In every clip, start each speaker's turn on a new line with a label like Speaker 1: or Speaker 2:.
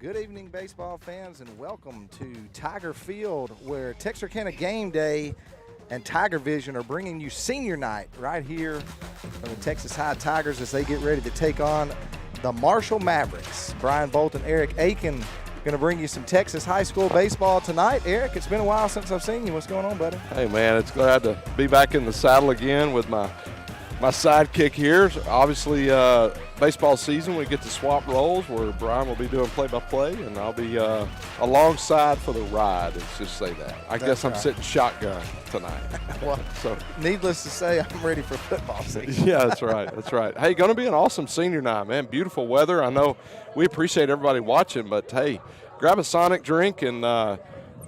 Speaker 1: Good evening, baseball fans, and welcome to Tiger Field, where Texarkana Game Day and Tiger Vision are bringing you senior night right here from the Texas High Tigers as they get ready to take on the Marshall Mavericks. Brian Bolt and Eric Aiken going to bring you some Texas high school baseball tonight. Eric, it's been a while since I've seen you. What's going on, buddy?
Speaker 2: Hey, man, it's glad to be back in the saddle again with my sidekick here. Obviously, baseball season, we get to swap roles where Brian will be doing play-by-play, and I'll be alongside for the ride. Let's just say that. I guess I'm sitting shotgun tonight.
Speaker 1: Well, so needless to say, I'm ready for football season.
Speaker 2: Yeah, that's right. That's right. Hey, going to be an awesome senior night, man. Beautiful weather. I know we appreciate everybody watching, but, hey, grab a Sonic drink and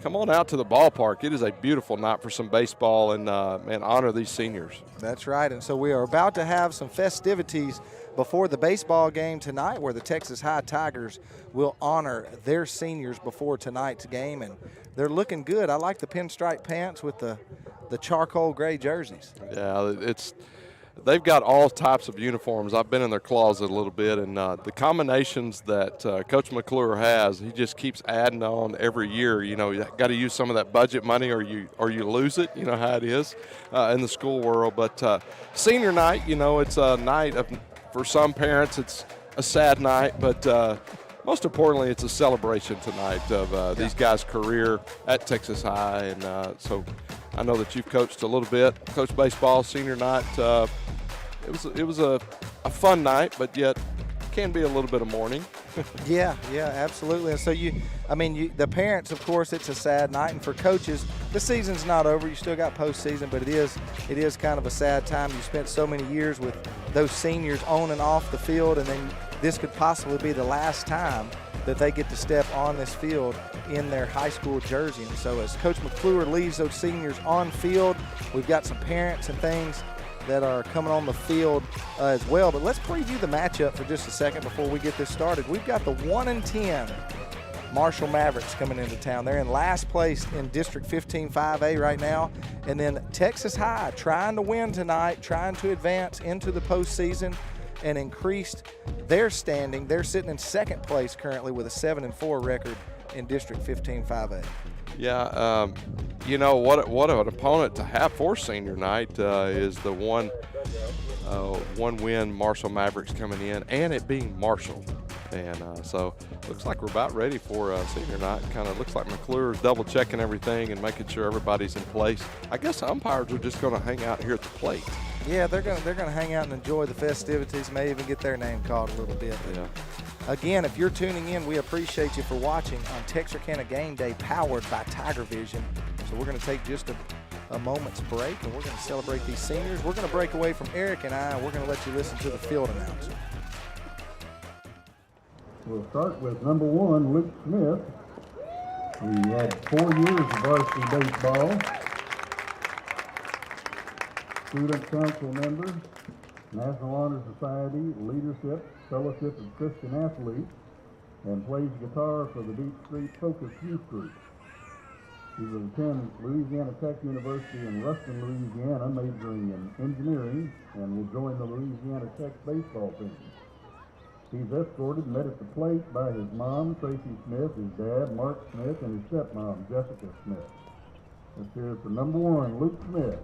Speaker 2: come on out to the ballpark. It is a beautiful night for some baseball and, man, honor these seniors.
Speaker 1: That's right. And so we are about to have some festivities before the baseball game tonight where the Texas High Tigers will honor their seniors before tonight's game. And they're looking good. I like the pinstripe pants with the charcoal gray jerseys.
Speaker 2: Yeah, they've got all types of uniforms. I've been in their closet a little bit, and the combinations that Coach McClure has, he just keeps adding on every year. You know, you got to use some of that budget money or you lose it. You know how it is in the school world. But senior night, you know, it's a night for some parents, it's a sad night, but most importantly, it's a celebration tonight of these guys' career at Texas High. And so I know that you've coached a little bit, coached baseball, senior night. It was a fun night, but yet can be a little bit of mourning.
Speaker 1: Yeah, absolutely. And so the parents, of course, it's a sad night, and for coaches, the season's not over. You still got postseason, but it is kind of a sad time. You spent so many years with those seniors on and off the field, and then this could possibly be the last time that they get to step on this field in their high school jersey. And so as Coach McClure leaves those seniors on field, we've got some parents and things that are coming on the field as well. But let's preview the matchup for just a second before we get this started. We've got the 1-10 Marshall Mavericks coming into town. They're in last place in District 15 5A right now. And then Texas High trying to win tonight, trying to advance into the postseason and increased their standing. They're sitting in second place currently with a 7-4 record in District 15 5A.
Speaker 2: Yeah, you know, what an opponent to have for senior night is the one win Marshall Mavericks coming in, and it being Marshall. And so looks like we're about ready for senior night. Kind of looks like McClure's double checking everything and making sure everybody's in place. I guess umpires are just going to hang out here at the plate.
Speaker 1: Yeah, they're gonna hang out and enjoy the festivities. May even get their name called a little bit.
Speaker 2: Yeah.
Speaker 1: Again, if you're tuning in, we appreciate you for watching on Texarkana Game Day, powered by Tiger Vision. So we're going to take just a moment's break, and we're going to celebrate these seniors. We're going to break away from Eric and I, and we're going to let you listen to the field announcer.
Speaker 3: We'll start with number 1, Luke Smith. He had 4 years of varsity baseball. Student council member, National Honor Society, leadership, fellowship of Christian athletes, and plays guitar for the Beach Street Focus Youth Group. He will attend Louisiana Tech University in Ruston, Louisiana, majoring in engineering, and will join the Louisiana Tech baseball team. He's escorted and met at the plate by his mom, Tracy Smith, his dad, Mark Smith, and his stepmom, Jessica Smith. Let's hear it for number 1, Luke Smith.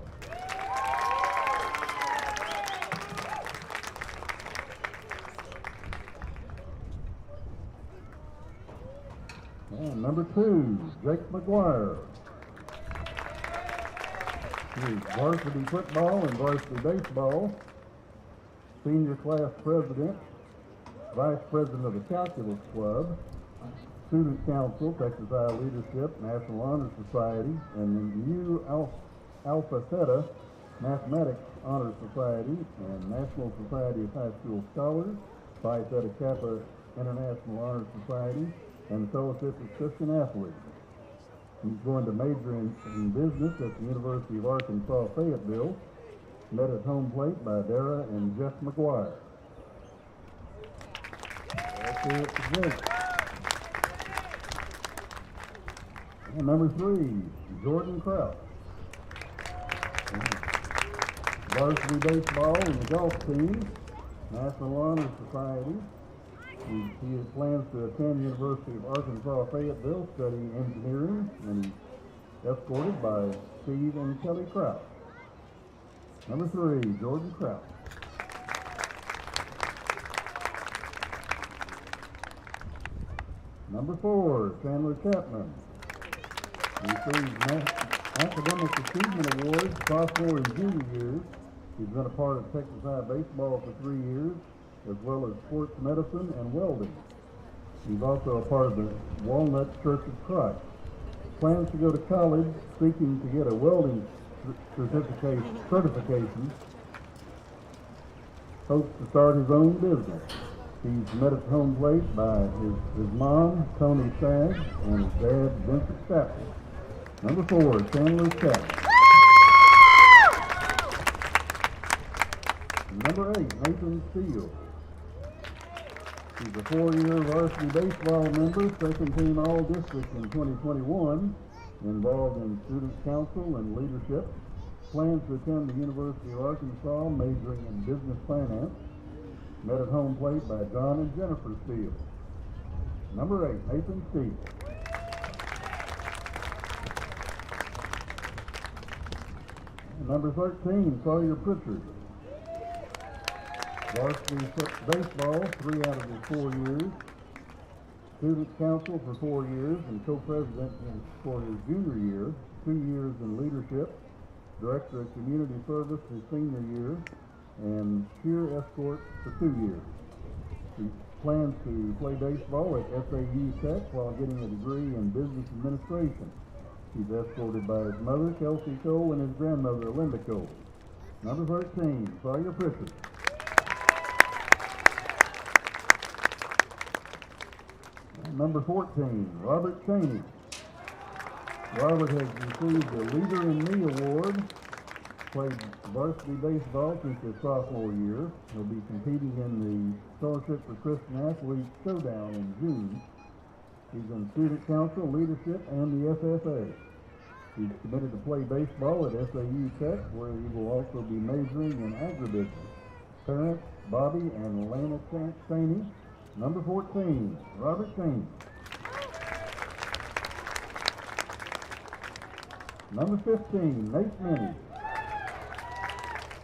Speaker 3: And number 2, Jake McGuire. He's varsity football and varsity baseball, senior class president, vice president of the Calculus Club, student council, Texas High Leadership, National Honor Society, and the Mu Alpha Theta Mathematics Honor Society, and National Society of High School Scholars, Phi Theta Kappa International Honor Society, and the Fellowship of Christian Athletes. He's going to major in business at the University of Arkansas Fayetteville, met at home plate by Dara and Jeff McGuire. That's it for Jake. And number 3, Jordan Kraus. Varsity baseball and the golf team, National Honor Society, He plans to attend University of Arkansas Fayetteville studying engineering, and he's escorted by Steve and Kelly Kraus. Number 3, Jordan Kraus. Number 4, Chandler Chapman. He receives Academic Achievement Awards sophomore and junior years. He's been a part of Texas High baseball for 3 years, as well as sports medicine and welding. He's also a part of the Walnut Church of Christ. Plans to go to college, seeking to get a welding certification. Hopes to start his own business. He's met at home plate by his mom, Tony Stagg, and his dad, Vincent Stafford. Number 4, Chandler Chapman. Number 8, Nathan Steele. He's a 4-year varsity baseball member, second team All-District in 2021, involved in student council and leadership. Plans to attend the University of Arkansas, majoring in business finance. Met at home plate by John and Jennifer Steele. Number 8, Nathan Steele. And number 13, Sawyer Pritchard. Varsity baseball, 3 out of his 4 years. Student council for 4 years and co-president for his junior year. 2 years in leadership. Director of community service his senior year. And cheer escort for 2 years. He plans to play baseball at SAU Tech while getting a degree in business administration. He's escorted by his mother, Kelsey Cole, and his grandmother, Linda Cole. Number 13, Sawyer Pritchard. And number 14, Robert Cheney. Robert has received the Leader in Me Award. Played varsity baseball since his sophomore year. He'll be competing in the Scholarship for Christian Athletes Showdown in June. He's in student council, leadership, and the FFA. He's committed to play baseball at SAU Tech, where he will also be majoring in agribusiness. Parents, Bobby and Lana Cheney. Number 14, Robert Cheney. Number 15, Nate Minnie.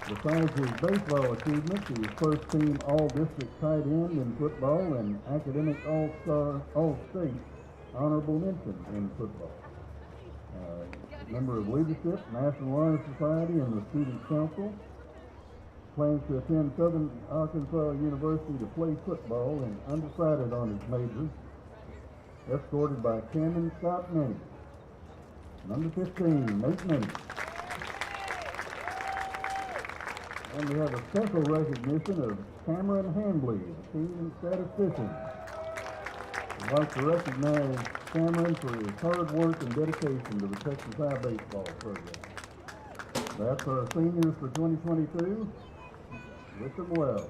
Speaker 3: Besides his baseball achievements, he was first team All-District tight end in football and academic All-Star, All-State honorable mention in football. Member of leadership, National Honor Society, and the Student Council. Plans to attend Southern Arkansas University to play football and undecided on his major. Escorted by Cameron Scott Minnie. Number 15, Nate Minnie. And we have a special recognition of Cameron Hambley, the team statistician. I'd like to recognize Cameron for his hard work and dedication to the Texas High baseball program. That's our seniors for 2022. Wish them well.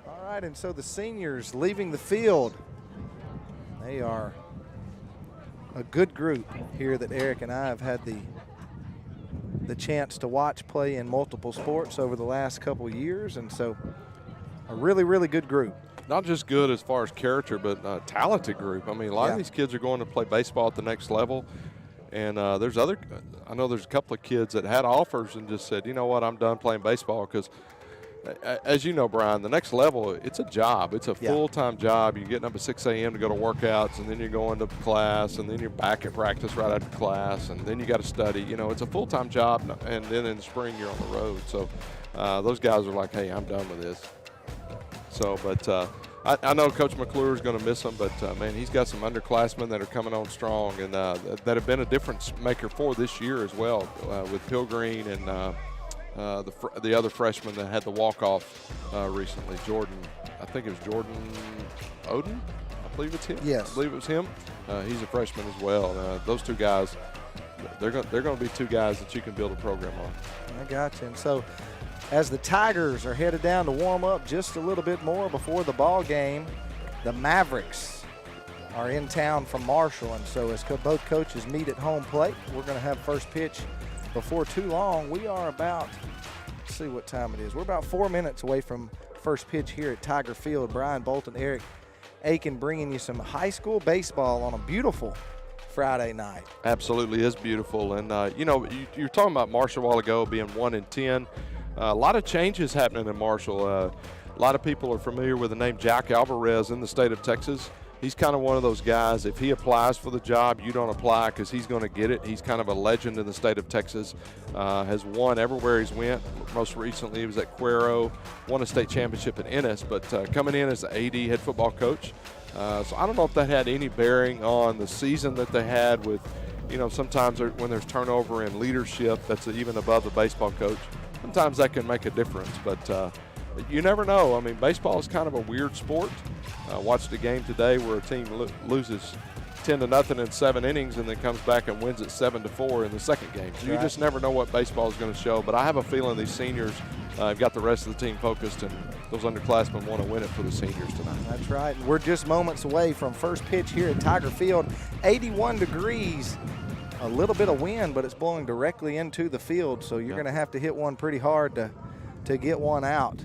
Speaker 1: All right, and so the seniors leaving the field. They are a good group here that Eric and I have had the chance to watch play in multiple sports over the last couple of years, and so a really, really good group.
Speaker 2: Not just good as far as character, but a talented group. I mean, a lot of these kids are going to play baseball at the next level. And I know there's a couple of kids that had offers and just said, you know what, I'm done playing baseball because, as you know, Brian, the next level, it's a job. It's a full-time job. You're getting up at 6 a.m. to go to workouts, and then you're going to class, and then you're back at practice right after class, and then you got to study. You know, it's a full-time job, and then in the spring you're on the road. So those guys are like, hey, I'm done with this. So, but I know Coach McClure is going to miss him, but, man, he's got some underclassmen that are coming on strong and that have been a difference maker for this year as well with Pilgreen and the other freshman that had the walk-off recently, Jordan. I think it was Jordan Oden. I believe it's him.
Speaker 1: Yes.
Speaker 2: I believe it was him. He's a freshman as well. Those two guys, they're going to be two guys that you can build a program on.
Speaker 1: I got you. And so as the Tigers are headed down to warm up just a little bit more before the ball game, the Mavericks are in town from Marshall. And so as both coaches meet at home plate, we're going to have first pitch before too long. We are about, let's see what time it is. We're about 4 minutes away from first pitch here at Tiger Field. Brian Bolton, Eric Aiken bringing you some high school baseball on a beautiful Friday night.
Speaker 2: Absolutely is beautiful. And, you know, you were talking about Marshall a while ago being 1-10. A lot of changes happening in Marshall. A lot of people are familiar with the name Jack Alvarez in the state of Texas. He's kind of one of those guys, if he applies for the job, you don't apply because he's going to get it. He's kind of a legend in the state of Texas, has won everywhere he's went. Most recently, he was at Cuero, won a state championship at Ennis, but coming in as the AD head football coach. So I don't know if that had any bearing on the season that they had with, you know, sometimes when there's turnover in leadership that's even above the baseball coach, sometimes that can make a difference. But you never know. I mean, baseball is kind of a weird sport. Watched a game today where a team loses 10-0 in 7 innings and then comes back and wins it 7-4 in the second game. So you just never know what baseball is going to show. But I have a feeling these seniors have got the rest of the team focused, and those underclassmen want to win it for the seniors tonight.
Speaker 1: That's right. We're just moments away from first pitch here at Tiger Field. 81 degrees. A little bit of wind, but it's blowing directly into the field, so you're going to have to hit one pretty hard to get one out,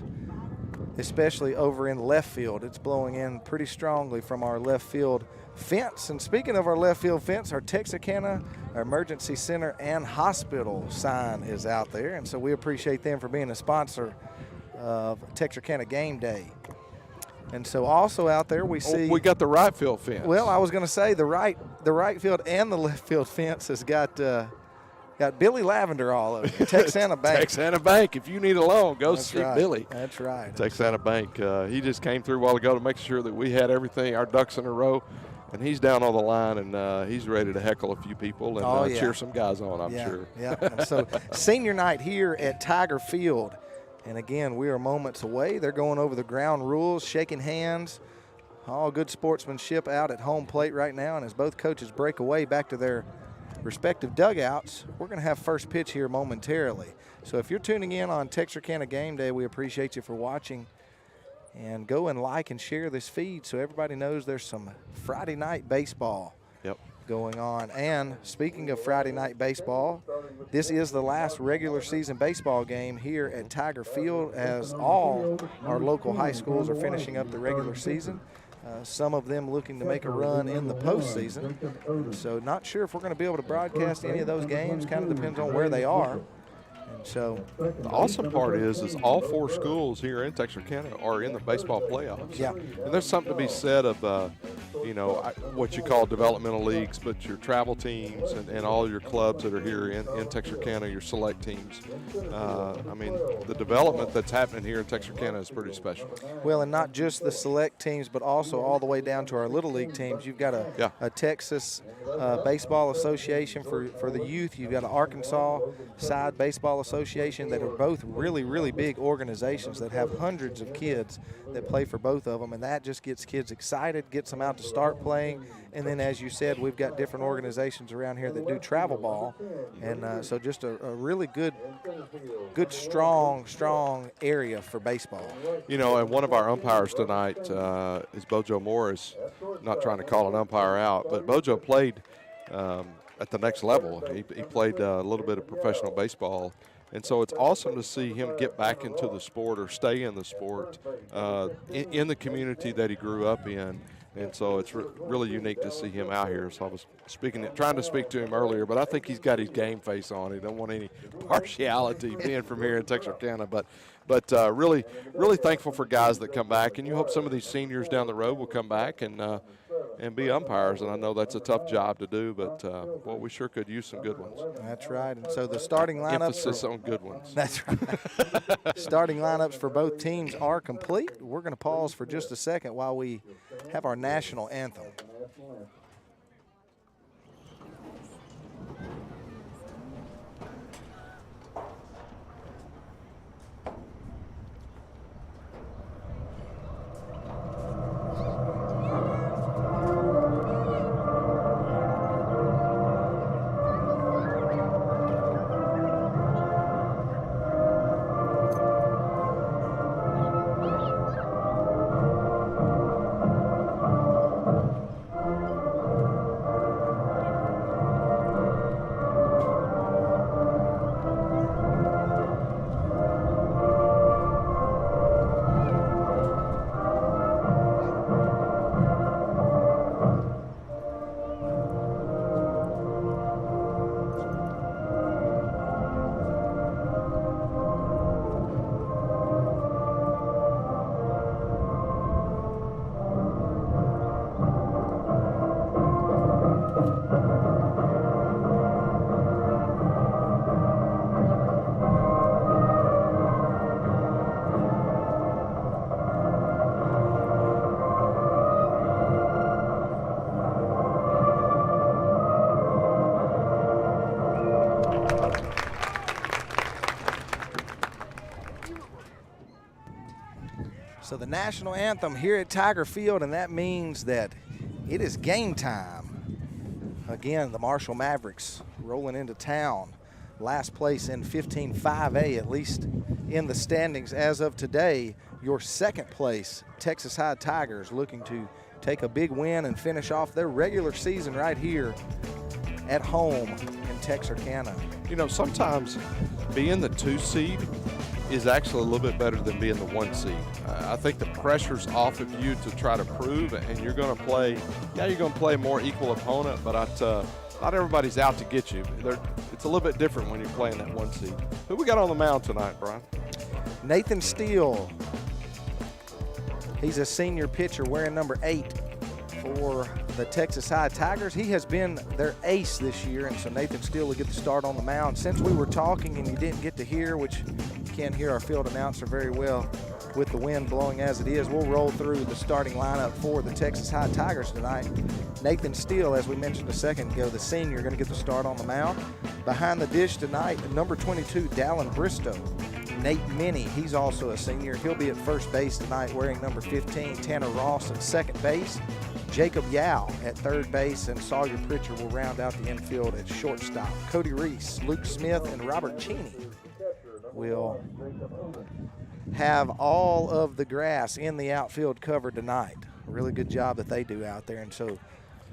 Speaker 1: especially over in left field. It's blowing in pretty strongly from our left field fence. And speaking of our left field fence, our Texarkana Emergency Center and Hospital sign is out there, and so we appreciate them for being a sponsor of Texarkana Game Day. And so also out there we see
Speaker 2: we got the right field fence.
Speaker 1: Well, I was going to say the right field and the left field fence has got Billy Lavender all over it. Texana Bank.
Speaker 2: Texana Bank. If you need a loan, go see Billy.
Speaker 1: That's right.
Speaker 2: Texana Bank. He just came through a while ago to make sure that we had everything, our ducks in a row. And he's down on the line, and he's ready to heckle a few people and cheer some guys on, I'm sure.
Speaker 1: Yeah. And so senior night here at Tiger Field. And again, we are moments away. They're going over the ground rules, shaking hands. All good sportsmanship out at home plate right now. And as both coaches break away back to their respective dugouts, we're going to have first pitch here momentarily. So if you're tuning in on Texarkana Game Day, we appreciate you for watching. And go and like and share this feed so everybody knows there's some Friday night baseball going on. And speaking of Friday night baseball, this is the last regular season baseball game here at Tiger Field, as all our local high schools are finishing up the regular season. Some of them looking to make a run in the postseason. So not sure if we're going to be able to broadcast any of those games. Kind of depends on where they are. And so
Speaker 2: the awesome part is all 4 schools here in Texarkana are in the baseball playoffs.
Speaker 1: Yeah.
Speaker 2: And there's something to be said of, you know, what you call developmental leagues, but your travel teams and all your clubs that are here in Texarkana, your select teams. I mean, the development that's happening here in Texarkana is pretty special.
Speaker 1: Well, and not just the select teams, but also all the way down to our Little League teams. You've got a Texas Baseball Association for the youth. You've got an Arkansas Side Baseball Association that are both really, really big organizations that have hundreds of kids that play for both of them, and that just gets kids excited, gets them out to start playing. And then, as you said, we've got different organizations around here that do travel ball, and so just a really good, strong area for baseball.
Speaker 2: You know, and one of our umpires tonight is Bojo Morris. Not trying to call an umpire out, but Bojo played at the next level. He played a little bit of professional baseball. And so it's awesome to see him get back into the sport or stay in the sport in the community that he grew up in. And so it's really unique to see him out here. So I was trying to speak to him earlier, but I think he's got his game face on. He don't want any partiality being from here in Texarkana. But really, really thankful for guys that come back. And you hope some of these seniors down the road will come back and be umpires. And I know that's a tough job to do, but well, we sure could use some good ones.
Speaker 1: That's right. And so the starting lineups.
Speaker 2: Emphasis on good ones.
Speaker 1: That's right. Starting lineups for both teams are complete. We're going to pause for just a second while we have our national anthem. So the national anthem here at Tiger Field, and that means that it is game time. Again, the Marshall Mavericks rolling into town. Last place in 15-5A, at least in the standings as of today. Your second place, Texas High Tigers, looking to take a big win and finish off their regular season right here at home in Texarkana.
Speaker 2: You know, sometimes being the 2 seed is actually a little bit better than being the 1 seed. I think the pressure's off of you to try to prove, and you're going to play, you're going to play a more equal opponent, but not everybody's out to get you. It's a little bit different when you're playing that 1 seed. Who we got on the mound tonight, Brian?
Speaker 1: Nathan Steele. He's a senior pitcher wearing number 8 for the Texas High Tigers. He has been their ace this year, and so Nathan Steele will get the start on the mound. Since we were talking and you didn't get to hear, which you can't hear our field announcer very well with the wind blowing as it is, we'll roll through the starting lineup for the Texas High Tigers tonight. Nathan Steele, as we mentioned a second ago, the senior, going to get the start on the mound. Behind the dish tonight, number 22, Dallin Bristow. Nate Minnie, he's also a senior. He'll be at first base tonight wearing number 15. Tanner Ross at second base. Jacob Yao at third base, and Sawyer Pritchard will round out the infield at shortstop. Cody Reese, Luke Smith, and Robert Cheney will have all of the grass in the outfield covered tonight. A really good job that they do out there. And so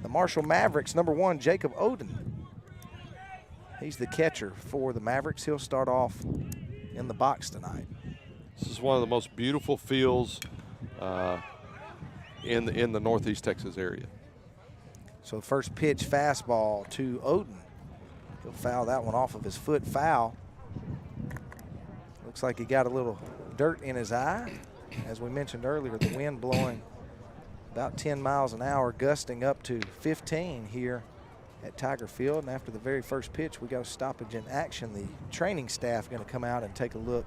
Speaker 1: the Marshall Mavericks, number 1, Jacob Oden. He's the catcher for the Mavericks. He'll start off in the box tonight.
Speaker 2: This is one of the most beautiful fields in the Northeast Texas area.
Speaker 1: So first pitch fastball to Oden. He'll foul that one off of his foot, foul. Looks like he got a little dirt in his eye. As we mentioned earlier, the wind blowing about 10 miles an hour, gusting up to 15 here at Tiger Field. And after the very first pitch, we got a stoppage in action. The training staff going to come out and take a look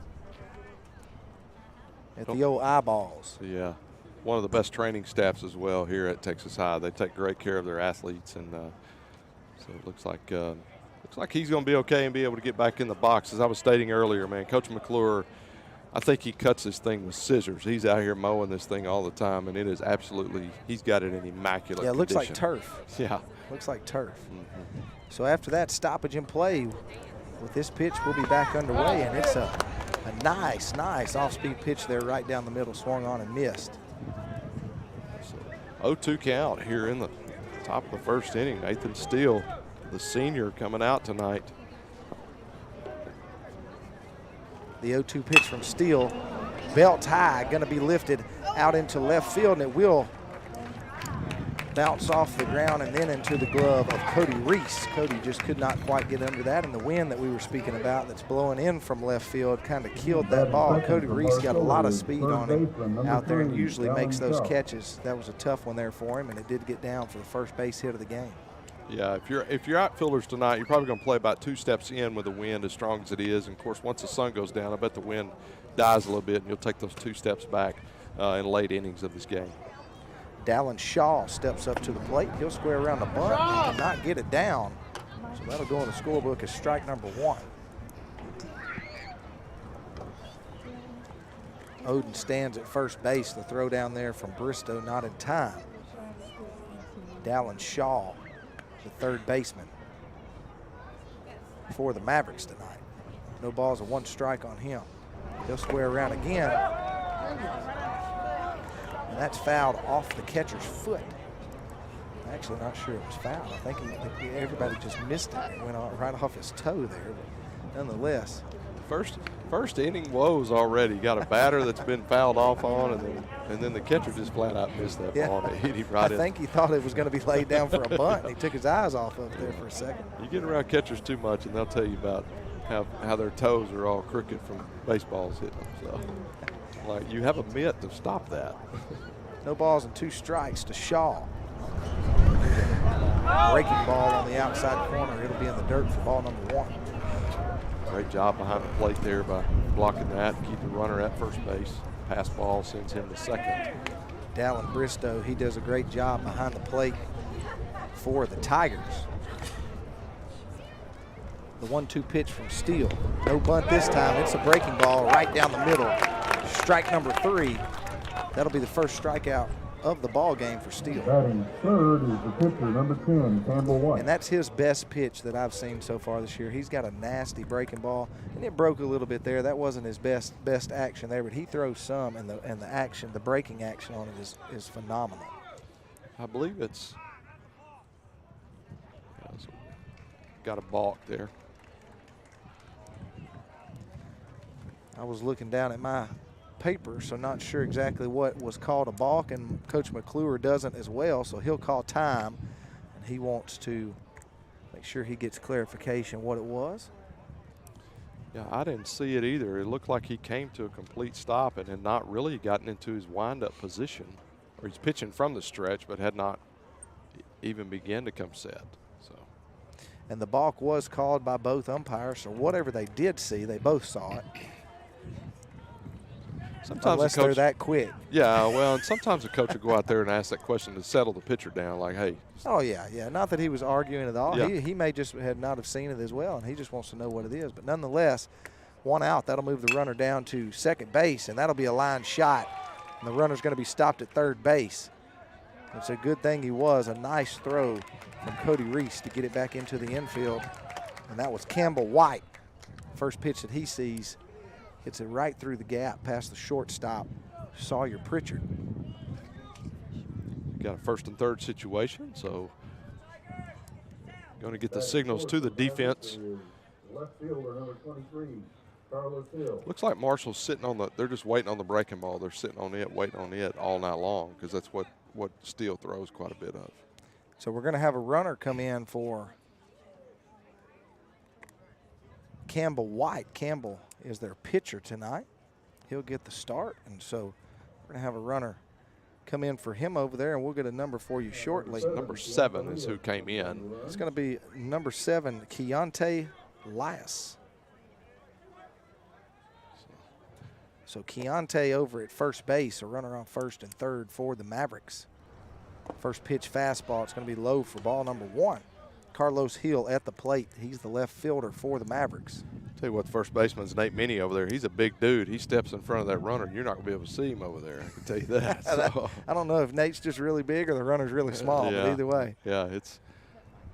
Speaker 1: at the old eyeballs.
Speaker 2: Yeah, one of the best training staffs as well here at Texas High. They take great care of their athletes, and so it looks like he's going to be okay and be able to get back in the box. As I was stating earlier, man, Coach McClure, I think he cuts this thing with scissors. He's out here mowing this thing all the time, and it is absolutely, he's got it in immaculate
Speaker 1: condition. Looks like turf.
Speaker 2: Yeah.
Speaker 1: Looks like turf. Mm-hmm. So after that stoppage in play, with this pitch, we'll be back underway, and it's a nice off-speed pitch there right down the middle, swung on and missed.
Speaker 2: So 0-2 count here in the top of the first inning. Nathan Steele, the senior, coming out tonight.
Speaker 1: The 0-2 pitch from Steele, belt high, going to be lifted out into left field, and it will bounce off the ground and then into the glove of Cody Reese. Cody just could not quite get under that, and the wind that we were speaking about that's blowing in from left field kind of killed that ball. Cody Reese got a lot of speed on him out there and usually makes those catches. That was a tough one there for him, and it did get down for the first base hit of the game.
Speaker 2: Yeah, if you're outfielders tonight, you're probably going to play about 2 steps in with the wind as strong as it is. And, of course, once the sun goes down, I bet the wind dies a little bit, and you'll take those 2 steps back in late innings of this game.
Speaker 1: Dallin Shaw steps up to the plate. He'll square around the bunt and cannot get it down. So that'll go in the scorebook as strike number 1. Oden stands at first base. The throw down there from Bristow not in time. Dallin Shaw, the third baseman for the Mavericks tonight. No balls and 1 strike on him. He'll square around again. And that's fouled off the catcher's foot. I'm actually not sure it was fouled. I think everybody just missed it. It went right off his toe there, but nonetheless.
Speaker 2: First inning woes already. Got a batter that's been fouled off on, and then the catcher just flat out missed that ball. And it hit him right
Speaker 1: I think he thought it was going to be laid down for a bunt. He took his eyes off of it there for a second.
Speaker 2: You get around catchers too much, and they'll tell you about how their toes are all crooked from baseballs hitting them. So, like, you have a mitt to stop that.
Speaker 1: No balls and 2 strikes to Shaw. Breaking ball on the outside corner. It'll be in the dirt for ball number 1.
Speaker 2: Great job behind the plate there by blocking that, keep the runner at first base. Pass ball sends him to second.
Speaker 1: Dallin Bristow, he does a great job behind the plate for the Tigers. The 1-2 pitch from Steele. No bunt this time. It's a breaking ball right down the middle. Strike number 3. That'll be the first strikeout of the ball game for Steele.
Speaker 3: Batting third is the pitcher, number 10, Campbell White.
Speaker 1: And that's his best pitch that I've seen so far this year. He's got a nasty breaking ball, and it broke a little bit there. That wasn't his best action there, but he throws some, and the action, the breaking action on it is phenomenal.
Speaker 2: I believe it's got a balk there.
Speaker 1: I was looking down at my paper, so not sure exactly what was called a balk, and Coach McClure doesn't as well, so he'll call time, and he wants to make sure he gets clarification what it was.
Speaker 2: Yeah, I didn't see it either. It looked like he came to a complete stop and had not really gotten into his wind-up position, or he's pitching from the stretch but had not even begun to come set. So,
Speaker 1: and the balk was called by both umpires, so whatever they did see, they both saw it.
Speaker 2: Sometimes
Speaker 1: unless
Speaker 2: the coach,
Speaker 1: they're that quick.
Speaker 2: Yeah, well, and sometimes the coach will go out there and ask that question to settle the pitcher down, like, hey.
Speaker 1: Oh, yeah. Not that he was arguing at all.
Speaker 2: Yeah.
Speaker 1: He may just not have seen it as well, and he just wants to know what it is. But nonetheless, 1 out. That'll move the runner down to second base, and that'll be a line shot. And the runner's going to be stopped at third base. It's a good thing he was. A nice throw from Cody Reese to get it back into the infield. And that was Campbell White. First pitch that he sees. Hits it right through the gap past the shortstop, Sawyer Pritchard.
Speaker 2: Got a first and third situation, so going to get the signals to the defense.
Speaker 3: Left fielder, number 23, Carlos Hill.
Speaker 2: Looks like Marshall's sitting on the, they're just waiting on the breaking ball. They're sitting on it, waiting on it all night long, because that's what Steele throws quite a bit of.
Speaker 1: So we're going to have a runner come in for Campbell White. Campbell is their pitcher tonight. He'll get the start, and so we're going to have a runner come in for him over there, and we'll get a number for you shortly.
Speaker 2: Number 7 is who came in.
Speaker 1: It's going to be number 7, Keontae Lias. So Keontae over at first base, a runner on first and third for the Mavericks. First pitch fastball, it's going to be low for ball number 1. Carlos Hill at the plate. He's the left fielder for the Mavericks.
Speaker 2: Tell you what, the first baseman's Nate Minnie over there. He's a big dude. He steps in front of that runner. You're not going to be able to see him over there. I can tell you that. So.
Speaker 1: I don't know if Nate's just really big or the runner's really small,
Speaker 2: Yeah.
Speaker 1: but either way.
Speaker 2: Yeah,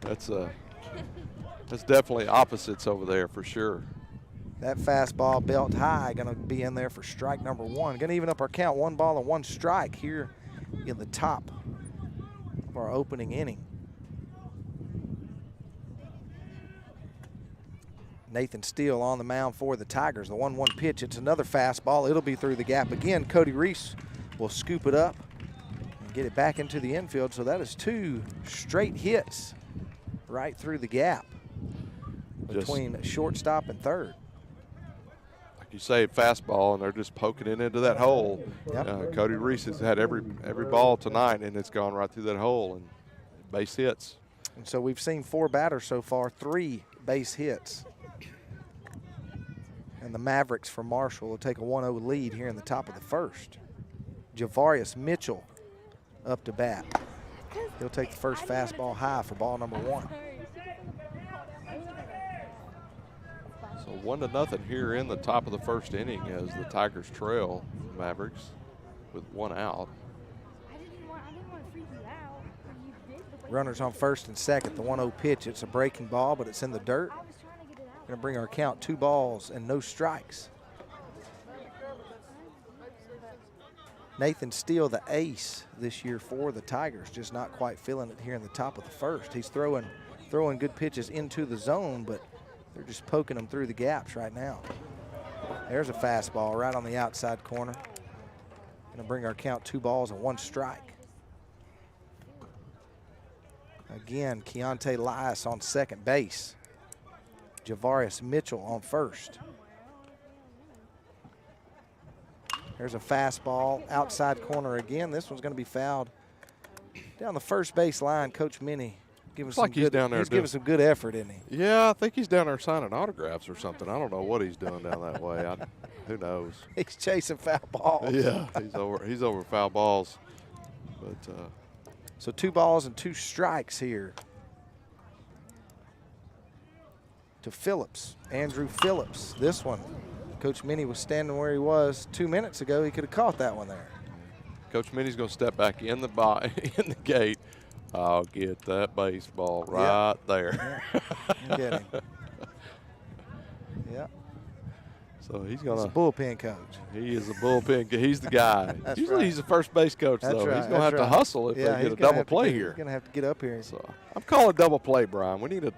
Speaker 2: that's definitely opposites over there for sure.
Speaker 1: That fastball belt high going to be in there for strike number 1. Going to even up our count, 1 ball and 1 strike here in the top of our opening inning. Nathan Steele on the mound for the Tigers. The 1-1 pitch, it's another fastball. It'll be through the gap again. Cody Reese will scoop it up and get it back into the infield. So that is 2 straight hits right through the gap between shortstop and third.
Speaker 2: Like you say, fastball, and they're just poking it into that hole.
Speaker 1: Yep.
Speaker 2: Cody Reese has had every ball tonight, and it's gone right through that hole, and base hits.
Speaker 1: And so we've seen 4 batters so far, 3 base hits. And the Mavericks from Marshall will take a 1-0 lead here in the top of the first. Javarius Mitchell up to bat. He'll take the first fastball high for ball number 1.
Speaker 2: So 1-0 here in the top of the first inning as the Tigers trail the Mavericks with 1 out.
Speaker 4: I didn't want to freak you out. You did.
Speaker 1: Runners on first and second. The 1-0 pitch. It's a breaking ball, but it's in the dirt.
Speaker 4: I was trying to get it out.
Speaker 1: Going to bring our count 2 balls and no strikes. Nathan Steele, the ace this year for the Tigers, just not quite feeling it here in the top of the first. He's throwing good pitches into the zone, but they're just poking them through the gaps right now. There's a fastball right on the outside corner. Going to bring our count 2 balls and 1 strike. Again, Keontae Lias on second base. Javarius Mitchell on first. There's a fastball outside corner again. This one's going to be fouled down the first base line. Coach Minnie giving some
Speaker 2: he's down there
Speaker 1: he's giving some good effort, isn't he?
Speaker 2: Yeah, I think he's down there signing autographs or something. I don't know what he's doing down that way. Who knows?
Speaker 1: He's chasing foul balls.
Speaker 2: Yeah, he's over foul balls. But
Speaker 1: so 2 balls and 2 strikes here to Phillips, Andrew Phillips. This one, Coach Minnie was standing where he was 2 minutes ago. He could have caught that one there.
Speaker 2: Coach Minnie's going to step back in the in the gate. I'll get that baseball right there.
Speaker 1: Yeah. Get him. Yeah.
Speaker 2: So he's
Speaker 1: He's
Speaker 2: going
Speaker 1: a
Speaker 2: to.
Speaker 1: bullpen coach.
Speaker 2: He is a bullpen. He's the guy. Usually
Speaker 1: right.
Speaker 2: he's a first base coach,
Speaker 1: That's
Speaker 2: though.
Speaker 1: right.
Speaker 2: He's going to have to hustle if they
Speaker 1: he's
Speaker 2: get a
Speaker 1: gonna
Speaker 2: double
Speaker 1: have to
Speaker 2: play
Speaker 1: get-
Speaker 2: here.
Speaker 1: He's going to have to get up here.
Speaker 2: So I'm calling double play, Brian. We need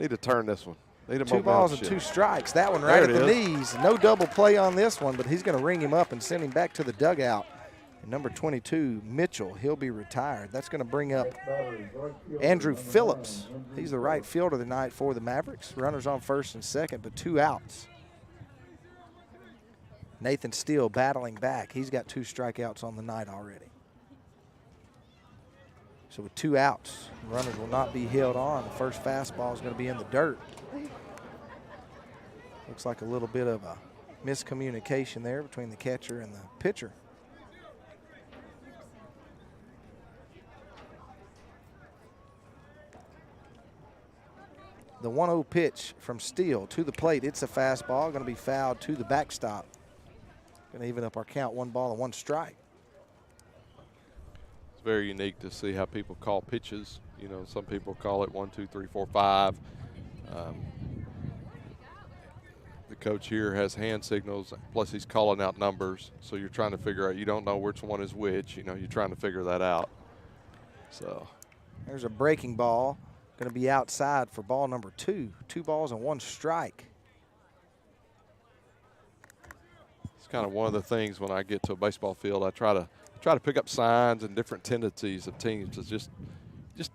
Speaker 2: to turn this one. Need a
Speaker 1: 2 balls and 2 strikes. That one right
Speaker 2: There
Speaker 1: at
Speaker 2: it
Speaker 1: the
Speaker 2: is.
Speaker 1: knees. No double play on this one, but he's going to ring him up and send him back to the dugout. And number 22, Mitchell, he'll be retired. That's going to bring up Andrew Phillips. He's the right fielder tonight for the Mavericks. Runners on first and second, but 2 outs. Nathan Steele battling back. He's got 2 strikeouts on the night already. So with 2 outs, runners will not be held on. The first fastball is going to be in the dirt. Looks like a little bit of a miscommunication there between the catcher and the pitcher. The 1-0 pitch from Steele to the plate. It's a fastball, going to be fouled to the backstop. Going to even up our count, 1 ball and 1 strike.
Speaker 2: It's very unique to see how people call pitches. You know, some people call it 1, 2, 3, 4, 5. The coach here has hand signals, plus he's calling out numbers. So you're trying to figure out, you don't know which one is which. You know, you're trying to figure that out. So
Speaker 1: there's a breaking ball. Going to be outside for ball number 2. 2 balls and 1 strike.
Speaker 2: it's kind of one of the things when I get to a baseball field, I try to pick up signs and different tendencies of teams. It's just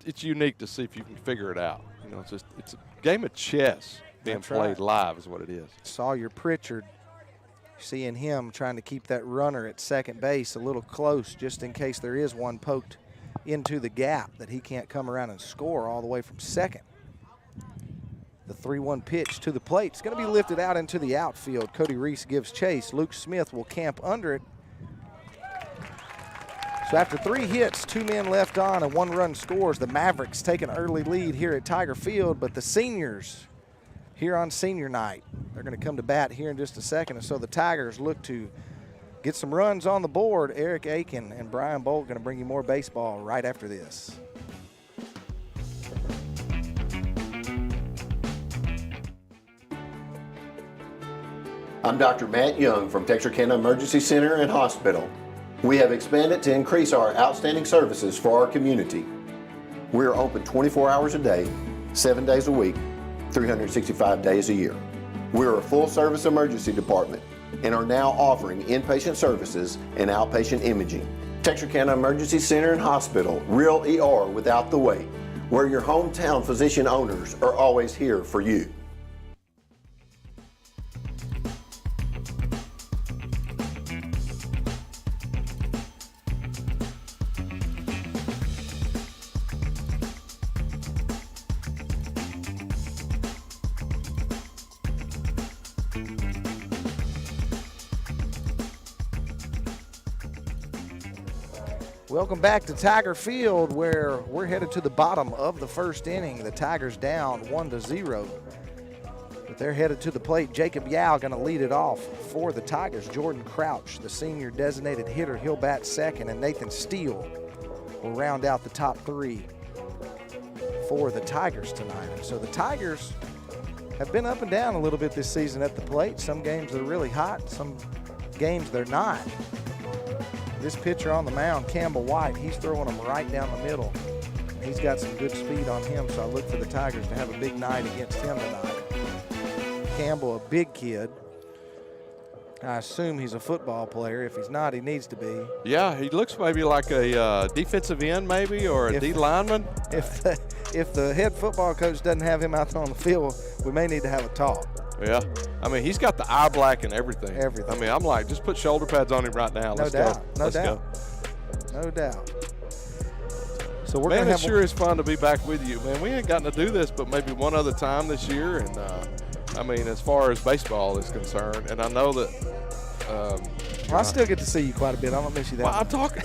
Speaker 2: it's unique to see if you can figure it out. You know, it's a game of chess being
Speaker 1: That's
Speaker 2: played
Speaker 1: right.
Speaker 2: live is what it is.
Speaker 1: Sawyer Pritchard, seeing him trying to keep that runner at second base a little close just in case there is one poked into the gap that he can't come around and score all the way from second. The 3-1 pitch to the plate. It's going to be lifted out into the outfield. Cody Reese gives chase. Luke Smith will camp under it. So after 3 hits, 2 men left on and 1 run scores. The Mavericks take an early lead here at Tiger Field, but the seniors here on senior night, they're going to come to bat here in just a second. And so the Tigers look to get some runs on the board. Eric Aiken and Brian Bolt going to bring you more baseball right after this.
Speaker 5: I'm Dr. Matt Young from Texarkana Emergency Center and Hospital. We have expanded to increase our outstanding services for our community. We are open 24 hours a day, 7 days a week, 365 days a year. We are a full-service emergency department and are now offering inpatient services and outpatient imaging. Texarkana Emergency Center and Hospital, real ER without the wait, where your hometown physician owners are always here for you.
Speaker 1: Welcome back to Tiger Field, where we're headed to the bottom of the first inning. The Tigers down 1-0. But they're headed to the plate. Jacob Yao going to lead it off for the Tigers. Jordan Crouch, the senior designated hitter, he'll bat second, and Nathan Steele will round out the top 3 for the Tigers tonight. And so the Tigers have been up and down a little bit this season at the plate. Some games they're really hot, some games they're not. This pitcher on the mound, Campbell White, he's throwing them right down the middle. He's got some good speed on him, so I look for the Tigers to have a big night against him tonight. Campbell, a big kid. I assume he's a football player. If he's not, he needs to be.
Speaker 2: Yeah, he looks maybe like a defensive end maybe or a D lineman.
Speaker 1: If the head football coach doesn't have him out there on the field, we may need to have a talk.
Speaker 2: Yeah. I mean, he's got the eye black and everything.
Speaker 1: Everything.
Speaker 2: I mean, I'm like, just put shoulder pads on him right now.
Speaker 1: No
Speaker 2: Let's
Speaker 1: doubt.
Speaker 2: go.
Speaker 1: No
Speaker 2: Let's
Speaker 1: doubt.
Speaker 2: go.
Speaker 1: No doubt. So we're
Speaker 2: Man,
Speaker 1: going to
Speaker 2: it
Speaker 1: have
Speaker 2: sure is fun to be back with you, man. We ain't gotten to do this but maybe one other time this year. And, I mean, as far as baseball is concerned, and I know that
Speaker 1: I still get to see you quite a bit. I don't miss you that
Speaker 2: well,
Speaker 1: much.
Speaker 2: I'm talking.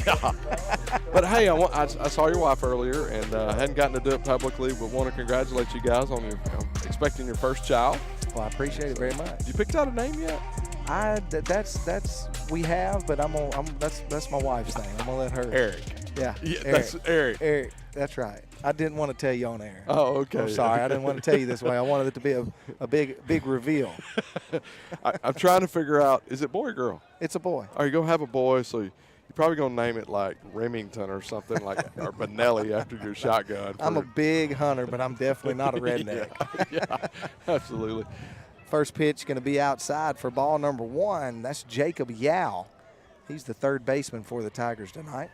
Speaker 2: God. But, hey, I saw your wife earlier and hadn't gotten to do it publicly, but want to congratulate you guys on expecting your first child.
Speaker 1: Well, I appreciate it very much.
Speaker 2: You picked out a name yet?
Speaker 1: That's we have, but that's my wife's thing. I'm gonna let her.
Speaker 2: Eric.
Speaker 1: Yeah,
Speaker 2: Yeah,
Speaker 1: Eric.
Speaker 2: that's Eric.
Speaker 1: Eric, that's right. I didn't want to tell you on air.
Speaker 2: Oh, okay.
Speaker 1: I'm sorry. I didn't want to tell you this way. I wanted it to be a big reveal.
Speaker 2: I'm trying to figure out, is it boy or girl?
Speaker 1: It's a boy.
Speaker 2: Are you going to have a boy? So you're probably going to name it like Remington or something like or Benelli after your shotgun.
Speaker 1: I'm a big hunter, but I'm definitely not a redneck.
Speaker 2: yeah, absolutely.
Speaker 1: First pitch going to be outside for ball number 1. That's Jacob Yao. He's the third baseman for the Tigers tonight.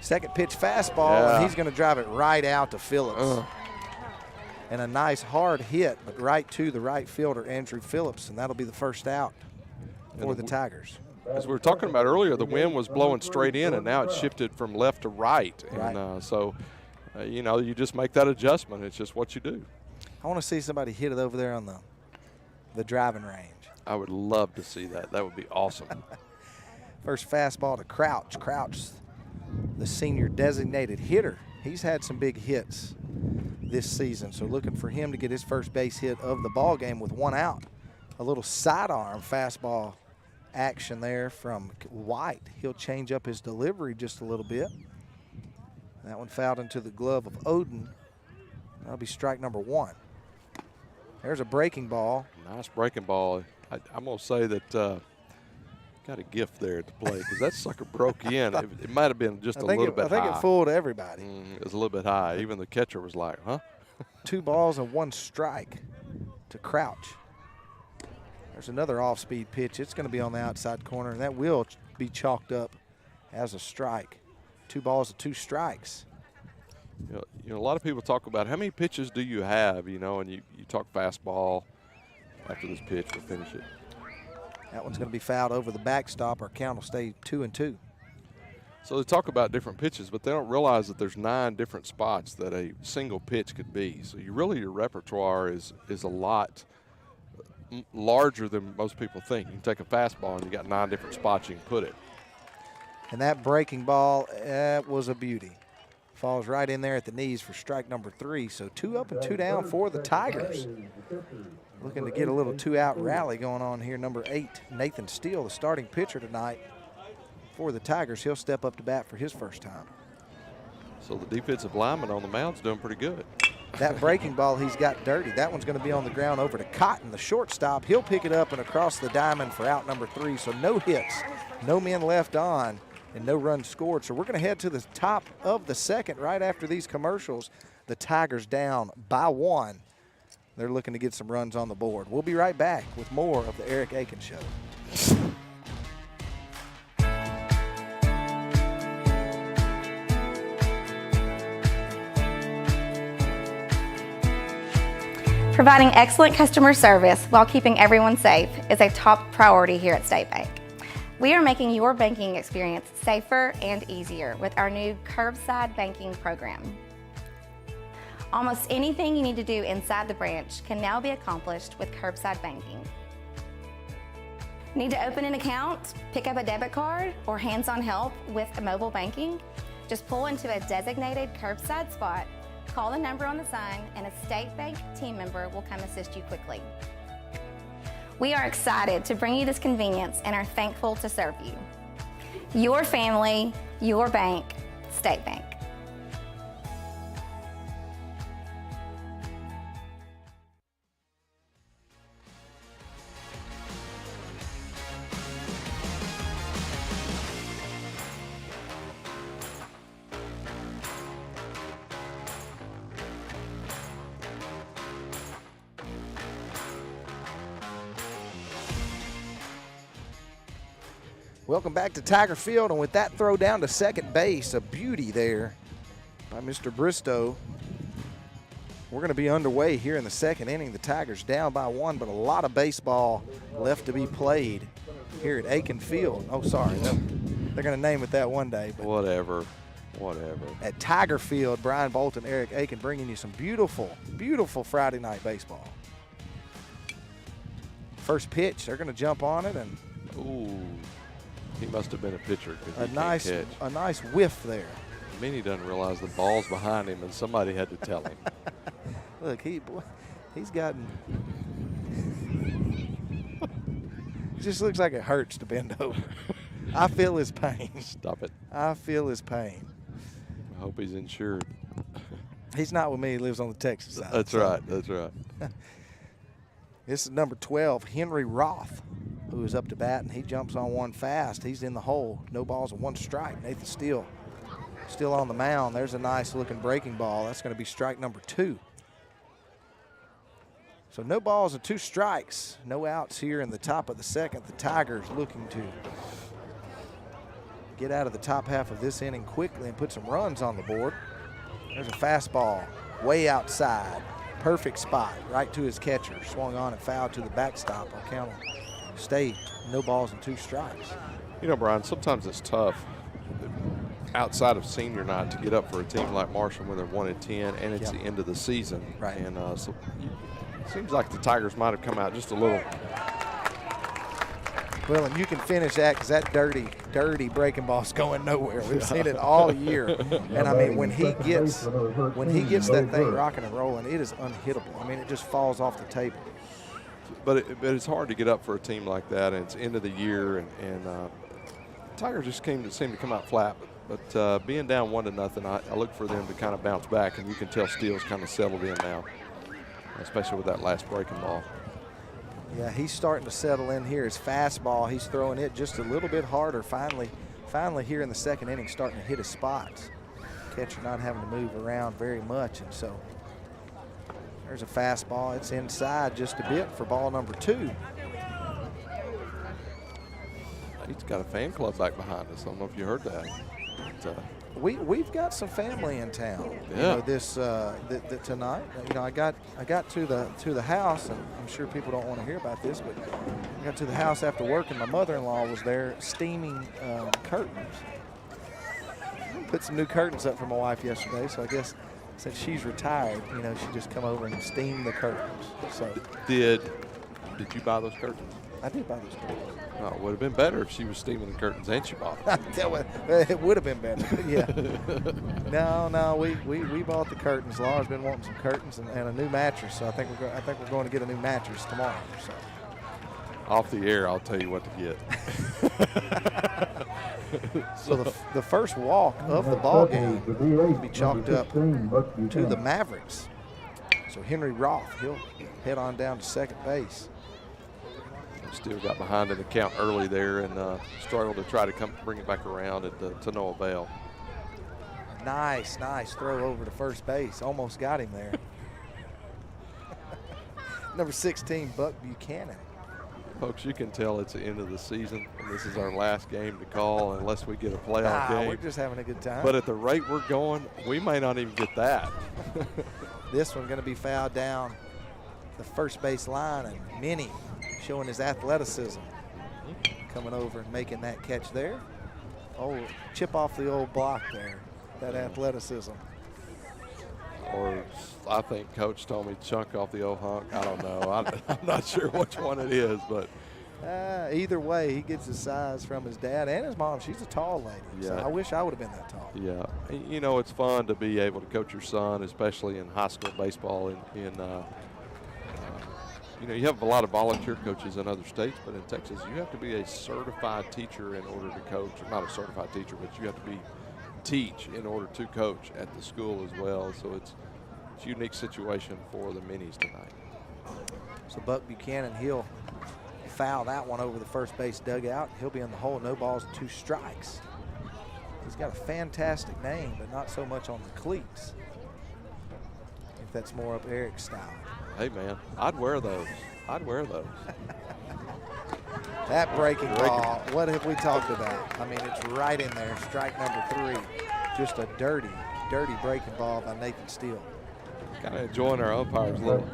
Speaker 1: Second pitch fastball, and he's going to drive it right out to Phillips. And a nice hard hit, but right to the right fielder, Andrew Phillips, and that'll be the first out for the Tigers.
Speaker 2: As we were talking about earlier, the wind was blowing straight in, and now it's shifted from left to right. And so, you just make that adjustment. It's just what you do.
Speaker 1: I want to see somebody hit it over there on the driving range.
Speaker 2: I would love to see that. That would be awesome.
Speaker 1: First fastball to Crouch. Crouch, the senior designated hitter. He's had some big hits this season, so looking for him to get his first base hit of the ball game with 1 out. A little sidearm fastball action there from White. He'll change up his delivery just a little bit. That one fouled into the glove of Oden. That'll be strike number 1. There's a breaking ball.
Speaker 2: Nice breaking ball. I'm going to say that got a gift there at the plate because that sucker broke in. It might have been just a little bit high.
Speaker 1: I think it fooled everybody.
Speaker 2: It was a little bit high. Even the catcher was like, huh?
Speaker 1: 2 balls and 1 strike to Crouch. There's another off-speed pitch. It's going to be on the outside corner, and that will be chalked up as a strike. 2 balls and 2 strikes.
Speaker 2: A lot of people talk about how many pitches do you have, and you talk fastball. After this pitch, we'll finish it.
Speaker 1: That one's going to be fouled over the backstop. Our count will stay 2-2.
Speaker 2: So they talk about different pitches, but they don't realize that there's 9 different spots that a single pitch could be. So your repertoire is a lot larger than most people think. You can take a fastball and you got 9 different spots you can put it.
Speaker 1: And that breaking ball, that was a beauty. Falls right in there at the knees for strike number 3. So 2 up and 2 down for the Tigers. Looking to get a little 2-out rally going on here. Number 8, Nathan Steele, the starting pitcher tonight for the Tigers. He'll step up to bat for his first time.
Speaker 2: So the defensive lineman on the mound's doing pretty good.
Speaker 1: That breaking ball, he's got dirty. That one's going to be on the ground over to Cotton, the shortstop. He'll pick it up and across the diamond for out number 3. So no hits, no men left on, and no runs scored. So we're going to head to the top of the second right after these commercials. The Tigers down by 1. They're looking to get some runs on the board. We'll be right back with more of the Eric Aiken Show.
Speaker 6: Providing excellent customer service while keeping everyone safe is a top priority here at State Bank. We are making your banking experience safer and easier with our new curbside banking program. Almost anything you need to do inside the branch can now be accomplished with curbside banking. Need to open an account, pick up a debit card, or hands-on help with mobile banking? Just pull into a designated curbside spot, call the number on the sign, and a State Bank team member will come assist you quickly. We are excited to bring you this convenience and are thankful to serve you. Your family, your bank, State Bank.
Speaker 1: Welcome back to Tiger Field, and with that throw down to second base, a beauty there by Mr. Bristow. We're going to be underway here in the second inning. The Tigers down by 1, but a lot of baseball left to be played here at Aiken Field. Oh, sorry. No, they're going to name it that one day. But
Speaker 2: Whatever.
Speaker 1: at Tiger Field, Brian Bolton, Eric Aiken bringing you some beautiful, beautiful Friday night baseball. First pitch, they're going to jump on it, and
Speaker 2: Ooh. He must have been a pitcher because
Speaker 1: a nice whiff there.
Speaker 2: Minnie doesn't realize the ball's behind him, and somebody had to tell him.
Speaker 1: Look, he's gotten just looks like it hurts to bend over. I feel his pain.
Speaker 2: Stop it.
Speaker 1: I feel his pain.
Speaker 2: I hope he's insured.
Speaker 1: He's not with me. He lives on the Texas side.
Speaker 2: That's right. That's right.
Speaker 1: This is number 12, Henry Roth, who is up to bat, and he jumps on one fast. He's in the hole. No balls and 1 strike. Nathan Steele still on the mound. There's a nice-looking breaking ball. That's going to be strike number 2. So no balls and 2 strikes. No outs here in the top of the second. The Tigers looking to get out of the top half of this inning quickly and put some runs on the board. There's a fastball way outside. Perfect spot, right to his catcher. Swung on and fouled to the backstop. I'll count him. Stay, no balls and 2 strikes.
Speaker 2: You know, Brian, sometimes it's tough outside of senior night to get up for a team like Marshall when they're 1-10 and it's the end of the season.
Speaker 1: Right.
Speaker 2: And so it seems like the Tigers might have come out just a little.
Speaker 1: Well, and you can finish that because that dirty breaking ball's going nowhere. We've seen it all year. And I mean, when he gets that thing rocking and rolling, it is unhittable. I mean, it just falls off the table.
Speaker 2: But it's hard to get up for a team like that, and it's end of the year, and Tigers just seem to come out flat. But being down 1-0, I look for them to kind of bounce back, and you can tell Steele's kind of settled in now, especially with that last breaking ball.
Speaker 1: Yeah, he's starting to settle in here. His fastball, he's throwing it just a little bit harder. Finally here in the second inning, starting to hit his spots. Catcher not having to move around very much, and so there's a fastball. It's inside just a bit for ball number 2.
Speaker 2: He's got a fan club back behind us. I don't know if you heard that. But,
Speaker 1: we've got some family in town.
Speaker 2: Yeah.
Speaker 1: You know, this tonight. You know, I got to the house, and I'm sure people don't want to hear about this, but I got to the house after work, and my mother-in-law was there steaming curtains. Put some new curtains up for my wife yesterday, so I guess since she's retired, you know, she just come over and steam the curtains. So
Speaker 2: did you buy those curtains?
Speaker 1: I did buy those curtains.
Speaker 2: Oh, it would have been better if she was steaming the curtains and she bought them.
Speaker 1: It would have been better. Yeah. No, we bought the curtains. Laura's been wanting some curtains and a new mattress, so I think we're going to get a new mattress tomorrow. So.
Speaker 2: Off the air, I'll tell you what to get.
Speaker 1: So the first walk of the ball game will be chalked up to the Mavericks. So Henry Roth, he'll head on down to second base.
Speaker 2: Still got behind in the count early there and struggled to try to bring it back around to no avail.
Speaker 1: Nice throw over to first base. Almost got him there. Number 16, Buck Buchanan.
Speaker 2: Folks, you can tell it's the end of the season, and this is our last game to call unless we get a playoff game.
Speaker 1: We're just having a good time.
Speaker 2: But at the rate we're going, we may not even get that.
Speaker 1: This one going to be fouled down the first base line, and Minnie showing his athleticism, coming over and making that catch there. Oh, chip off the old block there, that athleticism.
Speaker 2: Or I think Coach told me chunk off the old hunk. I don't know. I'm not sure which one it is, but.
Speaker 1: Either way, he gets his size from his dad and his mom. She's a tall lady.
Speaker 2: Yeah.
Speaker 1: So I wish I would have been that tall.
Speaker 2: Yeah. You know, it's fun to be able to coach your son, especially in high school baseball. You know, you have a lot of volunteer coaches in other states, but in Texas, you have to be a certified teacher in order to coach. Not a certified teacher, but you have to teach in order to coach at the school as well. So it's a unique situation for the Minis tonight.
Speaker 1: So Buck Buchanan, he'll foul that one over the first base dugout. He'll be in the hole, no balls, 2 strikes. He's got a fantastic name, but not so much on the cleats. If that's more up Eric's style.
Speaker 2: Hey, man, I'd wear those.
Speaker 1: That breaking ball, what have we talked about? I mean, it's right in there, strike number 3. Just a dirty breaking ball by Nathan Steele.
Speaker 2: Kind of enjoying our umpires a little.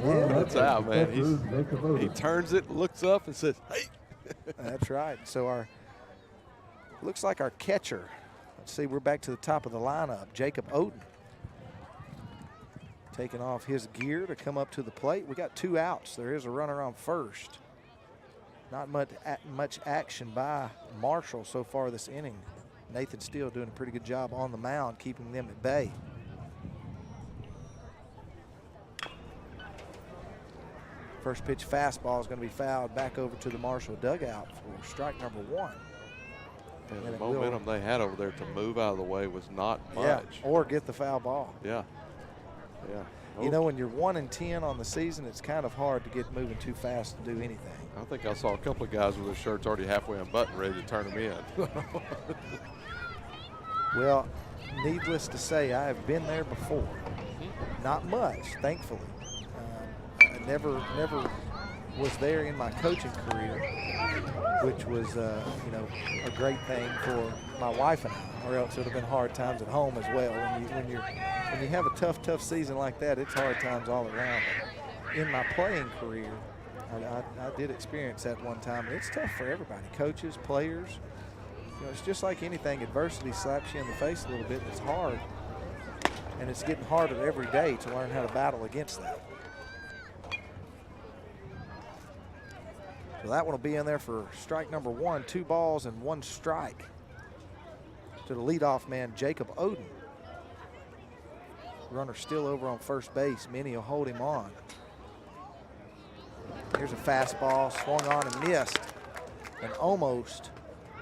Speaker 1: Yeah,
Speaker 2: that's out, man. He turns it, looks up, and says, hey.
Speaker 1: That's right. So looks like our catcher. Let's see, we're back to the top of the lineup. Jacob Oden taking off his gear to come up to the plate. We got 2 outs. There is a runner on first. Not much action by Marshall so far this inning. Nathan Steele doing a pretty good job on the mound, keeping them at bay. First pitch fastball is going to be fouled back over to the Marshall dugout for strike number 1.
Speaker 2: And the momentum they had over there to move out of the way was not much.
Speaker 1: Yeah, or get the foul ball.
Speaker 2: Yeah.
Speaker 1: You know, when you're 1-10 on the season, it's kind of hard to get moving too fast to do anything.
Speaker 2: I think I saw a couple of guys with their shirts already halfway unbuttoned, ready to turn them in.
Speaker 1: Well, needless to say, I have been there before. Not much, thankfully. I never was there in my coaching career, which was, you know, a great thing for my wife and I, or else it would have been hard times at home as well. When you have a tough season like that, it's hard times all around. In my playing career, I did experience that one time, and it's tough for everybody, coaches, players. You know, it's just like anything, adversity slaps you in the face a little bit, and it's hard. And it's getting harder every day to learn how to battle against that. So that one will be in there for strike number 1, 2 balls and 1 strike to the leadoff man, Jacob Oden. Runner still over on first base. Minnie will hold him on. Here's a fastball, swung on and missed, and almost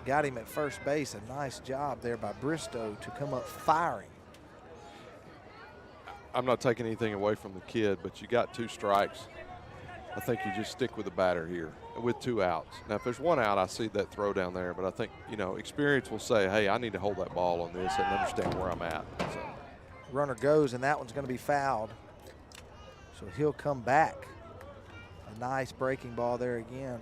Speaker 1: got him at first base. A nice job there by Bristow to come up firing.
Speaker 2: I'm not taking anything away from the kid, but you got 2 strikes. I think you just stick with the batter here with 2 outs. Now, if there's 1 out, I see that throw down there, but I think, you know, experience will say, hey, I need to hold that ball on this and understand where I'm at. So.
Speaker 1: Runner goes, and that one's going to be fouled. So he'll come back. A nice breaking ball there again.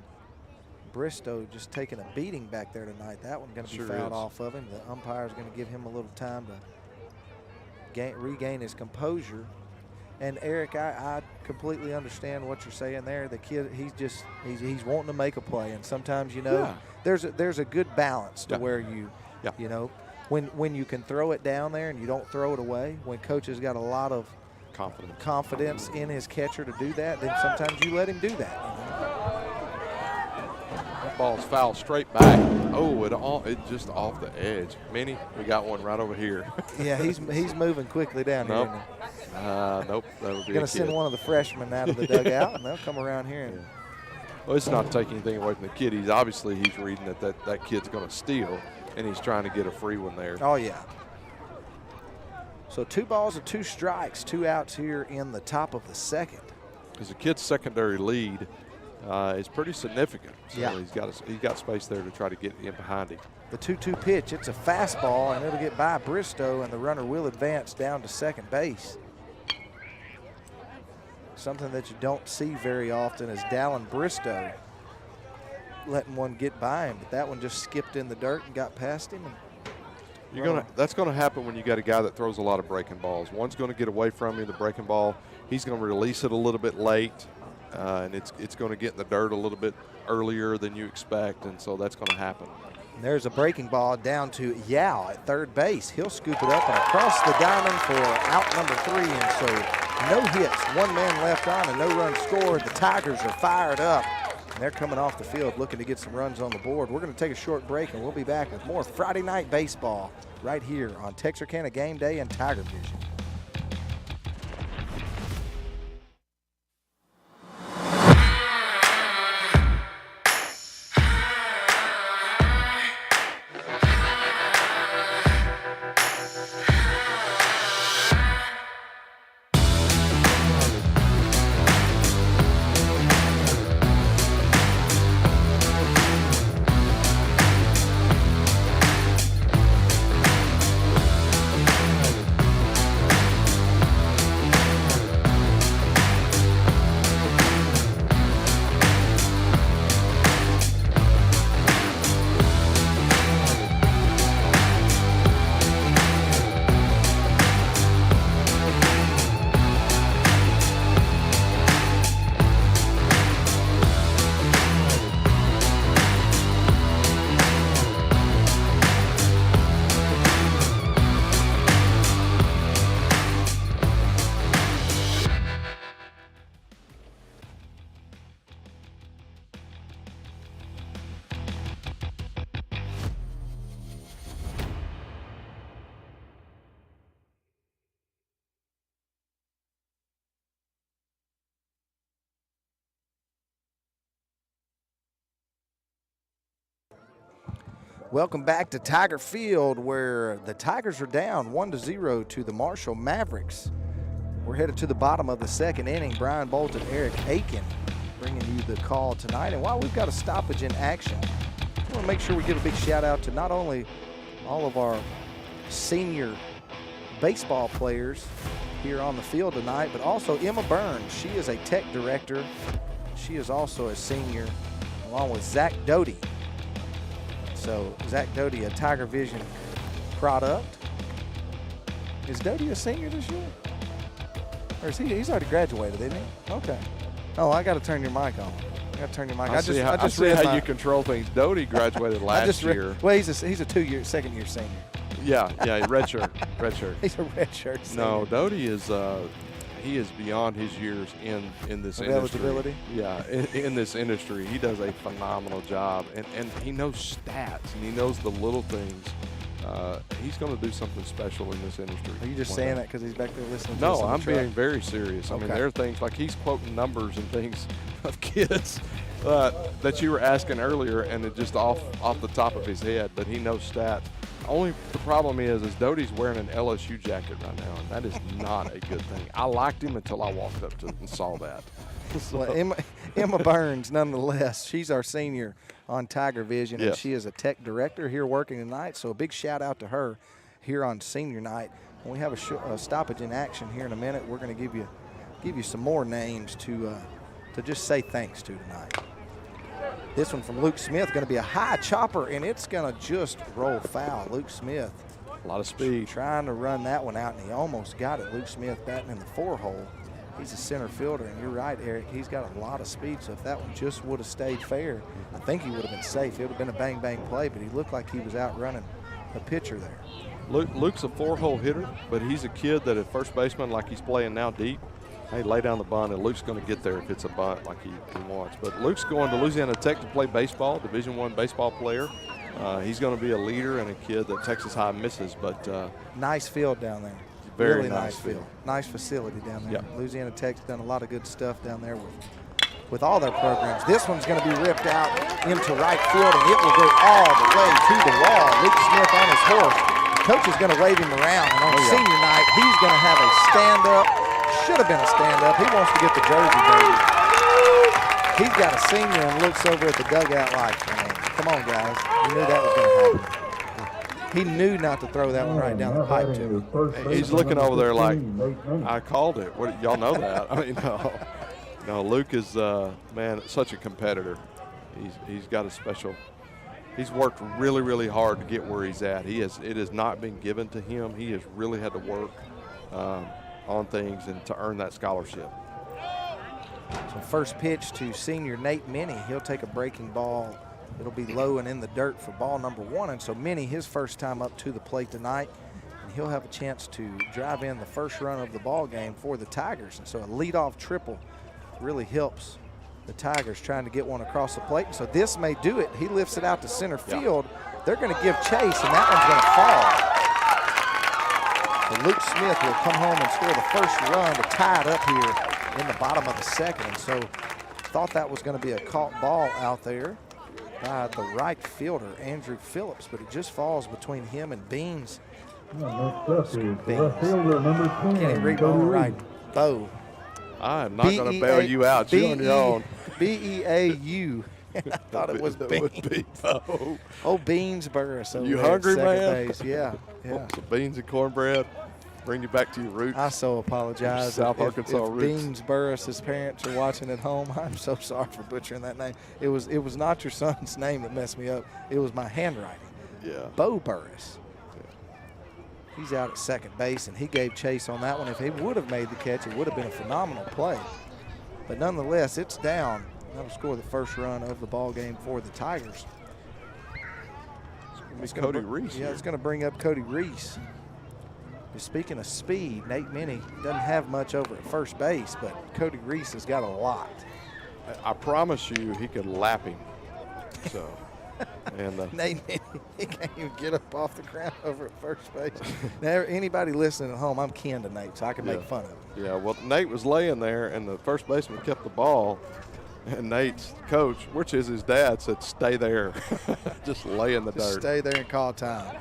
Speaker 1: Bristow just taking a beating back there tonight. That one's going to be fouled off of him. The umpire's going to give him a little time to regain his composure. And Eric, I completely understand what you're saying there. The kid, he's wanting to make a play, and sometimes, you know, there's a good balance to where you know, when you can throw it down there and you don't throw it away. When coach has got a lot of confidence in his catcher to do that, then sometimes you let him do that. You know?
Speaker 2: That ball's fouled straight back. Oh, it just off the edge. Minnie, we got one right over here.
Speaker 1: Yeah, he's moving quickly down here.
Speaker 2: Nope, that'll be
Speaker 1: going to send one of the freshmen out of the dugout, and they'll come around here. And
Speaker 2: well, it's not taking anything away from the kid. He's reading that kid's going to steal, and he's trying to get a free one there.
Speaker 1: Oh, yeah. So 2 balls and 2 strikes, 2 outs here in the top of the second.
Speaker 2: Because the kid's secondary lead is pretty significant. So he's got space there to try to get in behind him.
Speaker 1: The 2-2 pitch, it's a fastball, and it'll get by Bristow, and the runner will advance down to second base. Something that you don't see very often is Dallin Bristow letting one get by him, but that one just skipped in the dirt and got past him. And
Speaker 2: that's gonna happen when you got a guy that throws a lot of breaking balls. One's gonna get away from you, the breaking ball. He's gonna release it a little bit late, and it's gonna get in the dirt a little bit earlier than you expect, and so that's gonna happen.
Speaker 1: And there's a breaking ball down to Yao at third base. He'll scoop it up and across the diamond for out number 3, and so no hits, 1 man left on, and no run scored. The Tigers are fired up, and they're coming off the field looking to get some runs on the board. We're going to take a short break, and we'll be back with more Friday Night Baseball right here on Texarkana Game Day and Tiger Vision. Welcome back to Tiger Field, where the Tigers are down 1-0 to the Marshall Mavericks. We're headed to the bottom of the second inning. Brian Bolt and Eric Aiken bringing you the call tonight. And while we've got a stoppage in action, I want to make sure we give a big shout out to not only all of our senior baseball players here on the field tonight, but also Emma Burns. She is a tech director. She is also a senior, along with Zach Doty. So Zach Doty, a Tiger Vision product. Is Doty a senior this year? Or is he's already graduated, isn't he? Okay. Oh, I got to turn your mic on. I got to turn your mic.
Speaker 2: I see how you control things. Doty graduated last year.
Speaker 1: Well, he's a second year senior.
Speaker 2: Yeah, redshirt.
Speaker 1: He's a redshirt senior.
Speaker 2: No, Doty is he is beyond his years in this industry.
Speaker 1: Eligibility?
Speaker 2: Yeah, in this industry. He does a phenomenal job, and he knows stats, and he knows the little things. He's going to do something special in this industry.
Speaker 1: Are you just saying that because he's back there listening to
Speaker 2: No,
Speaker 1: us on the
Speaker 2: I'm
Speaker 1: truck?
Speaker 2: being very serious. I mean, there are things like he's quoting numbers and things of kids that you were asking earlier, and it just off the top of his head, but he knows stats. Only the problem is Doty's wearing an LSU jacket right now, and that is not a good thing. I liked him until I walked up to it and saw that. So.
Speaker 1: Well, Emma Burns, nonetheless, she's our senior on Tiger Vision, and she is a tech director here working tonight. So a big shout out to her here on senior night. When we have a stoppage in action here in a minute, we're going to give you some more names to just say thanks to tonight. This one from Luke Smith, going to be a high chopper, and it's going to just roll foul. Luke Smith.
Speaker 2: A lot of speed.
Speaker 1: Trying to run that one out, and he almost got it. Luke Smith batting in the 4-hole. He's a center fielder, and you're right, Eric. He's got a lot of speed, so if that one just would have stayed fair, I think he would have been safe. It would have been a bang-bang play, but he looked like he was outrunning the pitcher there.
Speaker 2: Luke's a 4-hole hitter, but he's a kid that at first baseman, like he's playing now deep, hey, lay down the bunt, and Luke's going to get there if it's a bunt like he wants. But Luke's going to Louisiana Tech to play baseball, Division I baseball player. He's going to be a leader and a kid that Texas High misses. But
Speaker 1: nice field down there.
Speaker 2: Very
Speaker 1: really
Speaker 2: nice
Speaker 1: field. Nice facility down there.
Speaker 2: Yep.
Speaker 1: Louisiana Tech's done a lot of good stuff down there with all their programs. This one's going to be ripped out into right field, and it will go all the way to the wall. Luke Smith on his horse. Coach is going to wave him around, and on senior night, he's going to have a stand-up. Should have been a stand-up. He wants to get the jersey, baby. He's got a senior and looks over at the dugout like, man, come on, guys. You knew that was going to happen. He knew not to throw that one right down the pipe to him.
Speaker 2: He's looking over there like, I called it. Y'all know that. I mean, no, Luke is, man, such a competitor. He's got a special. He's worked really, really hard to get where he's at. It has not been given to him. He has really had to work on things and to earn that scholarship.
Speaker 1: So first pitch to senior Nate Minnie. He'll take a breaking ball. It'll be low and in the dirt for ball number 1. And so Minnie, his first time up to the plate tonight, and he'll have a chance to drive in the first run of the ball game for the Tigers. And so a leadoff triple really helps the Tigers trying to get one across the plate. And so this may do it. He lifts it out to center field. They're going to give chase, and that one's going to fall. So Luke Smith will come home and score the first run to tie it up here in the bottom of the second. And so thought that was going to be a caught ball out there by the right fielder, Andrew Phillips, but it just falls between him and Beans.
Speaker 3: Next up is the left fielder, number 10.
Speaker 1: Can't read my own right. Bo.
Speaker 2: I am not going to bail you out. You're on your own.
Speaker 1: B-E-A-U. I thought it was Beans. Oh, Beans Burris.
Speaker 2: You hungry, man?
Speaker 1: Base. Yeah.
Speaker 2: Some beans and cornbread. Bring you back to your roots.
Speaker 1: I so apologize.
Speaker 2: South Arkansas
Speaker 1: if
Speaker 2: roots.
Speaker 1: Beans Burris' parents are watching at home, I'm so sorry for butchering that name. It was not your son's name that messed me up. It was my handwriting.
Speaker 2: Yeah.
Speaker 1: Bo Burris. He's out at second base, and he gave chase on that one. If he would have made the catch, it would have been a phenomenal play. But nonetheless, it's down. That'll score the first run of the ball game for the Tigers.
Speaker 2: It's Cody Reese.
Speaker 1: Yeah, it's going to bring up Cody Reese. Speaking of speed, Nate Minnie doesn't have much over at first base, but Cody Reese has got a lot.
Speaker 2: I promise you he could lap him. So, and
Speaker 1: Nate Minnie, he can't even get up off the ground over at first base. Now, anybody listening at home, I'm kin to Nate, so I can make fun of him.
Speaker 2: Yeah, well, Nate was laying there, and the first baseman kept the ball, And Nate's coach, which is his dad, said, stay there. Just lay in the
Speaker 1: Just
Speaker 2: dirt.
Speaker 1: stay there and call time.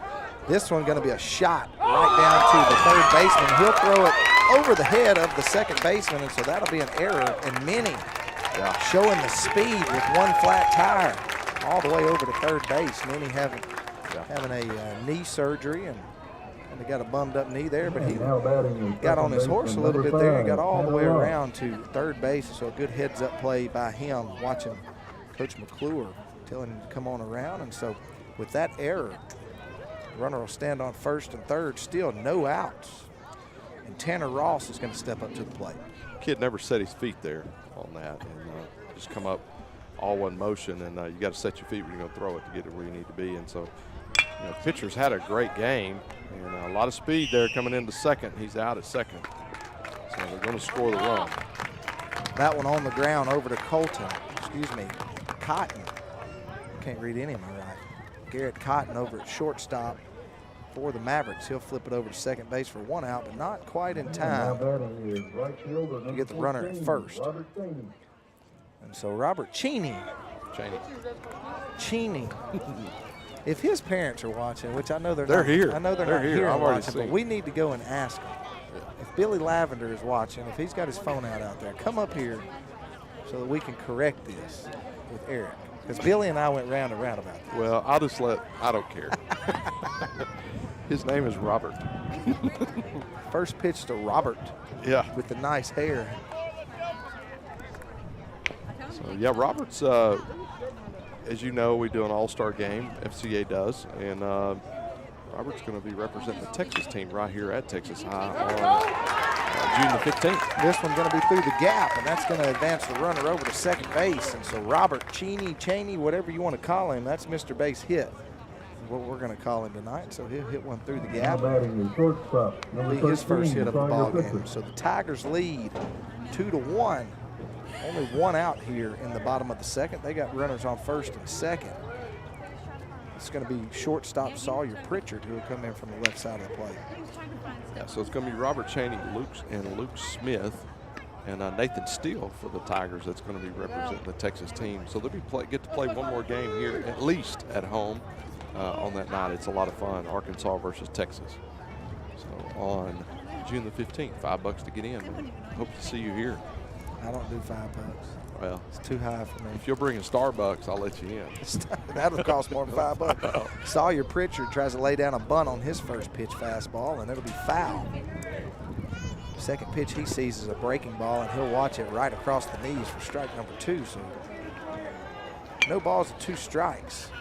Speaker 1: This one's going to be a shot right down to the third baseman. He'll throw it over the head of the second baseman, and so that'll be an error. And Minnie showing the speed with one flat tire all the way over to third base. Minnie having a knee surgery and they got a bummed up knee there, but he got on his horse a little bit there and got all the way around to third base. So a good heads up play by him, watching Coach McClure telling him to come on around. And so with that error, the runner will stand on first and third, still no outs. And Tanner Ross is going to step up to the plate.
Speaker 2: Kid never set his feet there on that, and just come up all one motion, and you got to set your feet when you're going to throw it to get it where you need to be. And so, pitcher's had a great game, and a lot of speed there coming into second. He's out at second, so they're going to score the run.
Speaker 1: That one on the ground over to Cotton. Can't read any of them right. Garrett Cotton over at shortstop for the Mavericks. He'll flip it over to second base for one out, but not quite in time to get the runner at first. And so Robert Cheney. If his parents are watching, which I know they're
Speaker 2: here.
Speaker 1: I know they're not here
Speaker 2: I've already
Speaker 1: watching,
Speaker 2: seen.
Speaker 1: but we need to go and ask them. If Billy Lavender is watching, if he's got his phone out there, come up here so that we can correct this with Eric. Because Billy and I went round and round about this.
Speaker 2: Well, I don't care. His name is Robert.
Speaker 1: First pitch to Robert.
Speaker 2: Yeah.
Speaker 1: With the nice hair.
Speaker 2: So, Robert's, as you know, we do an all-star game. FCA does. And Robert's going to be representing the Texas team right here at Texas High on June the 15th.
Speaker 1: This one's going to be through the gap, and that's going to advance the runner over to second base. And so Robert Cheney, whatever you want to call him, that's Mr. Base hit. What we're going to call him tonight. So he'll hit one through the gap. It'll be his first hit of the ball game. So the Tigers lead 2-1. Only one out here in the bottom of the second. They got runners on first and second. It's going to be shortstop Sawyer Pritchard, who will come in from the left side of the plate.
Speaker 2: Yeah, so it's going to be Robert Cheney, Luke Smith, and Nathan Steele for the Tigers. That's going to be representing the Texas team. So they'll get to play one more game here, at least at home on that night. It's a lot of fun. Arkansas versus Texas. So on June the 15th, $5 to get in. Hope to see you here.
Speaker 1: I don't do $5.
Speaker 2: Well,
Speaker 1: it's too high for me.
Speaker 2: If you'll bring a Starbucks, I'll let you in.
Speaker 1: That'll cost more than $5. Sawyer Pritchard tries to lay down a bunt on his first pitch fastball, and it'll be foul. Second pitch he sees is a breaking ball, and he'll watch it right across the knees for strike number 2. So no balls and 2 strikes.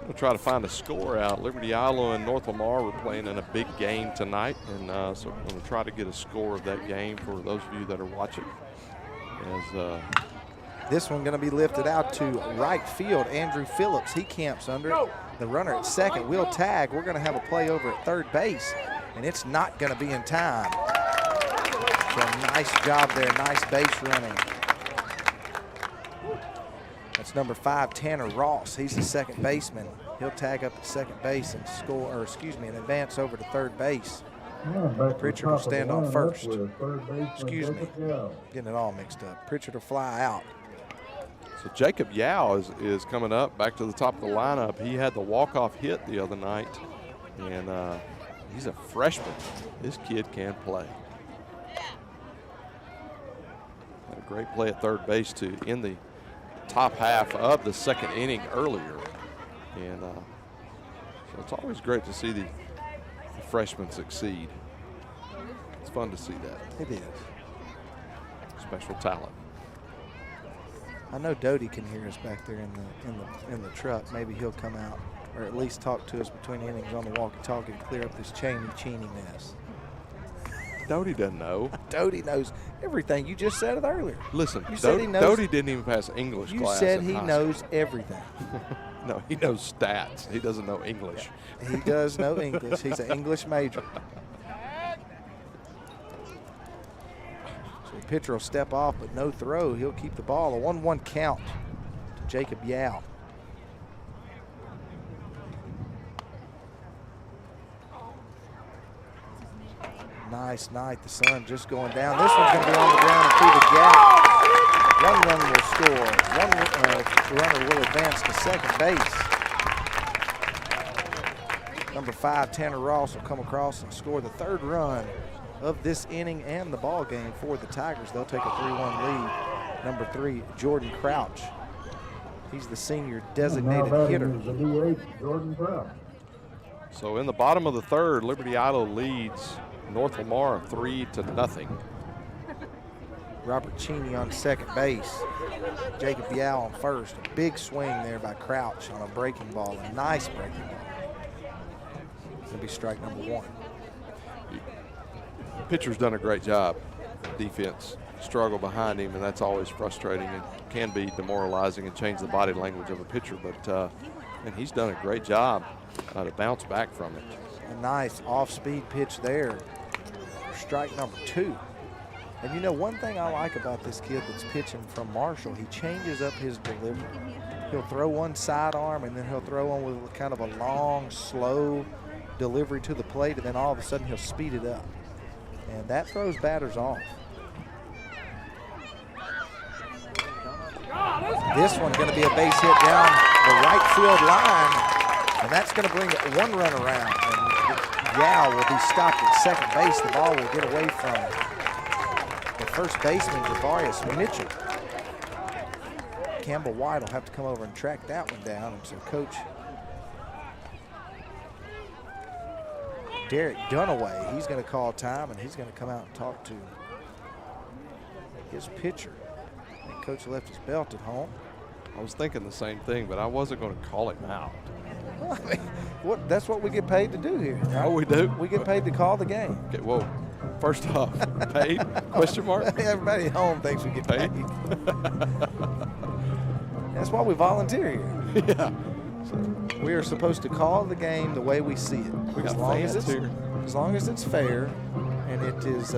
Speaker 2: We'll try to find a score out. Liberty Iowa and North Lamar were playing in a big game tonight, and so we're going to try to get a score of that game for those of you that are watching.
Speaker 1: This one going to be lifted out to right field. Andrew Phillips, he camps under it. The runner at second will tag. We're going to have a play over at third base, and it's not going to be in time. So nice job there, nice base running. That's number 5, Tanner Ross. He's the second baseman. He'll tag up at second base and and advance over to third base. Pritchard will stand on first. Getting it all mixed up. Pritchard will fly out.
Speaker 2: So Jacob Yao is coming up back to the top of the lineup. He had the walk-off hit the other night, and he's a freshman. This kid can play. Had a great play at third base to end the top half of the second inning earlier, and so it's always great to see the freshmen succeed. It's fun to see that.
Speaker 1: It is.
Speaker 2: Special talent.
Speaker 1: I know Doty can hear us back there in the truck. Maybe he'll come out, or at least talk to us between innings on the walkie-talkie to clear up this Cheney mess.
Speaker 2: Doty doesn't know.
Speaker 1: Doty knows everything. You just said it earlier.
Speaker 2: Listen,
Speaker 1: you said he knows.
Speaker 2: Doty didn't even pass English class.
Speaker 1: You said he knows everything.
Speaker 2: No, he knows stats. He doesn't know English.
Speaker 1: He does know English. He's an English major. So the pitcher will step off, but no throw. He'll keep the ball. A 1-1 count to Jacob Yao. Nice night. The sun just going down. This one's going to be on the ground and through the gap. One run will score. One runner will advance to second base. Number 5, Tanner Ross, will come across and score the third run of this inning and the ball game for the Tigers. They'll take a 3-1 lead. Number 3, Jordan Crouch. He's the senior designated hitter.
Speaker 3: Jordan Crouch.
Speaker 2: So in the bottom of the third, Liberty Idle leads North Lamar 3-0.
Speaker 1: Robert Cheney on second base. Jacob Yao on first. A big swing there by Crouch on a breaking ball. A nice breaking ball. It'll be strike number 1.
Speaker 2: Pitcher's done a great job. Defense struggle behind him, and that's always frustrating and can be demoralizing and change the body language of a pitcher. But and he's done a great job to bounce back from it.
Speaker 1: A nice off-speed pitch there. Strike number 2. And you know, one thing I like about this kid that's pitching from Marshall, he changes up his delivery. He'll throw one sidearm, and then he'll throw one with kind of a long, slow delivery to the plate, and then all of a sudden he'll speed it up. And that throws batters off. This one going to be a base hit down the right field line, and that's going to bring one run around. And Yao will be stopped at second base. The ball will get away from the first baseman, Javarius Mitchell. Campbell White will have to come over and track that one down. And so Coach Derek Dunaway, he's going to call time, and he's going to come out and talk to his pitcher. And Coach left his belt at home.
Speaker 2: I was thinking the same thing, but I wasn't going to call him out.
Speaker 1: Well, I mean, that's what we get paid to do here. Right?
Speaker 2: Oh, we do?
Speaker 1: We get paid to call the game.
Speaker 2: Okay, whoa. First off, paid? Question mark?
Speaker 1: Everybody at home thinks we get paid. That's why we volunteer here.
Speaker 2: Yeah.
Speaker 1: We are supposed to call the game the way we see it.
Speaker 2: We got fans here.
Speaker 1: As long as it's fair and it is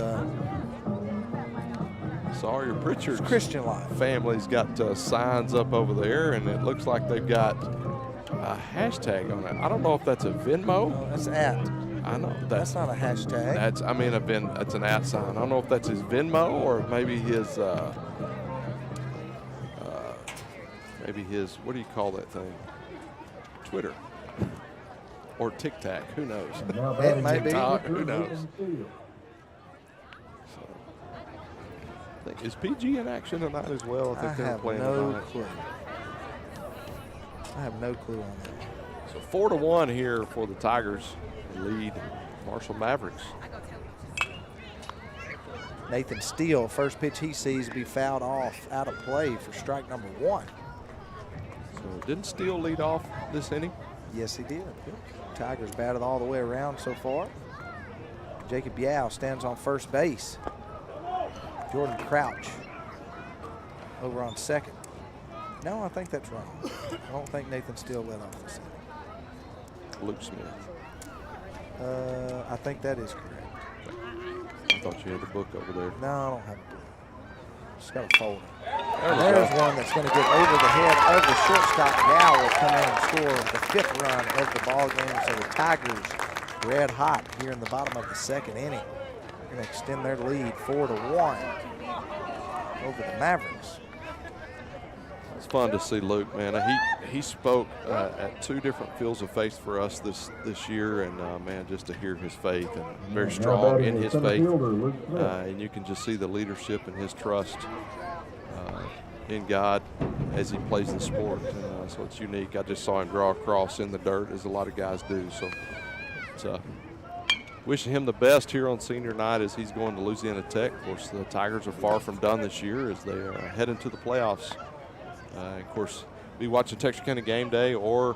Speaker 2: Sawyer Pritchard's
Speaker 1: Christian life.
Speaker 2: family's got signs up over there, and it looks like they've got a hashtag on it. I don't know if that's a Venmo.
Speaker 1: No, that's at.
Speaker 2: I know
Speaker 1: That's not a hashtag.
Speaker 2: That's it's an at sign. I don't know if that's his Venmo or maybe his what do you call that thing? Twitter or TikTok. Who knows?
Speaker 1: It might be.
Speaker 2: Who knows? So, I think, is PG in action tonight as well? I think they're playing tonight.
Speaker 1: Clue. I have no clue on that.
Speaker 2: So 4-1 here for the Tigers. They lead Marshall Mavericks.
Speaker 1: Nathan Steele, first pitch he sees will be fouled off out of play for strike number 1.
Speaker 2: So didn't Steele lead off this inning?
Speaker 1: Yes, he did. Tigers batted all the way around so far. Jacob Yao stands on first base. Jordan Crouch over on second. No, I think that's wrong. I don't think Nathan Steele led off this inning.
Speaker 2: Luke Smith.
Speaker 1: I think that is correct.
Speaker 2: I thought you had the book over there.
Speaker 1: No, I don't have a book. Just got a folder. There's one that's going to get over the head of the shortstop. Yao will come in and score the 5th run of the ball game. So the Tigers red hot here in the bottom of the 2nd inning. They're going to extend their lead 4-1 over the Mavericks.
Speaker 2: It's fun to see Luke, man. He spoke at 2 different fields of faith for us this year, and man, just to hear his faith and very strong in his faith, and you can just see the leadership and his trust in God as he plays the sport. So it's unique. I just saw him draw a cross in the dirt, as a lot of guys do. So it's wishing him the best here on senior night as he's going to Louisiana Tech. Of course, the Tigers are far from done this year as they head into the playoffs. Of course, be watching Texarkana Game Day or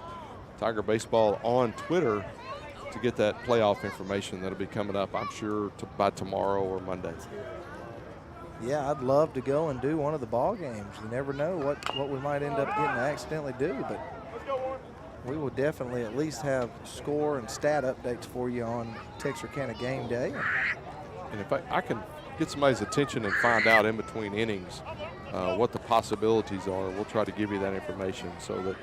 Speaker 2: Tiger Baseball on Twitter to get that playoff information that'll be coming up, I'm sure, by tomorrow or Monday.
Speaker 1: Yeah, I'd love to go and do one of the ball games. You never know what we might end up getting to accidentally do, but we will definitely at least have score and stat updates for you on Texarkana Game Day.
Speaker 2: And if I can get somebody's attention and find out in between innings what the possibilities are, we'll try to give you that information so that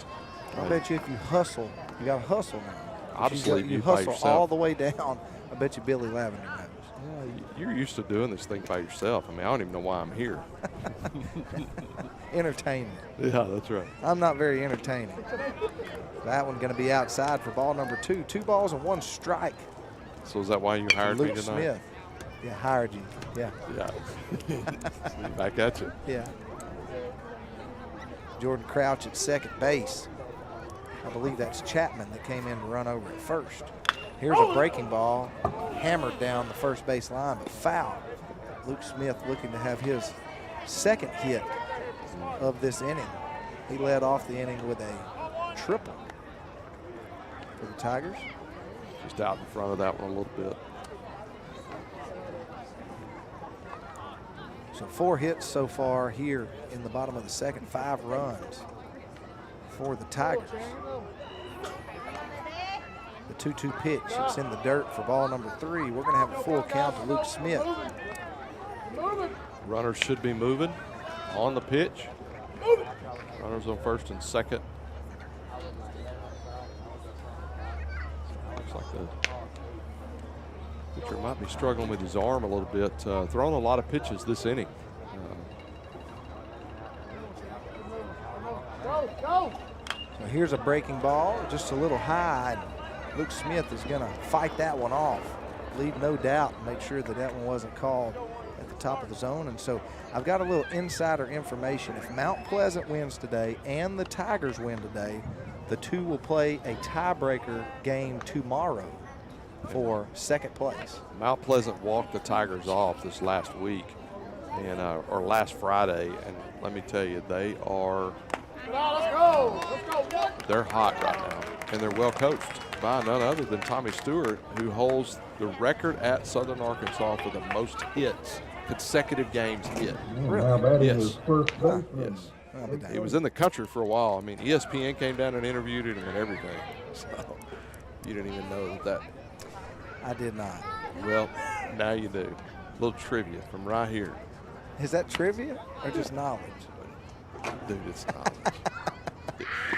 Speaker 1: I bet you if you hustle, you got to hustle now.
Speaker 2: Obviously,
Speaker 1: you hustle all the way down. I bet you Billy Lavender knows.
Speaker 2: Yeah, you're used to doing this thing by yourself. I mean, I don't even know why I'm here.
Speaker 1: Entertainment.
Speaker 2: Yeah, that's right.
Speaker 1: I'm not very entertaining. That one going to be outside for ball number 2. 2 balls and 1 strike.
Speaker 2: So is that why you hired me
Speaker 1: Luke
Speaker 2: tonight?
Speaker 1: Smith. Yeah, hired you. Yeah.
Speaker 2: Yeah. Back at you.
Speaker 1: Yeah. Jordan Crouch at second base. I believe that's Chapman that came in to run over at first. Here's a breaking ball, hammered down the first base line, but foul. Luke Smith looking to have his second hit of this inning. He led off the inning with a triple for the Tigers.
Speaker 2: Just out in front of that one a little bit.
Speaker 1: So 4 hits so far here in the bottom of the second, 5 runs for the Tigers. The 2-2 pitch, it's in the dirt for ball number 3. We're gonna have a full count to Luke Smith.
Speaker 2: Runners should be moving on the pitch. Runners on first and second. Looks like the pitcher might be struggling with his arm a little bit. Throwing a lot of pitches this inning.
Speaker 1: So here's a breaking ball, just a little high. And Luke Smith is gonna fight that one off. Leave no doubt, make sure that that one wasn't called at the top of the zone. And so I've got a little insider information. If Mount Pleasant wins today and the Tigers win today, the 2 will play a tiebreaker game tomorrow for second place.
Speaker 2: Mount Pleasant walked the Tigers off this last week, and or last Friday, and let me tell you, they are they're hot right now, and they're well coached by none other than Tommy Stewart, who holds the record at Southern Arkansas for the most hits, consecutive games hit.
Speaker 3: Now batting
Speaker 2: Yes.
Speaker 3: is first baseman.
Speaker 2: Yes. He was in the country for a while. I mean, ESPN came down and interviewed him and everything. So you didn't even know that.
Speaker 1: I did not.
Speaker 2: Well, now you do. A little trivia from right here.
Speaker 1: Is that trivia or just knowledge?
Speaker 2: Dude, it's knowledge.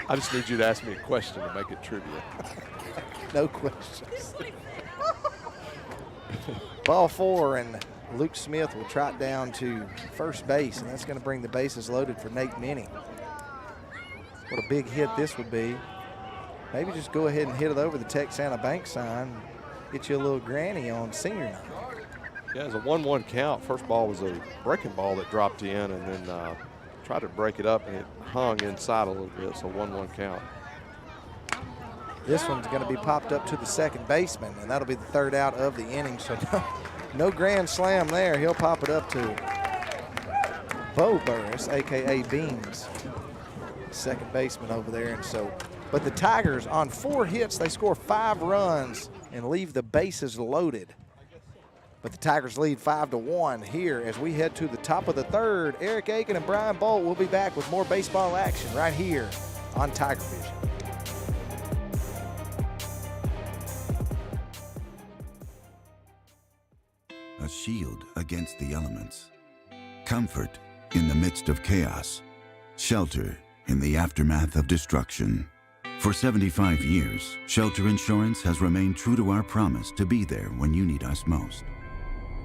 Speaker 2: I just need you to ask me a question to make it trivia.
Speaker 1: No questions. Ball 4, and Luke Smith will trot down to first base, and that's going to bring the bases loaded for Nate Minnie. What a big hit this would be. Maybe just go ahead and hit it over the Texana Bank sign, get you a little granny on senior night.
Speaker 2: Yeah, it's a 1-1 count. First ball was a breaking ball that dropped in, and then tried to break it up, and it hung inside a little bit, so 1-1 count.
Speaker 1: This one's going to be popped up to the second baseman, and that'll be the 3rd out of the inning. So no grand slam there. He'll pop it up to Bo Burris, a.k.a. Beans, second baseman over there. And so, but the Tigers on 4 hits, they score 5 runs and leave the bases loaded. But the Tigers lead 5-1 here as we head to the top of the 3rd. Eric Aiken and Brian Bolt will be back with more baseball action right here on Tiger Vision.
Speaker 7: A shield against the elements. Comfort in the midst of chaos. Shelter in the aftermath of destruction. For 75 years, Shelter Insurance has remained true to our promise to be there when you need us most.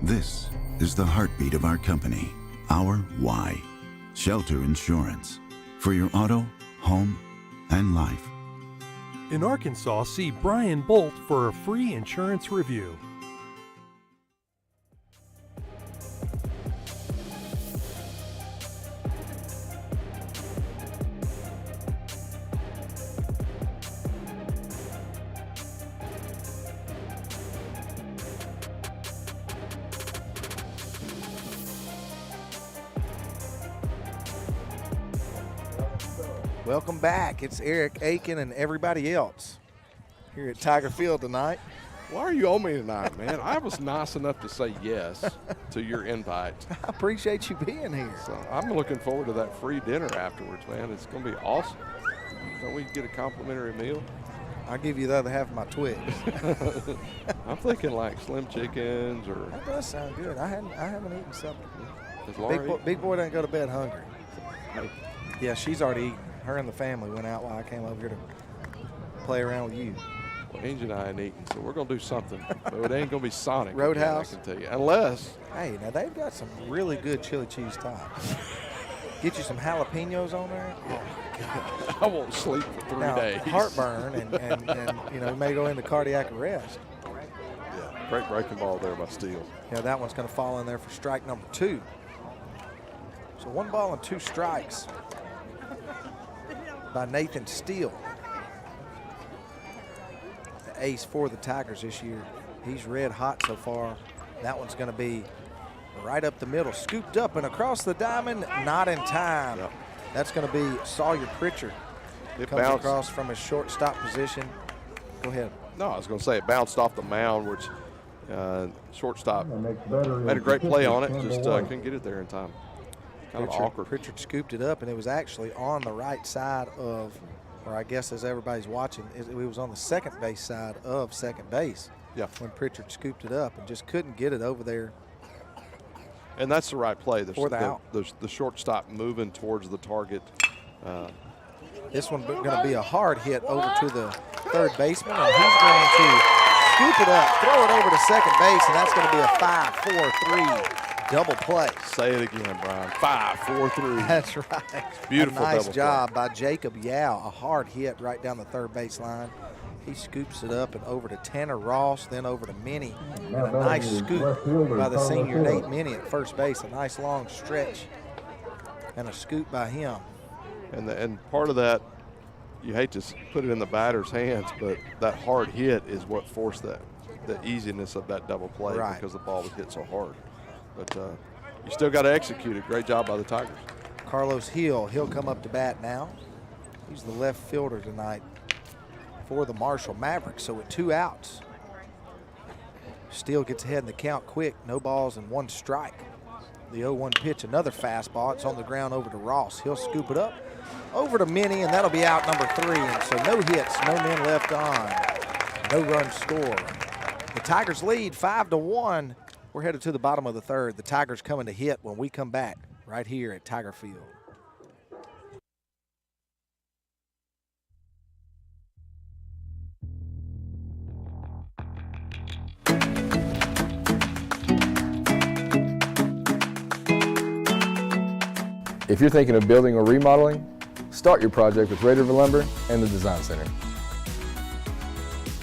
Speaker 7: This is the heartbeat of our company, our why. Shelter Insurance. For your auto, home, and life.
Speaker 8: In Arkansas, see Brian Bolt for a free insurance review.
Speaker 1: Welcome back. It's Eric Aiken and everybody else here at Tiger Field tonight.
Speaker 2: Why are you on me tonight, man? I was nice enough to say yes to your invite.
Speaker 1: I appreciate you being here.
Speaker 2: So I'm looking forward to that free dinner afterwards, man. It's going to be awesome. Don't we get a complimentary meal?
Speaker 1: I'll give you the other half of my Twix.
Speaker 2: I'm thinking like Slim Chickens or.
Speaker 1: That does sound good. I haven't eaten supper.
Speaker 2: Does Laura eat?
Speaker 1: Big boy doesn't go to bed hungry.
Speaker 2: Hey,
Speaker 1: Yeah, she's already eaten. Her and the family went out while I came over here to play around with you.
Speaker 2: Well, Angie and I ain't eating, so we're going to do something. But it ain't going to be Sonic.
Speaker 1: Roadhouse?
Speaker 2: Again, I can tell you. Unless.
Speaker 1: Hey, now they've got some really good chili cheese tops. Get you some jalapenos on there. Oh, my gosh.
Speaker 2: I won't sleep for 3
Speaker 1: now,
Speaker 2: days.
Speaker 1: Heartburn and you know, may go into cardiac arrest.
Speaker 2: Yeah, great breaking ball there by Steele.
Speaker 1: Yeah, that one's going to fall in there for strike number 2. So 1 ball and 2 strikes by Nathan Steele. The ace for the Tigers this year. He's red hot so far. That one's going to be right up the middle, scooped up and across the diamond, not in time.
Speaker 2: Yep.
Speaker 1: That's going to be Sawyer Pritchard.
Speaker 2: It
Speaker 1: Comes
Speaker 2: bounced
Speaker 1: across from his shortstop position. Go ahead.
Speaker 2: No, I was going to say it bounced off the mound, which shortstop
Speaker 3: Made
Speaker 2: made a great play on it, just couldn't get it there in time. Kind of awkward.
Speaker 1: Pritchard scooped it up, and it was actually on the right side of, or I guess as everybody's watching, it was on the second base side of second base.
Speaker 2: Yeah.
Speaker 1: When Pritchard scooped it up and just couldn't get it over there.
Speaker 2: And that's the right play.
Speaker 1: For the out.
Speaker 2: The shortstop moving towards the target.
Speaker 1: This one's going to be a hard hit over to the third baseman, and he's going to scoop it up, throw it over to second base, and that's going to be a 5-4-3 double play.
Speaker 2: Say it again, Brian. 5-4-3.
Speaker 1: That's right.
Speaker 2: Beautiful
Speaker 1: a nice
Speaker 2: double
Speaker 1: job by Jacob Yao. A hard hit right down the third base line. He scoops it up and over to Tanner Ross, then over to Minnie. And a nice scoop by the senior Nate Minnie at first base. A nice long stretch and a scoop by him.
Speaker 2: And part of that, you hate to put it in the batter's hands, but that hard hit is what forced the easiness of that double play,
Speaker 1: right,
Speaker 2: because the ball was hit so hard. But you still got to execute it. Great job by the Tigers.
Speaker 1: Carlos Hill, he'll come up to bat now. He's the left fielder tonight for the Marshall Mavericks. So with 2 outs, Steele gets ahead in the count quick. No balls and 1 strike. The 0-1 pitch, another fastball. It's on the ground over to Ross. He'll scoop it up over to Minnie, and that'll be out number 3. And so no hits, no men left on, no run scored. The Tigers lead 5-1. We're headed to the bottom of the third. The Tigers coming to hit when we come back right here at Tiger Field.
Speaker 9: If you're thinking of building or remodeling, start your project with Red River Lumber and the Design Center.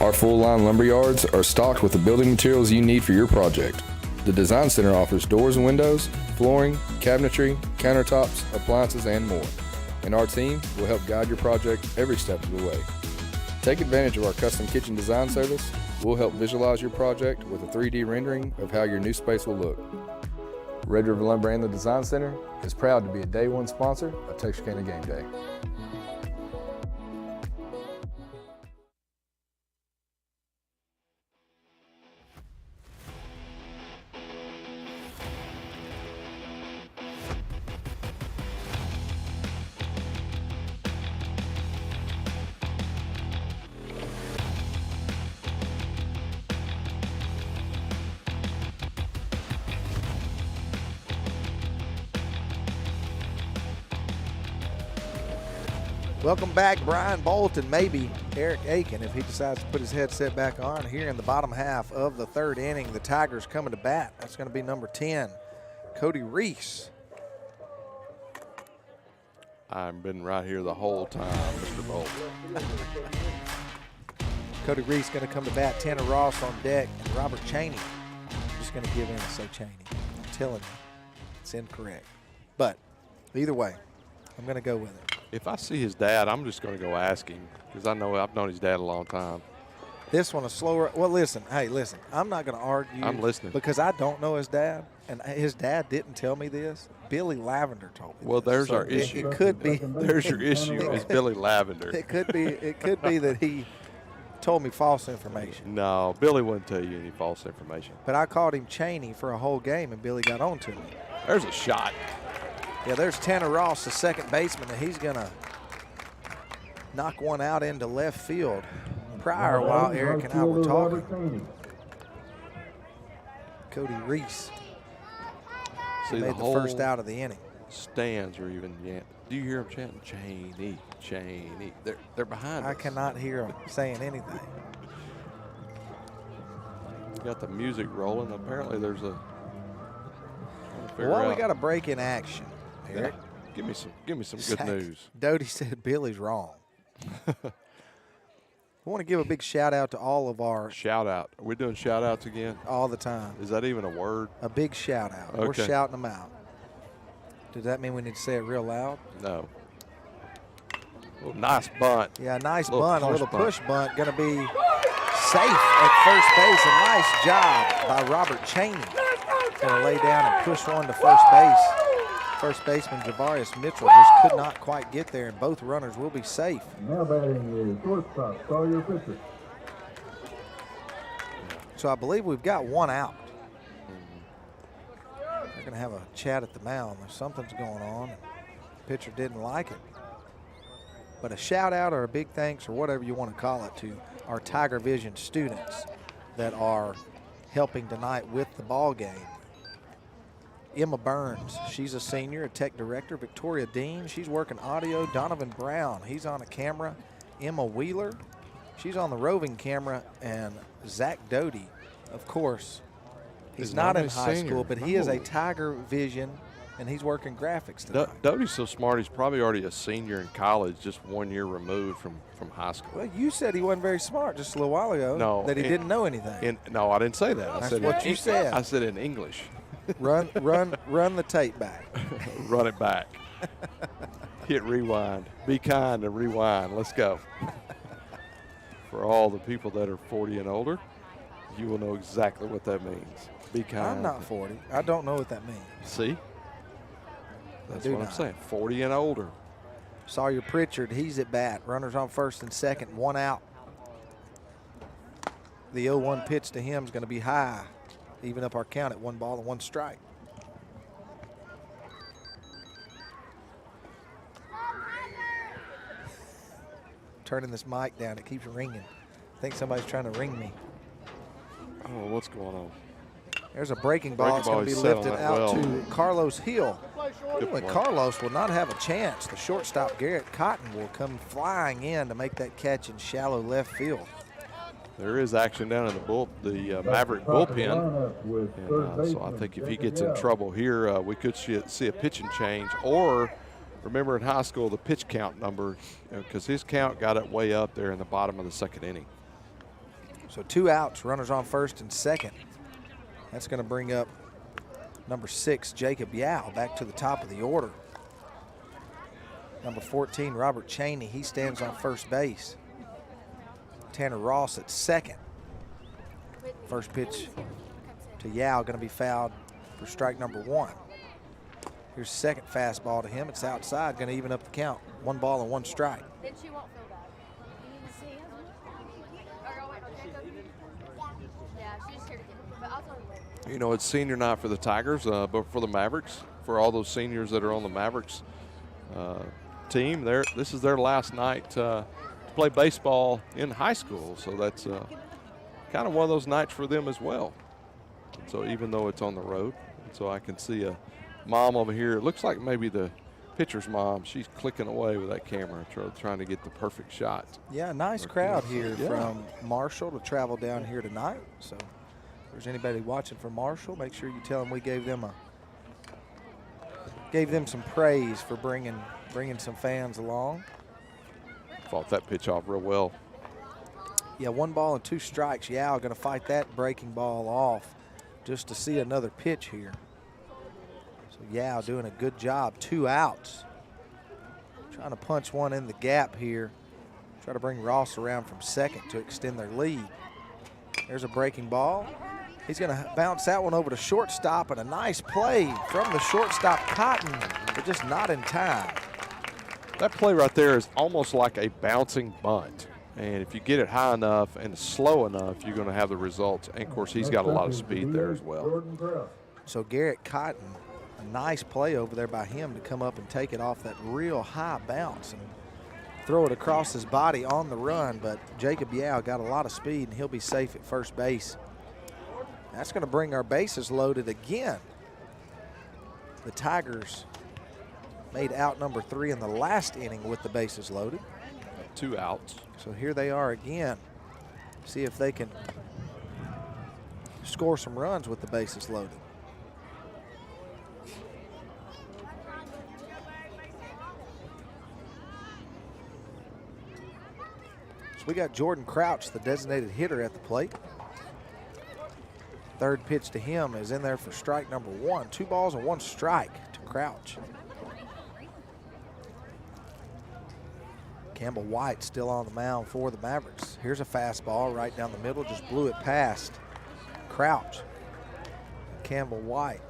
Speaker 9: Our full-line lumber yards are stocked with the building materials you need for your project. The Design Center offers doors and windows, flooring, cabinetry, countertops, appliances, and more. And our team will help guide your project every step of the way. Take advantage of our custom kitchen design service. We'll help visualize your project with a 3D rendering of how your new space will look. Red River Lumber and the Design Center is proud to be a Day 1 sponsor of Texarkana Game Day.
Speaker 1: Welcome back, Brian Bolt and maybe Eric Aiken if he decides to put his headset back on. Here in the bottom half of the third inning, the Tigers coming to bat. That's going to be number 10, Cody Reese.
Speaker 2: I've been right here the whole time, Mr. Bolt.
Speaker 1: Cody Reese going to come to bat. Tanner Ross on deck, and Robert Cheney. I'm just going to give in and say Cheney. I'm telling you, it's incorrect. But either way, I'm going to go with it.
Speaker 2: If I see his dad, I'm just going to go ask him, because I know I've known his dad a long time.
Speaker 1: This one is slower. Well, listen. Hey, listen. I'm not going to argue.
Speaker 2: I'm listening.
Speaker 1: Because I don't know his dad, and his dad didn't tell me this. Billy Lavender told me
Speaker 2: well,
Speaker 1: this.
Speaker 2: there's
Speaker 1: So
Speaker 2: our issue.
Speaker 1: It could be.
Speaker 2: There's your issue is Billy Lavender.
Speaker 1: It could be that he told me false information.
Speaker 2: No, Billy wouldn't tell you any false information.
Speaker 1: But I called him Cheney for a whole game, and Billy got on to me.
Speaker 2: There's a shot.
Speaker 1: Yeah, there's Tanner Ross, the second baseman, and he's going to knock one out into left field. Prior, while Eric and I were talking, Cody Reese made the first out of the inning.
Speaker 2: Stands are even, yeah. Do you hear them chanting, Cheney, Cheney? They're behind us.
Speaker 1: I cannot hear them saying anything.
Speaker 2: We got the music rolling. Apparently there's a.
Speaker 1: Well, we got a break in action. Eric.
Speaker 2: Give me some good news.
Speaker 1: Doty said Billy's wrong. I want to give a big shout out to all of our.
Speaker 2: Shout out. Are we doing shout outs again?
Speaker 1: All the time.
Speaker 2: Is that even a word?
Speaker 1: A big shout out.
Speaker 2: Okay.
Speaker 1: We're shouting them out. Does that mean we need to say it real loud?
Speaker 2: No. Little nice bunt.
Speaker 1: Yeah, nice
Speaker 2: Little
Speaker 1: bunt, a
Speaker 2: push
Speaker 1: little
Speaker 2: bunt.
Speaker 1: push bunt. Going to be safe at first base. A nice job by Robert Cheney. Going to lay down and push one to first base. First baseman Javarius Mitchell just could not quite get there, and both runners will be safe.
Speaker 3: Now batting is shortstop, Sawyer Fisher.
Speaker 1: So I believe we've got one out. They're going to have a chat at the mound. Something's going on. The pitcher didn't like it. But a shout out or a big thanks or whatever you want to call it to our Tiger Vision students that are helping tonight with the ball game. Emma Burns, she's a senior, a tech director. Victoria Dean, she's working audio. Donovan Brown, he's on a camera. Emma Wheeler, she's on the roving camera. And Zach Doty, of course, he's not in high school, but he is a Tiger Vision, and he's working graphics tonight.
Speaker 2: Doty's so smart, he's probably already a senior in college, just 1 year removed from high school.
Speaker 1: Well, you said he wasn't very smart just a little while ago.
Speaker 2: No,
Speaker 1: that he didn't know anything.
Speaker 2: No, I didn't say that.
Speaker 1: That's what you said.
Speaker 2: I said in English.
Speaker 1: Run the tape back.
Speaker 2: Run it back. Hit rewind. Be kind and rewind. Let's go. For all the people that are 40 and older, you will know exactly what that means. Be kind.
Speaker 1: I'm not 40. I don't know what that means.
Speaker 2: See? That's what I'm saying. 40 and older.
Speaker 1: Sawyer Pritchard, he's at bat. Runners on first and second, one out. The 0-1 pitch to him is going to be high. Even up our count at 1 ball and 1 strike. Turning this mic down, it keeps ringing. I think somebody's trying to ring me.
Speaker 2: Oh, what's going on?
Speaker 1: There's a breaking ball. It's going to be lifted out to Carlos Hill. Anyway, Carlos will not have a chance. The shortstop, Garrett Cotton, will come flying in to make that catch in shallow left field.
Speaker 2: There is action down in the Maverick bullpen. And, so I think if he gets in trouble here, we could see a pitching change. Or remember in high school, the pitch count number, because his count got it way up there in the bottom of the second inning.
Speaker 1: So 2 outs, runners on first and second. That's going to bring up number 6, Jacob Yao, back to the top of the order. Number 14, Robert Cheney, he stands on first base. Tanner Ross at second. First pitch to Yao going to be fouled for strike number 1. Here's second fastball to him. It's outside, going to even up the count. 1 ball and 1 strike.
Speaker 4: Then she won't feel bad. Yeah, she's here to get it, but I'll tell you later.
Speaker 2: You know, it's senior night for the Tigers, but for the Mavericks, for all those seniors that are on the Mavericks team, this is their last night to play baseball in high school. So that's kind of one of those nights for them as well. And so even though it's on the road, and so I can see a mom over here. It looks like maybe the pitcher's mom. She's clicking away with that camera, trying to get the perfect shot.
Speaker 1: Yeah, nice crowd here from Marshall to travel down here tonight. So if there's anybody watching from Marshall, make sure you tell them we gave them some praise for bringing some fans along.
Speaker 2: Fought that pitch off real well.
Speaker 1: Yeah, 1 ball and 2 strikes. Yao going to fight that breaking ball off just to see another pitch here. So Yao doing a good job. 2 outs. Trying to punch one in the gap here. Try to bring Ross around from second to extend their lead. There's a breaking ball. He's going to bounce that one over to shortstop, and a nice play from the shortstop, Cotton, but just not in time.
Speaker 2: That play right there is almost like a bouncing bunt. And if you get it high enough and slow enough, you're going to have the results. And, of course, he's got a lot of speed there as well.
Speaker 1: So Garrett Cotton, a nice play over there by him to come up and take it off that real high bounce and throw it across his body on the run. But Jacob Yao got a lot of speed, and he'll be safe at first base. That's going to bring our bases loaded again. The Tigers made out number 3 in the last inning with the bases loaded.
Speaker 2: 2 outs.
Speaker 1: So here they are again. See if they can score some runs with the bases loaded. So we got Jordan Crouch, the designated hitter, at the plate. Third pitch to him is in there for strike number 1. 2 balls and 1 strike to Crouch. Campbell White still on the mound for the Mavericks. Here's a fastball right down the middle, just blew it past Crouch. Campbell White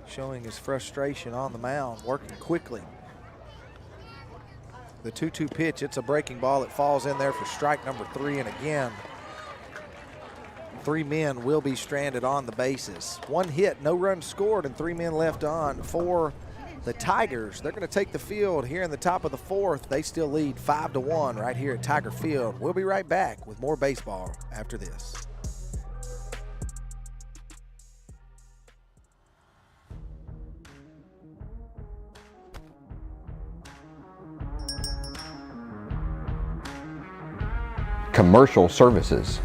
Speaker 1: showing his frustration on the mound, working quickly. The 2-2 pitch, it's a breaking ball that falls in there for strike number 3, and again, 3 men will be stranded on the bases. 1 hit, no runs scored, and 3 men left on for the Tigers. They're going to take the field here in the top of the 4th. They still lead 5-1 right here at Tiger Field. We'll be right back with more baseball after this.
Speaker 10: Commercial services,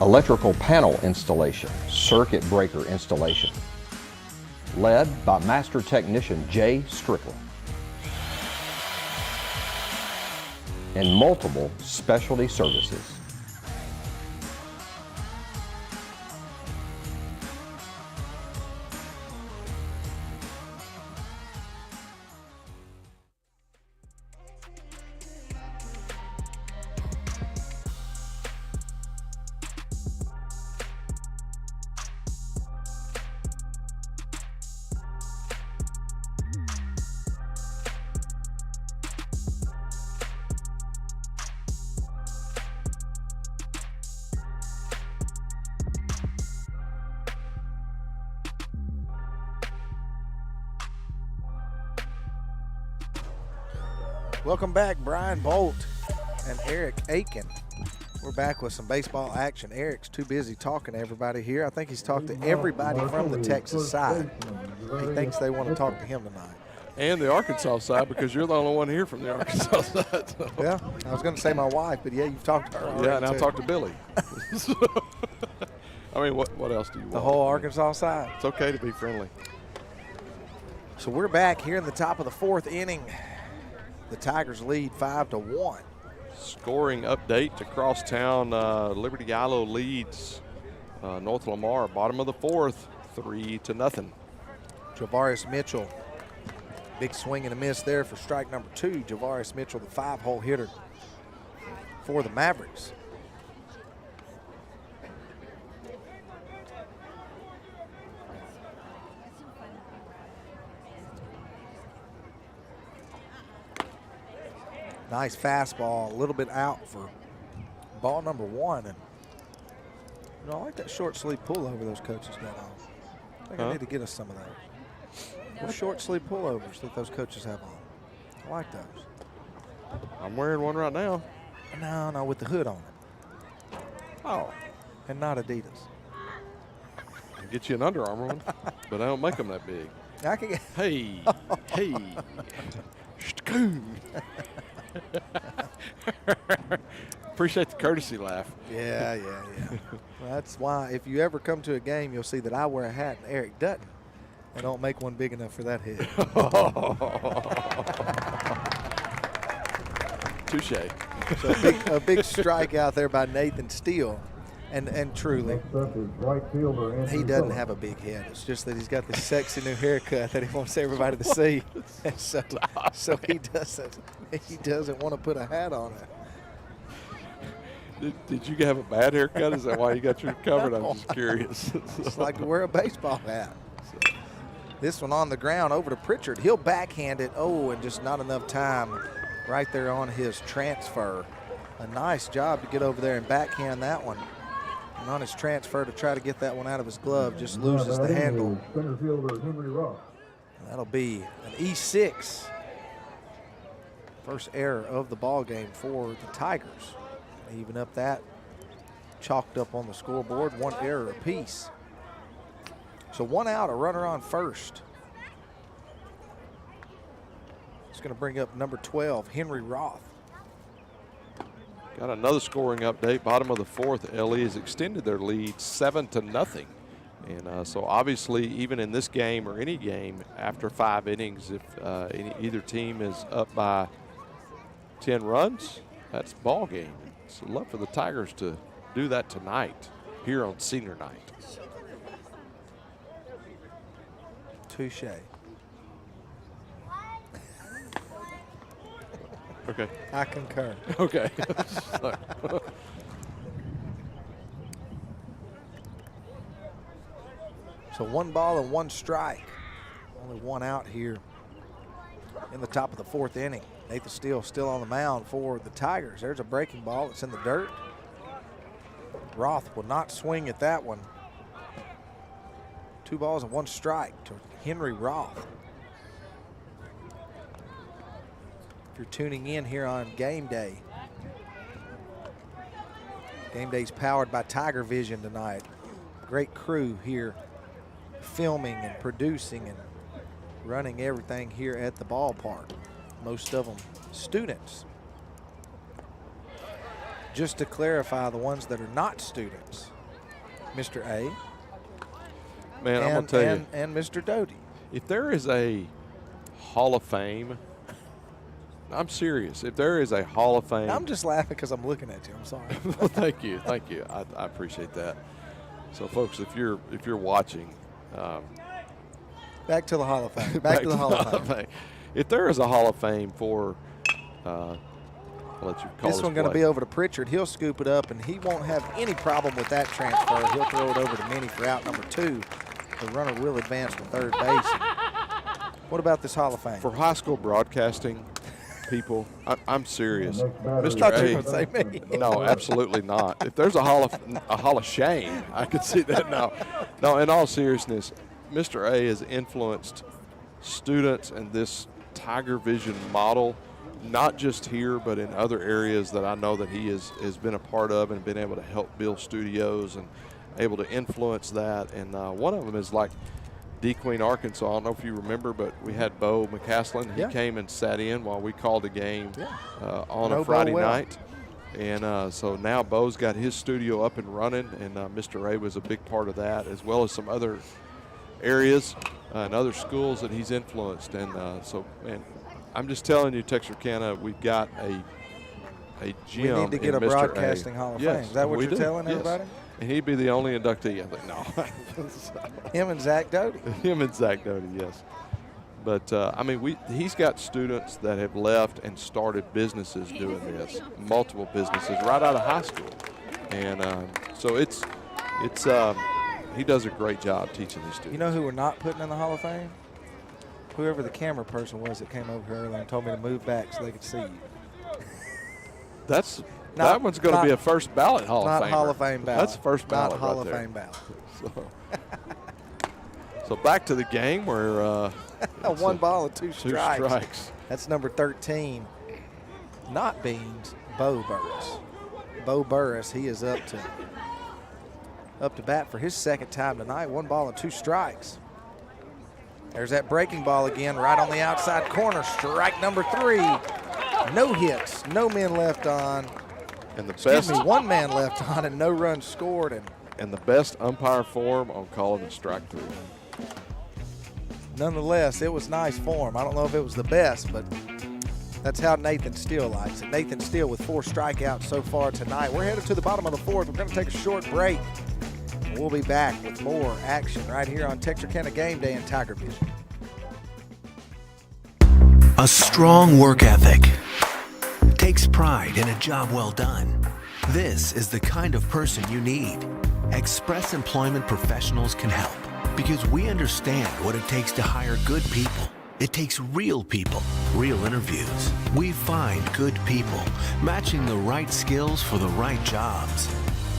Speaker 10: electrical panel installation, circuit breaker installation, led by Master Technician Jay Strickland, and multiple specialty services.
Speaker 1: Welcome back, Brian Bolt and Eric Aiken. We're back with some baseball action. Eric's too busy talking to everybody here. I think he's talked to everybody from the Texas side. He thinks they want to talk to him tonight.
Speaker 2: And the Arkansas side, because you're the only one here from the Arkansas side. So.
Speaker 1: Yeah, I was going to say my wife, but yeah, you've talked to her already.
Speaker 2: Yeah, and
Speaker 1: too.
Speaker 2: I talked to Billy. I mean, what else do you want?
Speaker 1: The whole Arkansas side.
Speaker 2: It's okay to be friendly.
Speaker 1: So we're back here in the top of the 4th inning. The Tigers lead 5-1.
Speaker 2: Scoring update to Crosstown. Liberty Gallo leads North Lamar, bottom of the 4th, 3-0.
Speaker 1: Javarius Mitchell, big swing and a miss there for strike number 2. Javarius Mitchell, the 5-hole hitter for the Mavericks. Nice fastball, a little bit out for ball number 1. And you know, I like that short sleeve pullover those coaches got on. I think I need to get us some of those. Those short sleeve pullovers that those coaches have on. I like those.
Speaker 2: I'm wearing one right now.
Speaker 1: No, with the hood on it.
Speaker 2: Oh.
Speaker 1: And not Adidas.
Speaker 2: I can get you an Under Armour one, but I don't make them that big.
Speaker 1: I can get.
Speaker 2: Hey. Appreciate the courtesy laugh.
Speaker 1: Yeah. Well, that's why if you ever come to a game, you'll see that I wear a hat and Eric doesn't. I don't make one big enough for that head.
Speaker 2: Touche.
Speaker 1: So a big strike out there by Nathan Steele. And truly, he doesn't have a big head. It's just that he's got this sexy new haircut that he wants everybody to see. And so he doesn't want to put a hat on it.
Speaker 2: Did you have a bad haircut? Is that why you got your covered? I'm just curious.
Speaker 1: It's like to wear a baseball hat. This one on the ground over to Pritchard. He'll backhand it. Oh, and just not enough time right there on his transfer. A nice job to get over there and backhand that one. And on his transfer to try to get that one out of his glove, just loses the handle.
Speaker 3: Center fielder Henry Ross.
Speaker 1: That'll be an E6. First error of the ball game for the Tigers. Even up that, chalked up on the scoreboard, 1 error apiece. So 1 out, a runner on first. It's going to bring up number 12, Henry Roth.
Speaker 2: Got another scoring update. Bottom of the fourth, LE has extended their lead 7-0. And so obviously, even in this game or any game after 5 innings, if either team is up by 10 runs, that's ball game. So love for the Tigers to do that tonight here on senior night.
Speaker 1: Touche.
Speaker 2: Okay.
Speaker 1: I concur.
Speaker 2: Okay.
Speaker 1: So 1 ball and 1 strike. Only 1 out here in the top of the 4th inning. Nathan Steele still on the mound for the Tigers. There's a breaking ball. It's in the dirt. Roth will not swing at that one. 2 balls and 1 strike to Henry Roth. If you're tuning in here on Game Day, Game Day's powered by Tiger Vision tonight. Great crew here filming and producing and running everything here at the ballpark. Most of them students. Just to clarify, the ones that are not students, Mr. A.
Speaker 2: Man, I'm going to tell you.
Speaker 1: And Mr. Doty.
Speaker 2: If there is a Hall of Fame, I'm serious. If there is a Hall of Fame.
Speaker 1: I'm just laughing because I'm looking at you. I'm sorry.
Speaker 2: Well, thank you. Thank you. I appreciate that. So, folks, if you're watching.
Speaker 1: Back to the Hall of Fame. Back to the Hall of Fame.
Speaker 2: If there is a Hall of Fame for, I'll let you call
Speaker 1: this one going to be over to Pritchard. He'll scoop it up, and he won't have any problem with that transfer. He'll throw it over to Minnie for out number 2. The runner will advance to third base. What about this Hall of Fame?
Speaker 2: For high school broadcasting people, I'm serious. Mr.
Speaker 1: thought you were gonna say me.
Speaker 2: No, absolutely not. If there's a Hall of Shame, I could see that now. No, in all seriousness, Mr. A has influenced students and this Tiger Vision model, not just here, but in other areas that I know that he has been a part of and been able to help build studios and able to influence that. And one of them is like DeQueen, Arkansas. I don't know if you remember, but we had Bo McCaslin. He came and sat in while we called a game on a Friday night. And so now Bo's got his studio up and running, and Mr. A was a big part of that, as well as some other areas and other schools that he's influenced. And so, man, I'm just telling you, Texarkana, we've got a gym.
Speaker 1: We need to get a
Speaker 2: Mr.
Speaker 1: Broadcasting Hall of Fame. Is that what you're telling everybody?
Speaker 2: And he'd be the only inductee. I think, no.
Speaker 1: Him and Zach Doty.
Speaker 2: Him and Zach Doty, yes. But, I mean, he's got students that have left and started businesses doing this, multiple businesses right out of high school. And so he does a great job teaching these students.
Speaker 1: You know who we're not putting in the Hall of Fame? Whoever the camera person was that came over here earlier and told me to move back so they could see you.
Speaker 2: That one's going to be a first ballot Hall of Fame.
Speaker 1: Not Hall of Fame ballot.
Speaker 2: That's first ballot
Speaker 1: Not Hall
Speaker 2: right
Speaker 1: of
Speaker 2: there.
Speaker 1: Fame ballot.
Speaker 2: So back to the game where
Speaker 1: 1 ball and 2 strikes.
Speaker 2: 2 strikes.
Speaker 1: That's number 13. Not Beans, Bo Burris. Bo Burris, he is up to bat for his 2nd time tonight. 1 ball and 2 strikes. There's that breaking ball again, right on the outside corner. Strike number 3. No hits, no men left on.
Speaker 2: And
Speaker 1: Excuse me, 1 man left on and no runs scored.
Speaker 2: And the best umpire form on calling a strike 3.
Speaker 1: Nonetheless, it was nice form. I don't know if it was the best, but that's how Nathan Steele likes it. Nathan Steele with 4 strikeouts so far tonight. We're headed to the bottom of the 4th. We're going to take a short break. And we'll be back with more action right here on Texarkana Game Day and Tiger Vision.
Speaker 11: A strong work ethic takes pride in a job well done. This is the kind of person you need. Express Employment Professionals can help because we understand what it takes to hire good people. It takes real people, real interviews. We find good people, matching the right skills for the right jobs.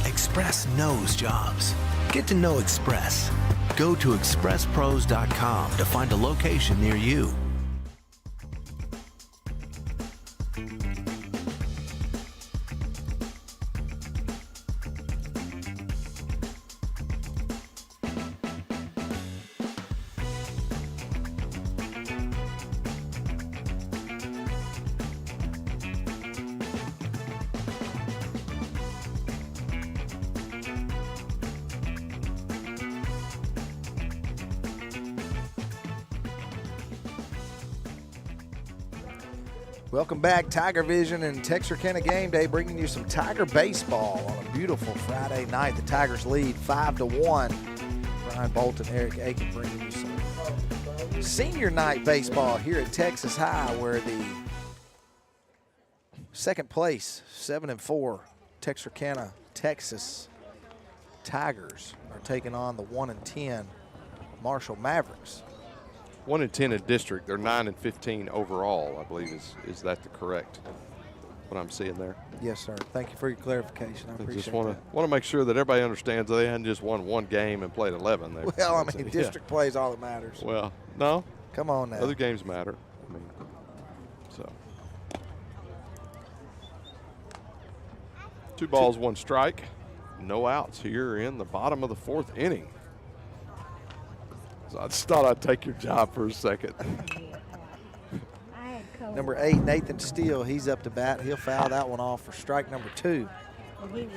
Speaker 11: Express knows jobs. Get to know Express. Go to expresspros.com to find a location near you.
Speaker 1: Welcome back, Tiger Vision and Texarkana Game Day, bringing you some Tiger baseball on a beautiful Friday night. The Tigers lead 5-1. Brian Bolton, Eric Aiken bringing you some senior night baseball here at Texas High, where the second place, 7-4, Texarkana, Texas Tigers are taking on the 1-10 Marshall Mavericks.
Speaker 2: 1-10 in district. They're 9-15 overall, I believe. Is that the correct? What I'm seeing there.
Speaker 1: Yes, sir. Thank you for your clarification. I appreciate
Speaker 2: just want
Speaker 1: that.
Speaker 2: to make sure that everybody understands they hadn't just won one game and played 11.
Speaker 1: Well, I mean, district play is all that matters.
Speaker 2: Well, no.
Speaker 1: Come on now.
Speaker 2: Other games matter. I mean, so 2 balls, 1 strike. No outs here in the bottom of the 4th inning. So I just thought I'd take your job for a second.
Speaker 1: Number 8, Nathan Steele, he's up to bat. He'll foul that one off for strike number 2.
Speaker 4: He didn't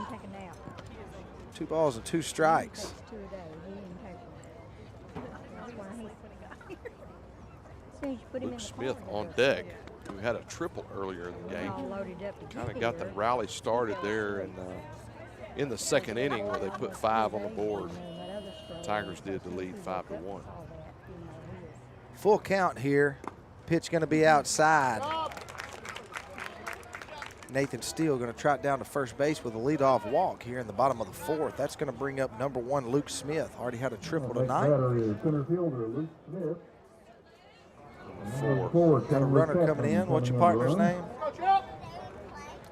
Speaker 4: take a nap.
Speaker 1: 2 balls and 2 strikes.
Speaker 2: Luke Smith on deck, who had a triple earlier in the game. Kind of got that rally started there in the 2nd inning where they put 5 on the board. Tigers did to lead 5-1.
Speaker 1: Full count here. Pitch going to be outside. Nathan Steele going to trot down to first base with a leadoff walk here in the bottom of the 4th. That's going to bring up number 1, Luke Smith. Already had a triple tonight.
Speaker 3: Center fielder Luke Smith.
Speaker 2: 4.
Speaker 1: Got a runner coming in. What's your partner's name?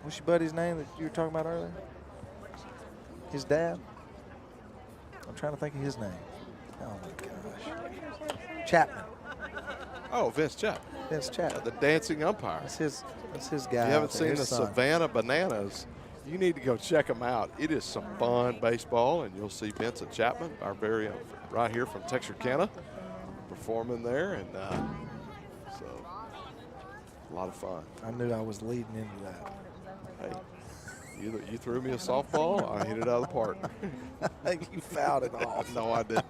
Speaker 1: What's your buddy's name that you were talking about earlier? His dad? I'm trying to think of his name. Oh my gosh. Chapman.
Speaker 2: Oh, Vince Chapman.
Speaker 1: Vince Chapman.
Speaker 2: The dancing umpire.
Speaker 1: That's his guy.
Speaker 2: If you haven't seen the
Speaker 1: son.
Speaker 2: Savannah Bananas, you need to go check them out. It is some fun baseball, and you'll see Vincent Chapman, our very own, right here from Texarkana, performing there, and so a lot of fun.
Speaker 1: I knew I was leading into that.
Speaker 2: Hey, you threw me a softball, I hit it out of the park.
Speaker 1: I think you fouled it off.
Speaker 2: No, I didn't.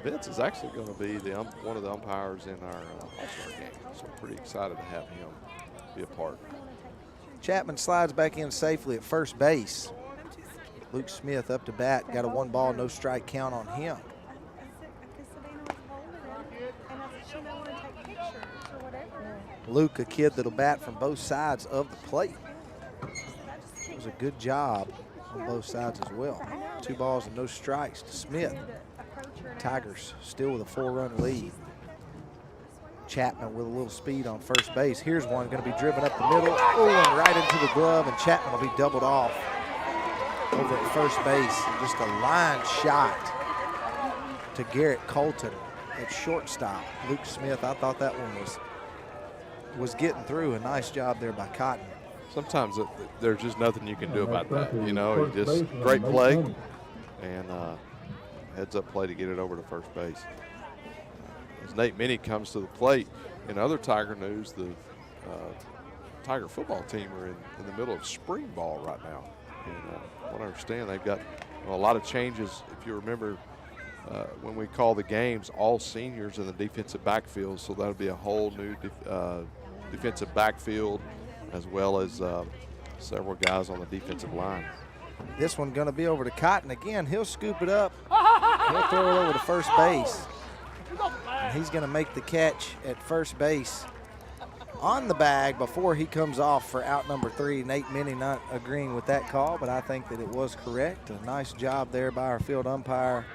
Speaker 2: Vince is actually going to be one of the umpires in our All-Star game, so I'm pretty excited to have him be a part.
Speaker 1: Chapman slides back in safely at first base. Luke Smith up to bat, got a 1 ball, no strike count on him. Luke, a kid that'll bat from both sides of the plate. It was a good job on both sides as well. 2 balls and no strikes to Smith. Tigers still with a 4-run lead. Chapman with a little speed on first base. Here's one going to be driven up the middle. Oh, and right into the glove, and Chapman will be doubled off over at first base. And just a line shot to Garrett Colton at shortstop. Luke Smith, I thought that one was getting through. A nice job there by Cotton.
Speaker 2: Sometimes there's just nothing you can do about that. You know, just great play and heads up play to get it over to first base. As Nate Minnie comes to the plate, in other Tiger news, the Tiger football team are in the middle of spring ball right now. And what I understand, they've got a lot of changes. If you remember, when we call the games, all seniors in the defensive backfield, so that'll be a whole new defensive backfield, as well as several guys on the defensive line.
Speaker 1: This one going to be over to Cotton again. He'll scoop it up. He'll throw it over to first base. And he's going to make the catch at first base on the bag before he comes off for out number 3. Nate Minnie not agreeing with that call, but I think that it was correct. A nice job there by our field umpire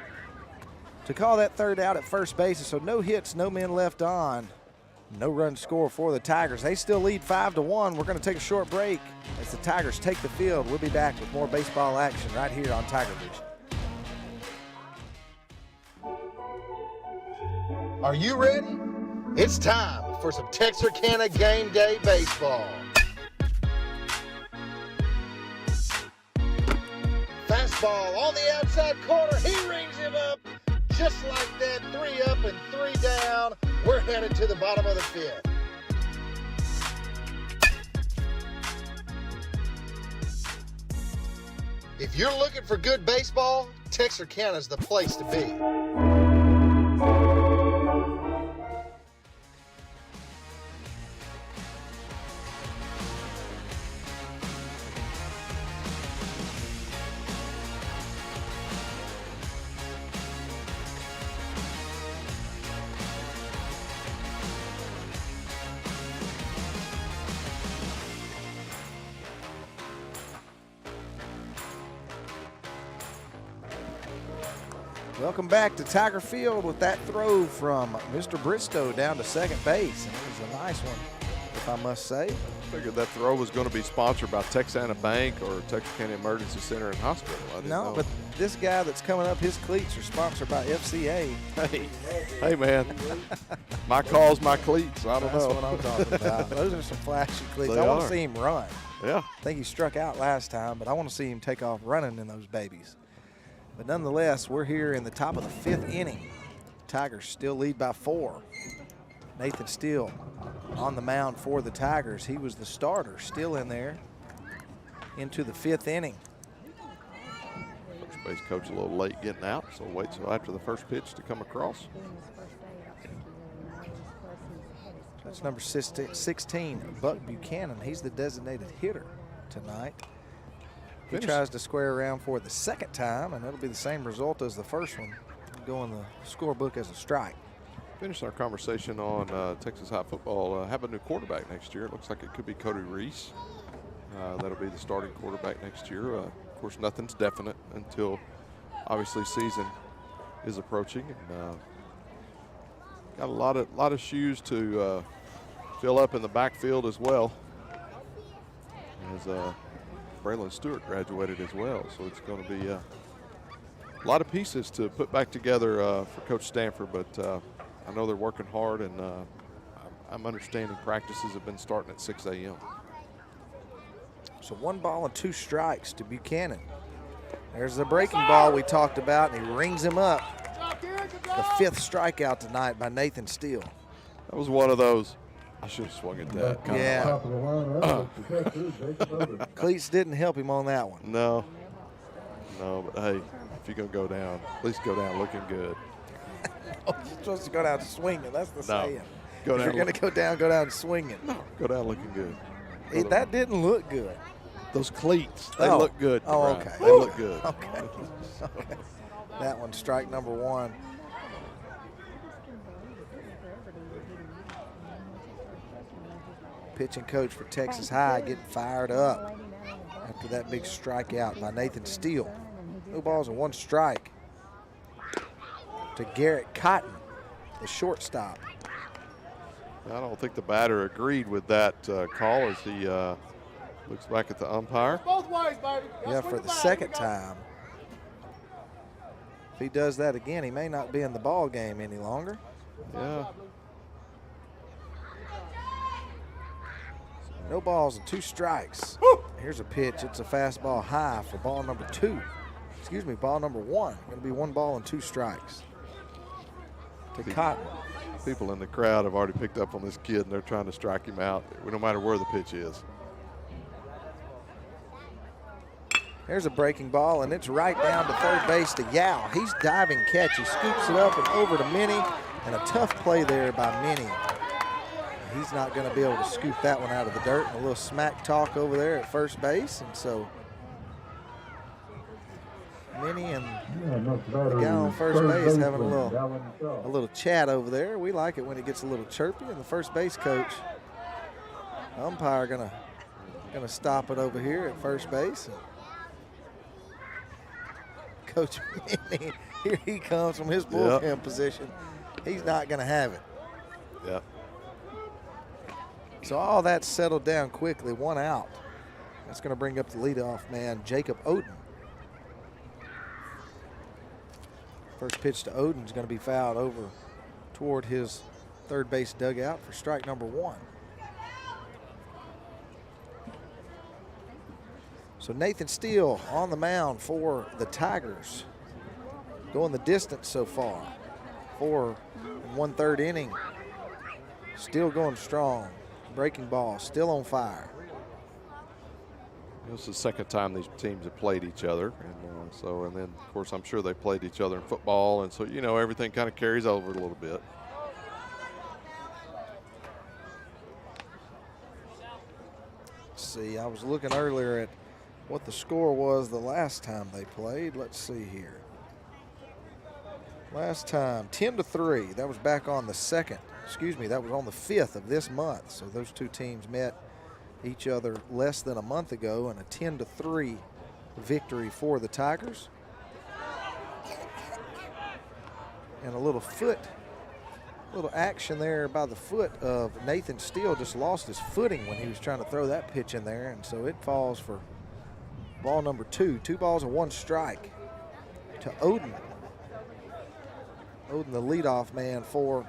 Speaker 1: to call that third out at first base. So no hits, no men left on. No run score for the Tigers. They still lead 5-1. We're going to take a short break as the Tigers take the field. We'll be back with more baseball action right here on Tiger Vision. Are you ready? It's time for some Texarkana Game Day baseball. Fastball on the outside corner. He rings him up just like that. 3 up and 3 down. We're headed to the bottom of the 5th. If you're looking for good baseball, Texarkana's the place to be. Welcome back to Tiger Field with that throw from Mr. Bristow down to second base. And it was a nice one, if I must say.
Speaker 2: I figured that throw was going to be sponsored by Texana Bank or Texarkana Emergency Center and Hospital. I didn't know.
Speaker 1: But this guy that's coming up, his cleats are sponsored by FCA.
Speaker 2: Hey man, my calls, my cleats. I don't know.
Speaker 1: That's what I'm talking about. Those are some flashy cleats.
Speaker 2: They
Speaker 1: I want
Speaker 2: are.
Speaker 1: to see him run.
Speaker 2: Yeah.
Speaker 1: I think he struck out last time, but I want to see him take off running in those babies. But nonetheless, we're here in the top of the 5th inning. Tigers still lead by 4. Nathan Steele on the mound for the Tigers. He was the starter, still in there into the 5th inning.
Speaker 2: First base coach a little late getting out, so wait till after the first pitch to come across.
Speaker 1: That's number 16, Buck Buchanan. He's the designated hitter tonight. He tries to square around for the second time, and it'll be the same result as the first one. Go in the scorebook as a strike.
Speaker 2: Finish our conversation on Texas high football. Have a new quarterback next year. It looks like it could be Cody Reese. That'll be the starting quarterback next year. Of course, nothing's definite until obviously season is approaching. And, got a lot of shoes to fill up in the backfield as well. As Braylon Stewart graduated as well, so it's going to be a lot of pieces to put back together for Coach Stanford, but I know they're working hard, and I'm understanding practices have been starting at 6 a.m.
Speaker 1: So 1 ball and 2 strikes to Buchanan. There's the breaking ball we talked about, and he rings him up. The 5th strikeout tonight by Nathan Steele.
Speaker 2: That was one of those, I should have swung at that.
Speaker 1: Yeah. Cleats didn't help him on that one.
Speaker 2: No, but hey, if you're going to go down, at least go down looking good.
Speaker 1: You're supposed to go down swinging. That's the saying. If you're going to go down swinging.
Speaker 2: No, go down looking good.
Speaker 1: That didn't look good.
Speaker 2: Those cleats, they look good.
Speaker 1: Oh,
Speaker 2: Brian.
Speaker 1: okay.
Speaker 2: They look good.
Speaker 1: Okay. That one, strike number 1. Pitching coach for Texas High getting fired up after that big strikeout by Nathan Steele. 2 balls and 1 strike to Garrett Cotton, the shortstop.
Speaker 2: I don't think the batter agreed with that call as he looks back at the umpire.
Speaker 12: Both ways, baby.
Speaker 1: Yeah, for the second time. If he does that again, he may not be in the ball game any longer.
Speaker 2: Yeah.
Speaker 1: No balls and 2 strikes. Here's a pitch. It's a fastball high for ball number 2. Excuse me, ball number 1. Going to be 1 ball and 2 strikes to Cotton.
Speaker 2: People in the crowd have already picked up on this kid, and they're trying to strike him out, no matter where the pitch is.
Speaker 1: There's a breaking ball, and it's right down to third base to Yao. He's diving catch. He scoops it up and over to Minnie, and a tough play there by Minnie. He's not going to be able to scoop that one out of the dirt. And a little smack talk over there at first base, and so Minnie and the guy on first base having a little chat over there. We like it when it gets a little chirpy, and the first base coach, umpire, gonna stop it over here at first base. And Coach Minnie, here he comes from his bullpen position. He's not gonna have it.
Speaker 2: Yep.
Speaker 1: So all that settled down quickly, 1 out. That's going to bring up the leadoff man, Jacob Oden. First pitch to Oden is going to be fouled over toward his third base dugout for strike number 1. So Nathan Steele on the mound for the Tigers. Going the distance so far. 4 1/3 inning. Still going strong. Breaking ball, still on fire.
Speaker 2: This is the second time these teams have played each other, and then of course I'm sure they played each other in football, and so everything kind of carries over a little bit.
Speaker 1: See, I was looking earlier at what the score was the last time they played. Let's see here. Last time, 10-3. That was back on the 2nd. Excuse me, that was on the 5th of this month. So those 2 teams met each other less than a month ago, and a 10-3 victory for the Tigers. And a little action there by the foot of Nathan Steele. Just lost his footing when he was trying to throw that pitch in there, and so it falls for ball number 2. 2 balls and 1 strike to Oden. Oden, the leadoff man for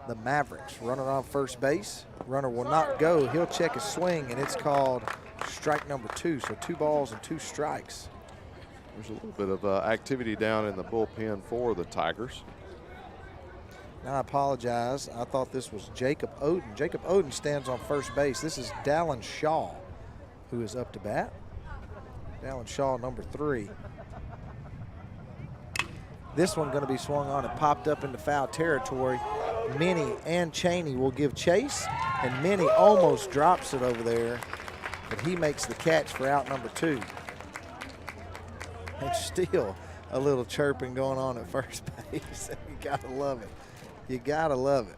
Speaker 1: the Mavericks. Runner on first base. Runner will not go. He'll check his swing, and it's called strike number 2. So 2 balls and 2 strikes.
Speaker 2: There's a little bit of activity down in the bullpen for the Tigers.
Speaker 1: Now I apologize. I thought this was Jacob Oden. Jacob Oden stands on first base. This is Dallin Shaw, who is up to bat. Dallin Shaw, number 3. This one going to be swung on and popped up into foul territory. Minnie and Cheney will give chase, and Minnie almost drops it over there, but he makes the catch for out number 2. And still a little chirping going on at first base. You got to love it. You got to love it.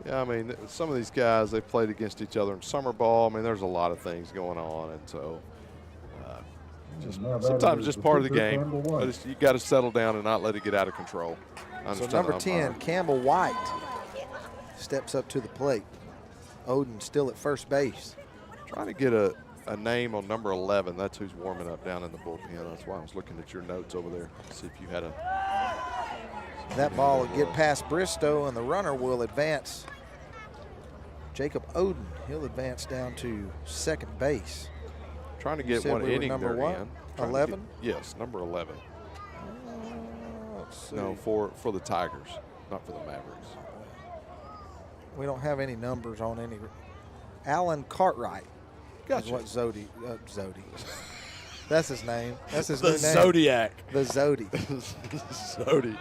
Speaker 2: Yeah, I mean, some of these guys, they played against each other in summer ball. I mean, there's a lot of things going on, and so sometimes just part of the game. But you got to settle down and not let it get out of control.
Speaker 1: So number 10, Campbell White, steps up to the plate. Oden still at first base.
Speaker 2: Trying to get a name on number 11. That's who's warming up down in the bullpen. That's why I was looking at your notes over there to see if you had a.
Speaker 1: That ball will get past Bristow, and the runner will advance. Jacob Oden, he'll advance down to second base.
Speaker 2: Trying to get what inning
Speaker 1: number
Speaker 2: they're
Speaker 1: what?
Speaker 2: in.
Speaker 1: 11?
Speaker 2: Yes, number 11.
Speaker 1: Let's see.
Speaker 2: No, for the Tigers, not for the Mavericks.
Speaker 1: We don't have any numbers on any. Alan Cartwright.
Speaker 2: Gotcha.
Speaker 1: Is what Zodi. That's his name. That's his
Speaker 2: the
Speaker 1: new name.
Speaker 2: Zodiac.
Speaker 1: The Zodi.
Speaker 2: Zodi.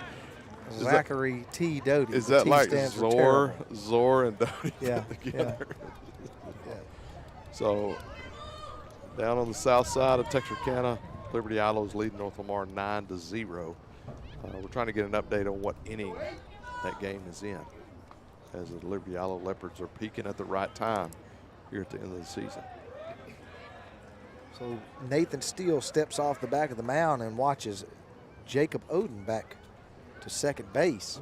Speaker 1: Zachary T. Doty.
Speaker 2: Is that
Speaker 1: T
Speaker 2: like
Speaker 1: stands for
Speaker 2: Zor and Doty
Speaker 1: Yeah.
Speaker 2: together?
Speaker 1: Yeah.
Speaker 2: So down on the south side of Texarkana, Liberty Islo's leading North Lamar 9-0. We're trying to get an update on what inning that game is in, as the Liberty Islo Leopards are peaking at the right time here at the end of the season.
Speaker 1: So Nathan Steele steps off the back of the mound and watches Jacob Oden back to second base.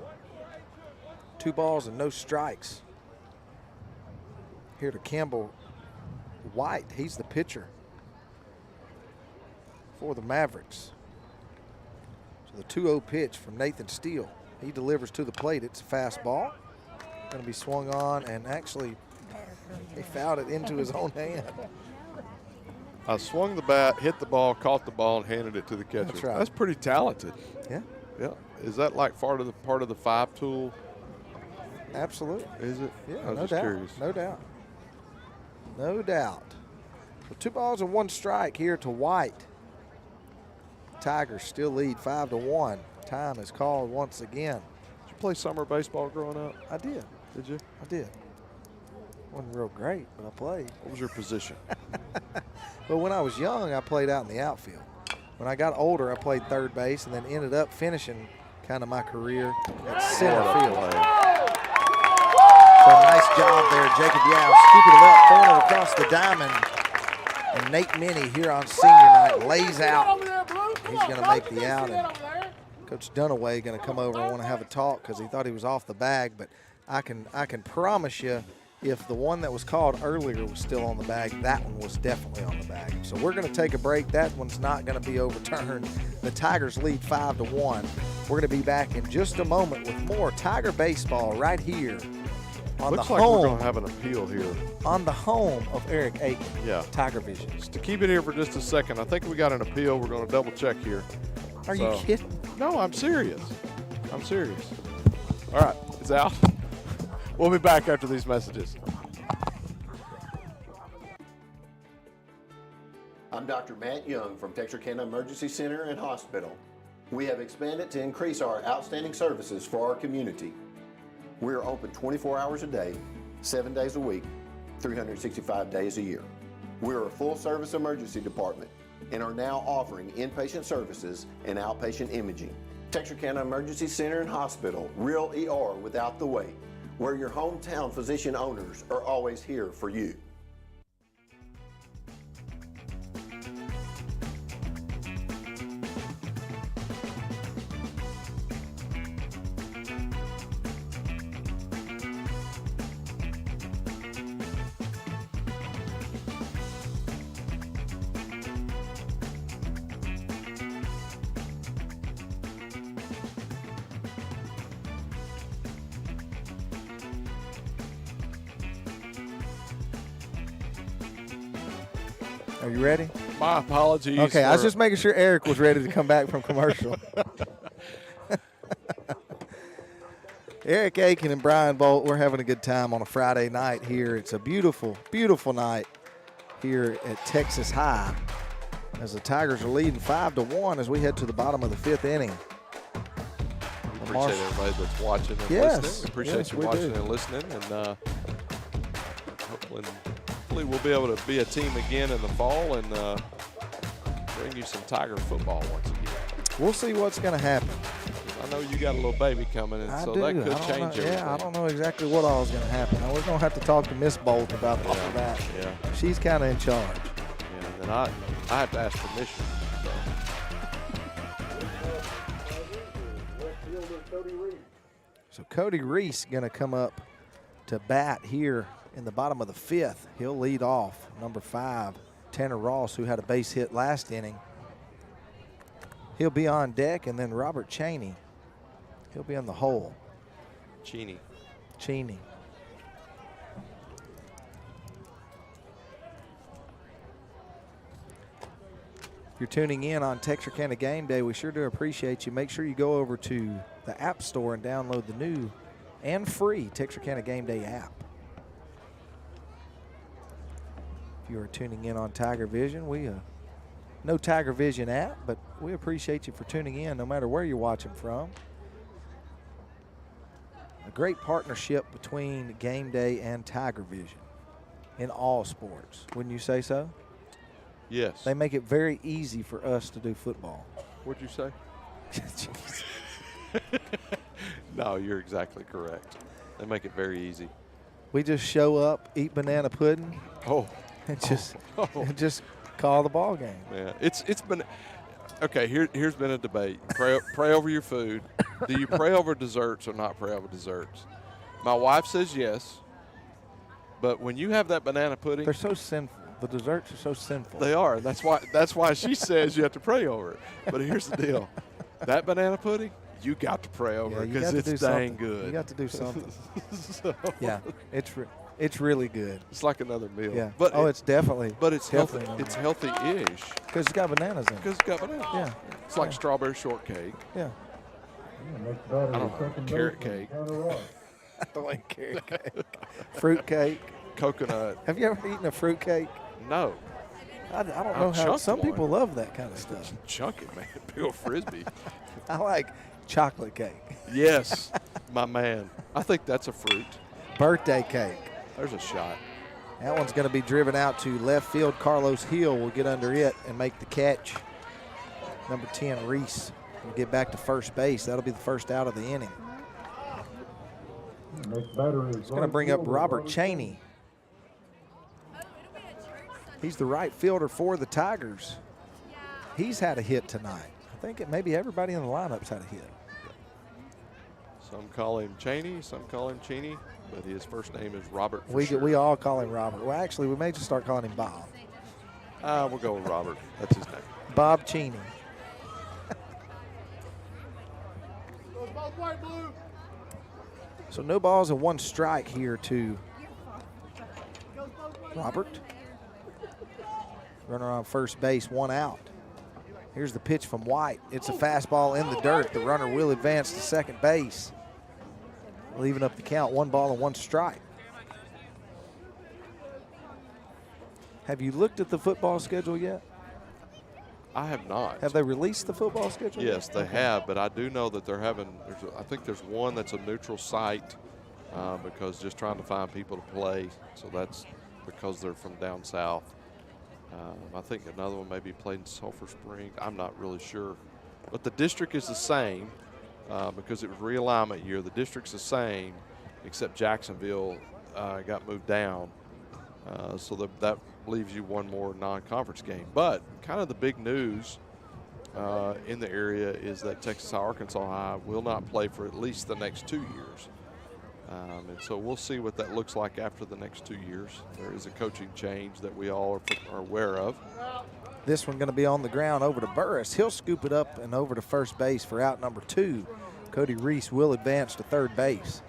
Speaker 1: 2 balls and no strikes. Here to Campbell White. He's the pitcher for the Mavericks. So the 2-0 pitch from Nathan Steele. He delivers to the plate. It's a fastball. Going to be swung on, and actually he fouled it into his own hand.
Speaker 2: I swung the bat, hit the ball, caught the ball, and handed it to the catcher.
Speaker 1: That's right.
Speaker 2: That's pretty talented.
Speaker 1: Yeah.
Speaker 2: Yeah. Is that like part of the 5 tool?
Speaker 1: Absolutely.
Speaker 2: Is it?
Speaker 1: Yeah,
Speaker 2: I was
Speaker 1: no
Speaker 2: just
Speaker 1: doubt.
Speaker 2: curious.
Speaker 1: No doubt. No doubt. So 2 balls and 1 strike here to White. Tigers still lead 5-1. Time is called once again.
Speaker 2: Did you play summer baseball growing up?
Speaker 1: I did.
Speaker 2: Did you?
Speaker 1: I did. Wasn't real great, but I played.
Speaker 2: What was your position?
Speaker 1: Well, when I was young, I played out in the outfield. When I got older, I played third base and then ended up finishing kind of my career at center field. So nice job there, Jacob Yao, scooping it up, throwing it across the diamond. And Nate Minnie here on senior night lays out. He's going to make the out. And Coach Dunaway going to come over and want to have a talk because he thought he was off the bag. But I can promise you, if the one that was called earlier was still on the bag, that one was definitely on the bag. So we're going to take a break. That one's not going to be overturned. The Tigers lead 5-1. We're going to be back in just a moment with more Tiger baseball right here on
Speaker 2: Looks
Speaker 1: the
Speaker 2: like
Speaker 1: home.
Speaker 2: we're going to have an appeal here.
Speaker 1: On the home of Eric Aiken.
Speaker 2: Yeah.
Speaker 1: Tiger Vision.
Speaker 2: Just to keep it here for just a second, I think we got an appeal. We're going to double check here.
Speaker 1: Are you kidding?
Speaker 2: No, I'm serious. I'm serious. All right, it's out. We'll be back after these messages.
Speaker 5: I'm Dr. Matt Young from Texarkana Emergency Center and Hospital. We have expanded to increase our outstanding services for our community. We are open 24 hours a day, 7 days a week, 365 days a year. We are a full-service emergency department and are now offering inpatient services and outpatient imaging. Texarkana Emergency Center and Hospital, real ER without the wait, where your hometown physician owners are always here for you.
Speaker 1: Are you ready?
Speaker 2: My apologies.
Speaker 1: Okay, I was just making sure Eric was ready to come back from commercial. Eric Aiken and Brian Bolt, we're having a good time on a Friday night here. It's a beautiful, beautiful night here at Texas High as the Tigers are leading 5-1 as we head to the bottom of the 5th inning.
Speaker 2: We appreciate everybody that's watching and listening. We appreciate you watching and listening, and hopefully we'll be able to be a team again in the fall and bring you some Tiger football once again.
Speaker 1: We'll see what's going to happen.
Speaker 2: I know you got a little baby coming, and that could change everything.
Speaker 1: Yeah, I don't know exactly what all is going to happen. Now, we're going to have to talk to Miss Bolt about all of that.
Speaker 2: Yeah.
Speaker 1: She's kind of in charge.
Speaker 2: Yeah, and then I have to ask permission.
Speaker 1: So Cody Reese going to come up to bat here in the bottom of the 5th. He'll lead off. Number 5, Tanner Ross, who had a base hit last inning. He'll be on deck, and then Robert Cheney. He'll be in the hole.
Speaker 2: Cheney.
Speaker 1: If you're tuning in on Texarkana Game Day, we sure do appreciate you. Make sure you go over to the App Store and download the new and free Texarkana Game Day app. If you are tuning in on Tiger Vision, no Tiger Vision app, but we appreciate you for tuning in no matter where you're watching from. A great partnership between Game Day and Tiger Vision in all sports. Wouldn't you say so?
Speaker 2: Yes.
Speaker 1: They make it very easy for us to do football.
Speaker 2: What'd you say? No, you're exactly correct. They make it very easy.
Speaker 1: We just show up, eat banana pudding, and just call the ball game.
Speaker 2: Yeah, it's been okay. Here's been a debate. Pray over your food. Do you pray over desserts or not pray over desserts? My wife says yes, but when you have that banana pudding,
Speaker 1: they're so sinful. The desserts are so sinful.
Speaker 2: They are. That's why she says you have to pray over it. But here's the deal: that banana pudding, you got to pray over it because it's dang good.
Speaker 1: You got to do something. Yeah, it's really good.
Speaker 2: It's like another meal.
Speaker 1: Yeah.
Speaker 2: But
Speaker 1: it's definitely.
Speaker 2: But it's healthy.
Speaker 1: Definitely
Speaker 2: It's healthy-ish.
Speaker 1: Because it's got bananas in it.
Speaker 2: Because it's got bananas.
Speaker 1: Yeah.
Speaker 2: It's like strawberry shortcake.
Speaker 1: Yeah.
Speaker 2: I don't know. Carrot cake.
Speaker 1: I don't like carrot cake. Fruit cake.
Speaker 2: Coconut.
Speaker 1: Have you ever eaten a fruit cake?
Speaker 2: No.
Speaker 1: I don't know how some people love that kind of stuff.
Speaker 2: Chunk it, man. Big old Frisbee.
Speaker 1: I like chocolate cake.
Speaker 2: Yes, my man. I think that's a fruit.
Speaker 1: Birthday cake.
Speaker 2: There's a shot.
Speaker 1: That one's going to be driven out to left field. Carlos Hill will get under it and make the catch. Number 10, Reese, will get back to first base. That'll be the first out of the inning.
Speaker 3: Next batter is
Speaker 1: It's going to bring up Robert Cheney. He's the right fielder for the Tigers. He's had a hit tonight. I think maybe everybody in the lineup's had a hit.
Speaker 2: Some call him Cheney, some call him Cheney, but his first name is Robert.
Speaker 1: We all call him Robert. Well, actually, we may just start calling him Bob.
Speaker 2: We'll go with Robert. That's his name.
Speaker 1: Bob Cheney. So no balls and one strike here to Robert. Runner on first base, one out. Here's the pitch from White. It's a fastball in the dirt. The runner will advance to second base, leaving up the count, 1 ball and 1 strike. Have you looked at the football schedule yet?
Speaker 2: I have not.
Speaker 1: Have they released the football schedule?
Speaker 2: Yes, they have, but I do know that they're having, I think there's one that's a neutral site because just trying to find people to play. So that's because they're from down south. I think another one may be played in Sulphur Springs. I'm not really sure. But the district is the same because it was realignment year. The district's the same, except Jacksonville got moved down. So that leaves you one more non-conference game. But kind of the big news in the area is that Texas High, Arkansas High will not play for at least the next 2 years. And so we'll see what that looks like after the next 2 years. There is a coaching change that we all are aware of.
Speaker 1: This one going to be on the ground over to Burris. He'll scoop it up and over to first base for out number 2. Cody Reese will advance to third base.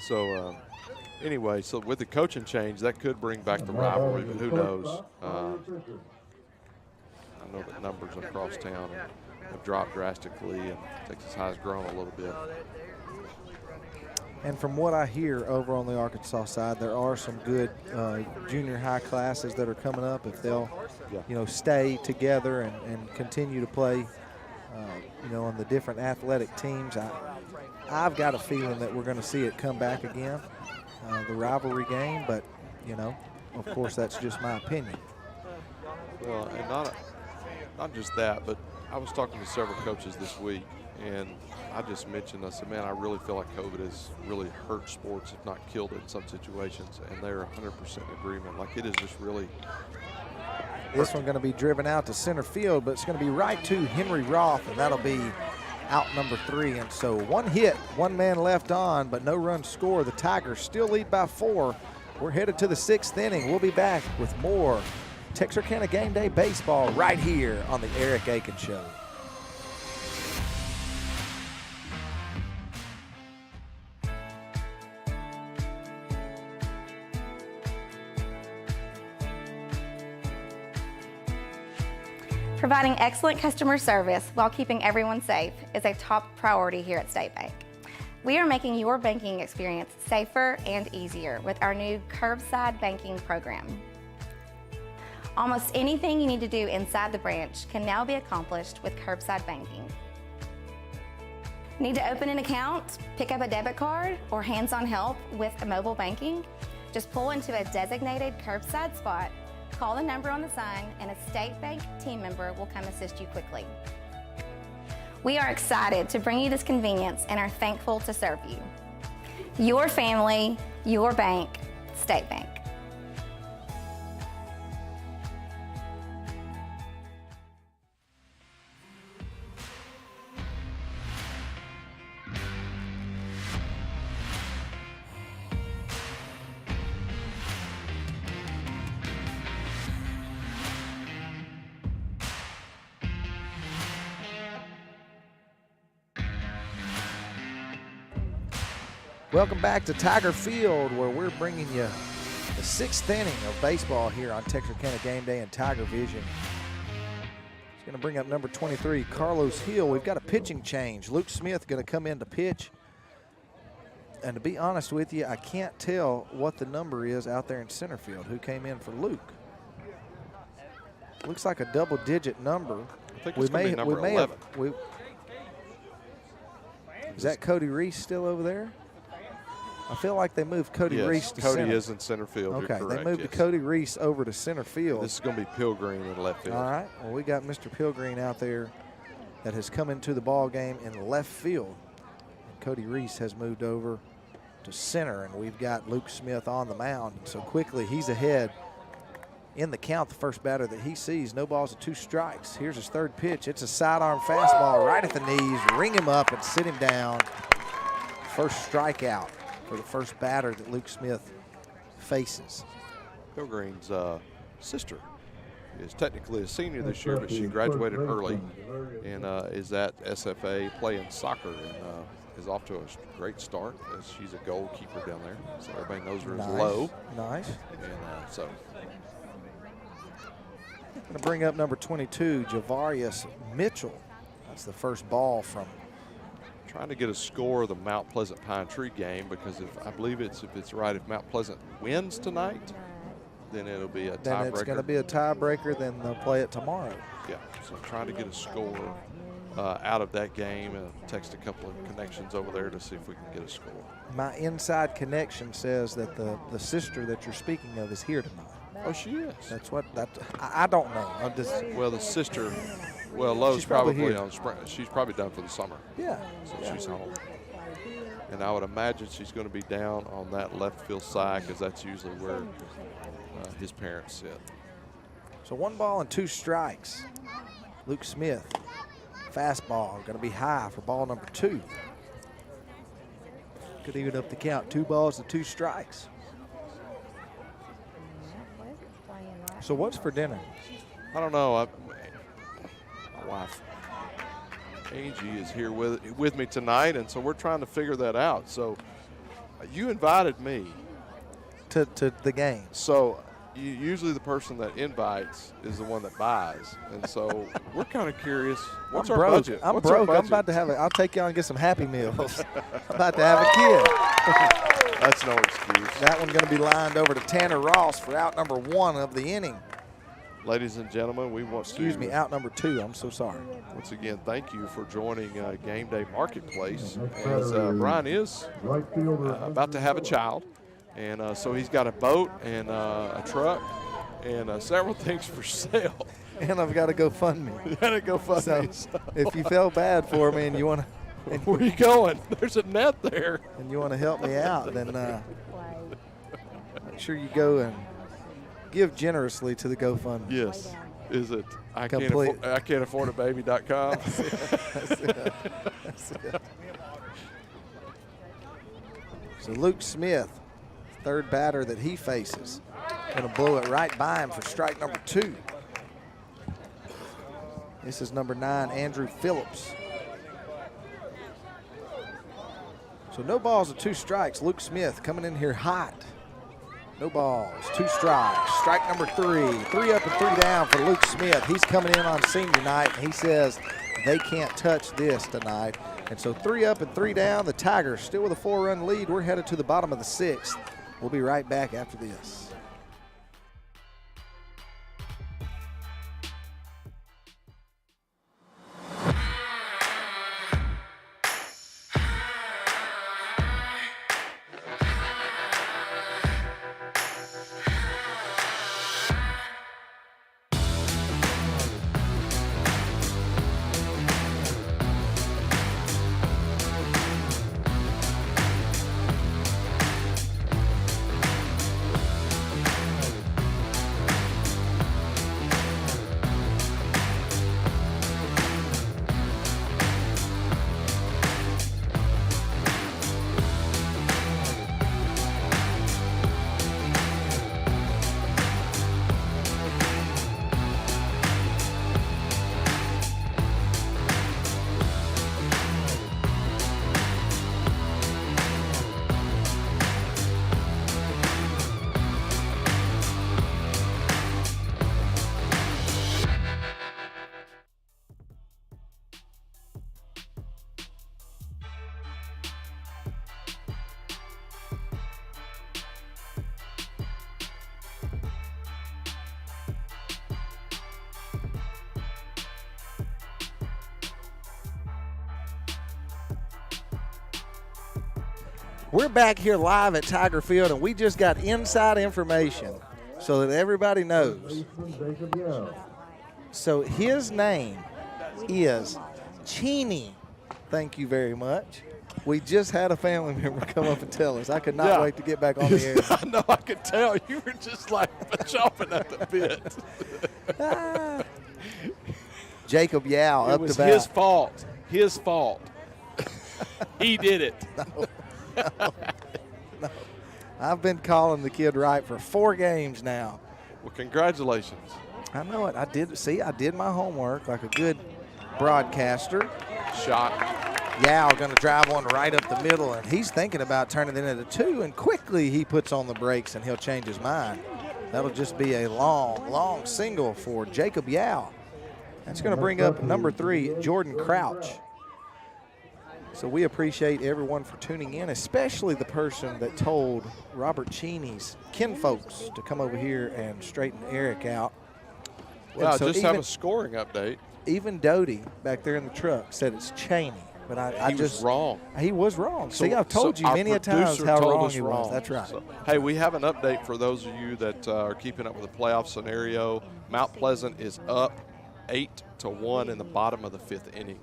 Speaker 2: So anyway, so with the coaching change, that could bring back the rivalry, but who knows? I know that numbers across town have dropped drastically, and Texas High has grown a little bit.
Speaker 1: And from what I hear over on the Arkansas side, there are some good junior high classes that are coming up. If they'll, stay together and continue to play, on the different athletic teams, I've got a feeling that we're going to see it come back again, the rivalry game. But, of course, that's just my opinion.
Speaker 2: Well, and not just that, but I was talking to several coaches this week, and I just mentioned, I said, man, I really feel like COVID has really hurt sports, if not killed it in some situations, and they're 100% in agreement. Like, it is just really.
Speaker 1: This one going to be driven out to center field, but it's going to be right to Henry Roth, and that'll be out number 3. And so one hit, one man left on, but no run score. The Tigers still lead by 4. We're headed to the 6th inning. We'll be back with more Texarkana Game Day Baseball right here on the Eric Aiken Show.
Speaker 6: Providing excellent customer service while keeping everyone safe is a top priority here at State Bank. We are making your banking experience safer and easier with our new curbside banking program. Almost anything you need to do inside the branch can now be accomplished with curbside banking. Need to open an account, pick up a debit card, or hands-on help with mobile banking? Just pull into a designated curbside spot, call the number on the sign, and a State Bank team member will come assist you quickly. We are excited to bring you this convenience and are thankful to serve you. Your family, your bank, State Bank.
Speaker 1: Welcome back to Tiger Field, where we're bringing you the 6th inning of baseball here on Texarkana Game Day and Tiger Vision. He's going to bring up number 23, Carlos Hill. We've got a pitching change. Luke Smith going to come in to pitch. And to be honest with you, I can't tell what the number is out there in center field. Who came in for Luke? Looks like a double-digit number.
Speaker 2: I think it's going to be number 11.
Speaker 1: Is that Cody Reese still over there? I feel like they moved Cody Reese to center.
Speaker 2: Cody is in center field.
Speaker 1: Okay,
Speaker 2: You're correct,
Speaker 1: they moved Cody Reese over to center field.
Speaker 2: This is going to be Pilgreen in left field.
Speaker 1: All right. Well, we got Mr. Pilgreen out there that has come into the ball game in left field. And Cody Reese has moved over to center, and we've got Luke Smith on the mound. And so quickly, he's ahead in the count. The first batter that he sees, no balls and 2 strikes. Here's his 3rd pitch. It's a sidearm fastball right at the knees. Ring him up and sit him down. First strikeout for the first batter that Luke Smith faces.
Speaker 2: Pilgreen's sister is technically a senior this year, but she graduated early and is at SFA playing soccer and is off to a great start as she's a goalkeeper down there. So everybody knows her as Low.
Speaker 1: Nice.
Speaker 2: And so.
Speaker 1: Going to bring up number 22, Javarius Mitchell. That's the first ball from.
Speaker 2: Trying to get a score of the Mount Pleasant Pine Tree game, because if it's right, if Mount Pleasant wins tonight, then it'll be a tiebreaker.
Speaker 1: Then it's going to be a tiebreaker. Then they'll play it tomorrow.
Speaker 2: Yeah. So trying to get a score out of that game, and text a couple of connections over there to see if we can get a score.
Speaker 1: My inside connection says that the sister that you're speaking of is here tonight.
Speaker 2: Oh, she is.
Speaker 1: That's what I don't know.
Speaker 2: Well, the sister. Well, Lowe's probably on spring. She's probably done for the summer.
Speaker 1: Yeah.
Speaker 2: So she's home. And I would imagine she's going to be down on that left field side, because that's usually where his parents sit.
Speaker 1: So 1 ball and 2 strikes. Luke Smith, fastball, going to be high for ball number 2. Could even up the count. 2 balls and 2 strikes. So what's for dinner?
Speaker 2: I don't know. My wife Angie is here with me tonight, and so we're trying to figure that out. So you invited me,
Speaker 1: to the game.
Speaker 2: So usually the person that invites is the one that buys. And so we're kind of curious. What's our budget?
Speaker 1: I'm
Speaker 2: What's our
Speaker 1: broke.
Speaker 2: budget?
Speaker 1: I'm about to have I'll take you on and get some Happy Meals. I'm about to have a kid.
Speaker 2: That's no excuse.
Speaker 1: That one's going to be lined over to Tanner Ross for out number 1 of the inning.
Speaker 2: Ladies and gentlemen, we want
Speaker 1: Excuse me, out number 2. I'm so sorry.
Speaker 2: Once again, thank you for joining Game Day Marketplace. As Brian is about to have a child, and so he's got a boat and a truck and several things for sale.
Speaker 1: And I've got to GoFundMe.
Speaker 2: You got to GoFundMe.
Speaker 1: So if you felt bad for me and you want to,
Speaker 2: where are you going? There's a net there.
Speaker 1: And you want to help me out, then make sure you go and give generously to the GoFundMe.
Speaker 2: Yes. Is it I can't afford a baby.com?
Speaker 1: That's it. So Luke Smith, third batter that he faces, going to blow it right by him for strike number 2. This is number 9, Andrew Phillips. So no balls and 2 strikes. Luke Smith coming in here hot. No balls, 2 strikes. Strike number 3. 3 up and 3 down for Luke Smith. He's coming in on senior night, and he says they can't touch this tonight. And so 3 up and 3 down. The Tigers still with a 4-run lead. We're headed to the bottom of the 6th. We'll be right back after this. We're back here live at Tiger Field, and we just got inside information so that everybody knows. So his name is Cheney. Thank you very much. We just had a family member come up and tell us. I could not wait to get back on the air.
Speaker 2: I know, I could tell. You were just like chomping at the bit.
Speaker 1: Jacob Yao up to bat.
Speaker 2: It was his fault. His fault. He did it.
Speaker 1: No. I've been calling the kid right for 4 games now.
Speaker 2: Well, congratulations.
Speaker 1: I know it. I did my homework like a good broadcaster.
Speaker 2: Shot.
Speaker 1: Yao going to drive one right up the middle, and he's thinking about turning it into 2, and quickly he puts on the brakes and he'll change his mind. That'll just be a long single for Jacob Yao. That's going to bring up number 3, Jordan Crouch. So we appreciate everyone for tuning in, especially the person that told Robert Cheney's kinfolks to come over here and straighten Eric out.
Speaker 2: Well, so just have a scoring update.
Speaker 1: Even Doty back there in the truck said it's Cheney, but
Speaker 2: he was wrong.
Speaker 1: He was wrong. See, I've told you many a times how wrong he was. That's right.
Speaker 2: So, hey, we have an update for those of you that are keeping up with the playoff scenario. Mount Pleasant is up 8-1 in the bottom of the 5th inning.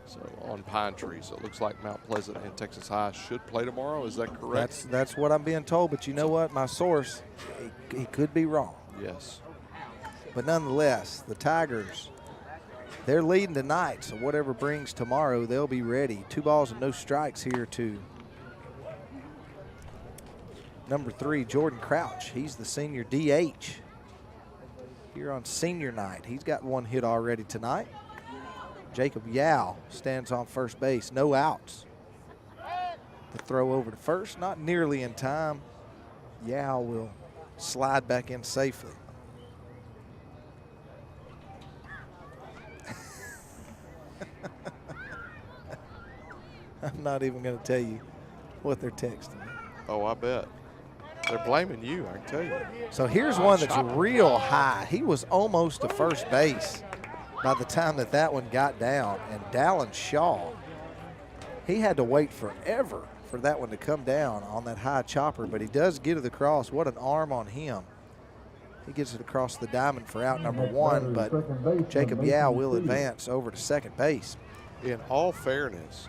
Speaker 2: So on Pine Tree. So it looks like Mount Pleasant and Texas High should play tomorrow. Is that correct?
Speaker 1: That's what I'm being told. But you know what? My source, he could be wrong.
Speaker 2: Yes.
Speaker 1: But nonetheless, the Tigers, they're leading tonight. So whatever brings tomorrow, they'll be ready. 2 balls and no strikes here to number 3, Jordan Crouch. He's the senior DH here on senior night. He's got 1 hit already tonight. Jacob Yao stands on first base, no outs. The throw over to first, not nearly in time. Yao will slide back in safely. I'm not even going to tell you what they're texting.
Speaker 2: Oh, I bet. They're blaming you, I can tell you.
Speaker 1: So here's one that's real high. He was almost to first base by the time that one got down. And Dallin Shaw, he had to wait forever for that one to come down on that high chopper, but he does get it across. What an arm on him. He gets it across the diamond for out number 1, but Jacob Yao will advance over to second base.
Speaker 2: In all fairness,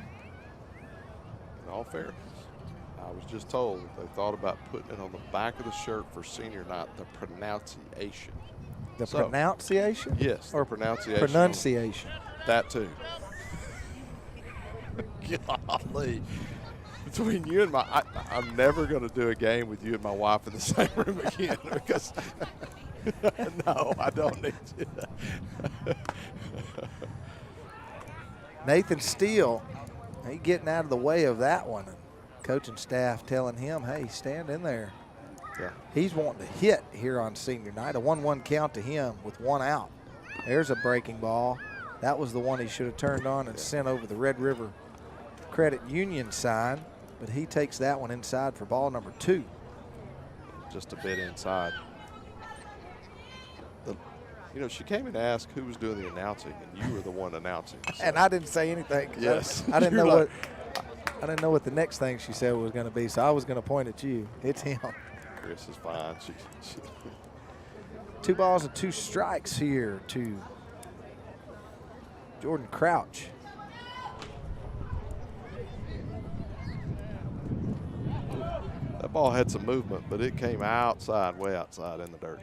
Speaker 2: I was just told that they thought about putting it on the back of the shirt for senior night, the pronunciation.
Speaker 1: The pronunciation?
Speaker 2: Yes,
Speaker 1: or
Speaker 2: pronunciation.
Speaker 1: Pronunciation.
Speaker 2: That too. Golly. Between you and I'm never going to do a game with you and my wife in the same room again because, no, I don't need to.
Speaker 1: Nathan Steele, he getting out of the way of that one. Coaching staff telling him, hey, stand in there.
Speaker 2: Yeah.
Speaker 1: He's wanting to hit here on senior night. A 1-1 count to him with 1 out. There's a breaking ball. That was the one he should have turned on and sent over the Red River Credit Union sign, but he takes that one inside for ball number 2.
Speaker 2: Just a bit inside. You know, she came and asked who was doing the announcing, and you were the one announcing. So.
Speaker 1: And I didn't say anything.
Speaker 2: Yes.
Speaker 1: I didn't know I didn't know what the next thing she said was going to be, so I was going to point at you. It's him.
Speaker 2: Chris is fine.
Speaker 1: 2 balls and 2 strikes here to Jordan Crouch.
Speaker 2: That ball had some movement, but it came outside, way outside in the dirt.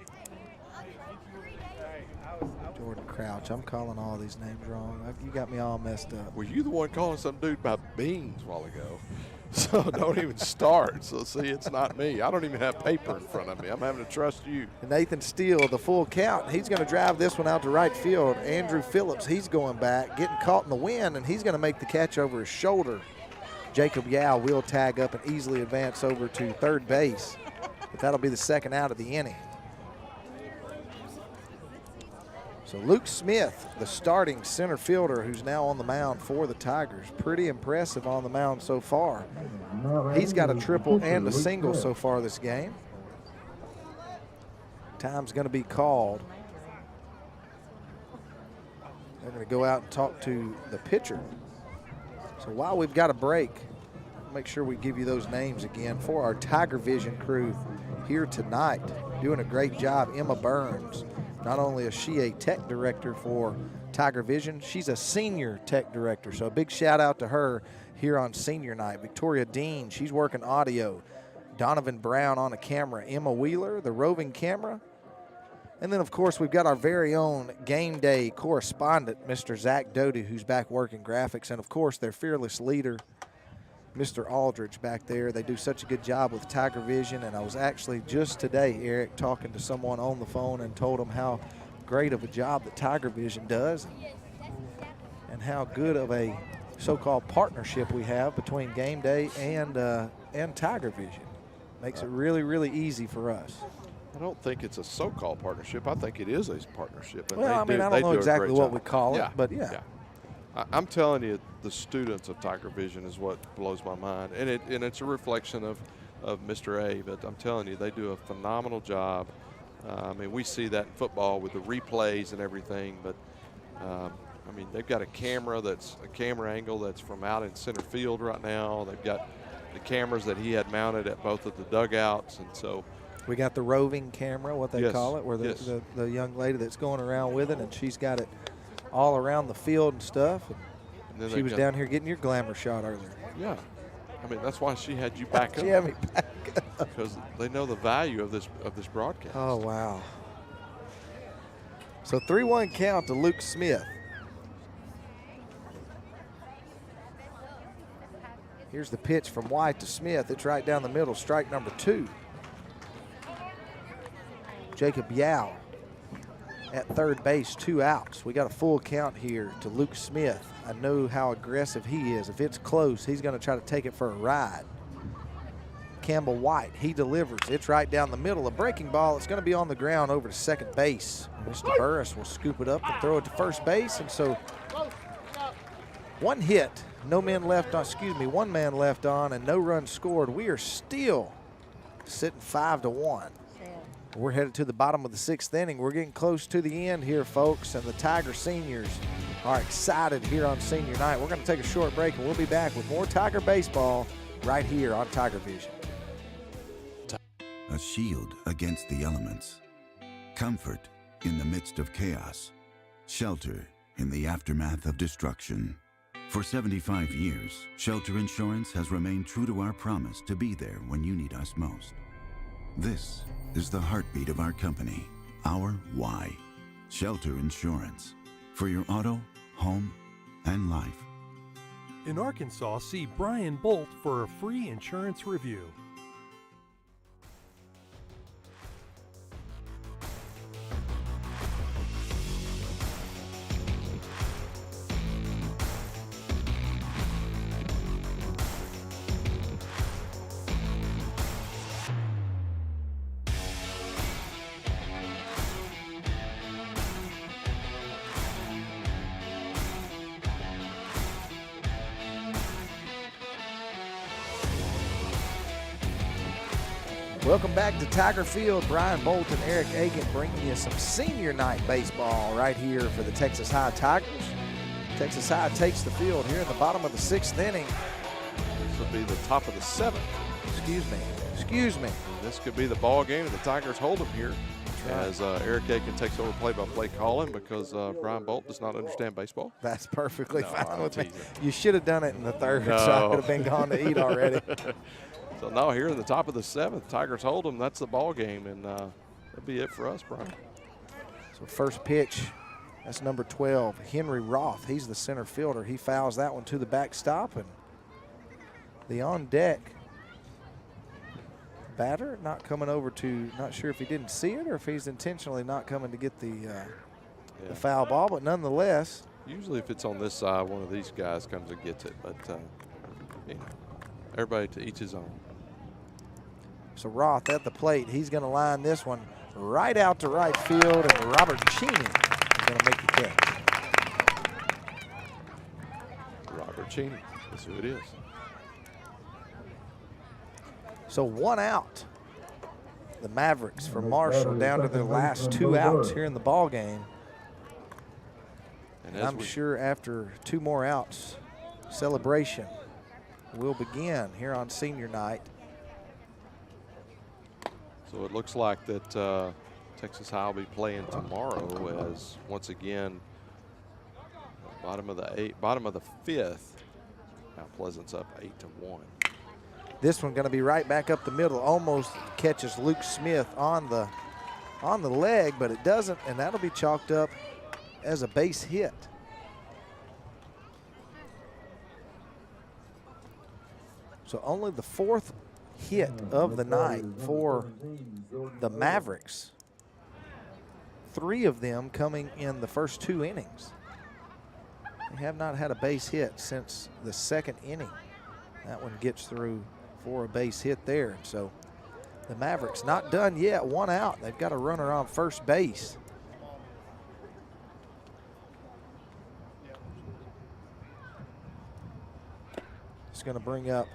Speaker 1: Jordan Crouch. I'm calling all these names wrong. You got me all messed up.
Speaker 2: Were you the one calling some dude about beans a while ago? So don't even start. So see, it's not me. I don't even have paper in front of me. I'm having to trust you.
Speaker 1: Nathan Steele, the full count. He's going to drive this one out to right field. Andrew Phillips, he's going back, getting caught in the wind, and he's going to make the catch over his shoulder. Jacob Yao will tag up and easily advance over to third base, but that'll be the second out of the inning. So Luke Smith, the starting center fielder who's now on the mound for the Tigers. Pretty impressive on the mound so far. He's got a triple and a single so far this game. Time's going to be called. They're going to go out and talk to the pitcher. So while we've got a break, make sure we give you those names again for our Tiger Vision crew here tonight. Doing a great job, Emma Burns. Not only is she a tech director for Tiger Vision, she's a senior tech director. So a big shout out to her here on senior night. Victoria Dean, she's working audio. Donovan Brown on a camera. Emma Wheeler, the roving camera. And then, of course, we've got our very own game day correspondent, Mr. Zach Doty, who's back working graphics. And, of course, their fearless leader, Mr. Aldridge, back there. They do such a good job with Tiger Vision. And I was actually just today, Eric, talking to someone on the phone and told them how great of a job that Tiger Vision does and how good of a so-called partnership we have between game day and Tiger Vision. Makes it really, really easy for us.
Speaker 2: I don't think it's a so-called partnership. I think it is a partnership. And
Speaker 1: well, I mean, I don't know exactly what we call it, but yeah.
Speaker 2: I'm telling you, the students of Tiger Vision is what blows my mind, and it's a reflection of Mr. A. But I'm telling you, they do a phenomenal job. I mean, we see that in football with the replays and everything, but I mean, they've got a camera angle that's from out in center field right now. They've got the cameras that he had mounted at both of the dugouts, and so.
Speaker 1: We got the roving camera, what they call it, where the young lady that's going around with it, and she's got it all around the field and stuff. And she was down here getting your glamour shot earlier.
Speaker 2: Yeah. I mean, that's why she had you back up.
Speaker 1: She had me back up.
Speaker 2: Because they know the value of this broadcast.
Speaker 1: Oh, wow. So 3-1 count to Luke Smith. Here's the pitch from White to Smith. It's right down the middle, strike number 2. Jacob Yao at third base, 2 outs. We got a full count here to Luke Smith. I know how aggressive he is. If it's close, he's going to try to take it for a ride. Campbell White. He delivers. It's right down the middle. A breaking ball. It's going to be on the ground over to second base. Mr. Burris will scoop it up and throw it to first base. And so one hit, one man left on, and no runs scored. We are still sitting 5-1. We're headed to the bottom of the 6th inning. We're getting close to the end here, folks, and the Tiger seniors are excited here on senior night. We're going to take a short break, and we'll be back with more Tiger baseball right here on Tiger Vision.
Speaker 7: A shield against the elements. Comfort in the midst of chaos. Shelter in the aftermath of destruction. For 75 years, Shelter Insurance has remained true to our promise to be there when you need us most. This is the heartbeat of our company, our why. Shelter Insurance. For your auto, home, and life.
Speaker 8: In Arkansas, see Brian Bolt for a free insurance review.
Speaker 1: Welcome back to Tiger Field. Brian Bolt and Eric Aiken bringing you some senior night baseball right here for the Texas High Tigers. Texas High takes the field here in the bottom of the 6th inning.
Speaker 2: This will be the top of the 7th.
Speaker 1: Excuse me.
Speaker 2: This could be the ball game, and the Tigers hold them here as Eric Aiken takes over play-by-play calling because Brian Bolt does not understand baseball.
Speaker 1: That's perfectly fine with me.
Speaker 2: teasing.
Speaker 1: You should have done it in the 3rd, so I could have been gone to eat already.
Speaker 2: So now here in the top of the 7th, Tigers hold them. That's the ball game, and that'll be it for us, Brian.
Speaker 1: So first pitch, that's number 12, Henry Roth. He's the center fielder. He fouls that one to the backstop, and the on deck batter not coming over to, not sure if he didn't see it or if he's intentionally not coming to get the foul ball, but nonetheless.
Speaker 2: Usually if it's on this side, one of these guys comes and gets it, but everybody to each his own.
Speaker 1: So Roth at the plate. He's going to line this one right out to right field, and Robert Cheney is going to make the catch.
Speaker 2: Robert Cheney, that's who it is.
Speaker 1: So one out. The Mavericks from Marshall down to their last 2 outs here in the ball game. And I'm sure after 2 more outs, celebration will begin here on senior night.
Speaker 2: So it looks like that Texas High will be playing tomorrow as once again bottom of the 5th. Mount Pleasant's up 8-1.
Speaker 1: This one going to be right back up the middle. Almost catches Luke Smith on the leg, but it doesn't, and that'll be chalked up as a base hit. So only the 4th hit of the night for the Mavericks. 3 of them coming in the first 2 innings. They have not had a base hit since the 2nd inning. That one gets through for a base hit there. So the Mavericks not done yet, 1 out. They've got a runner on first base. It's going to bring up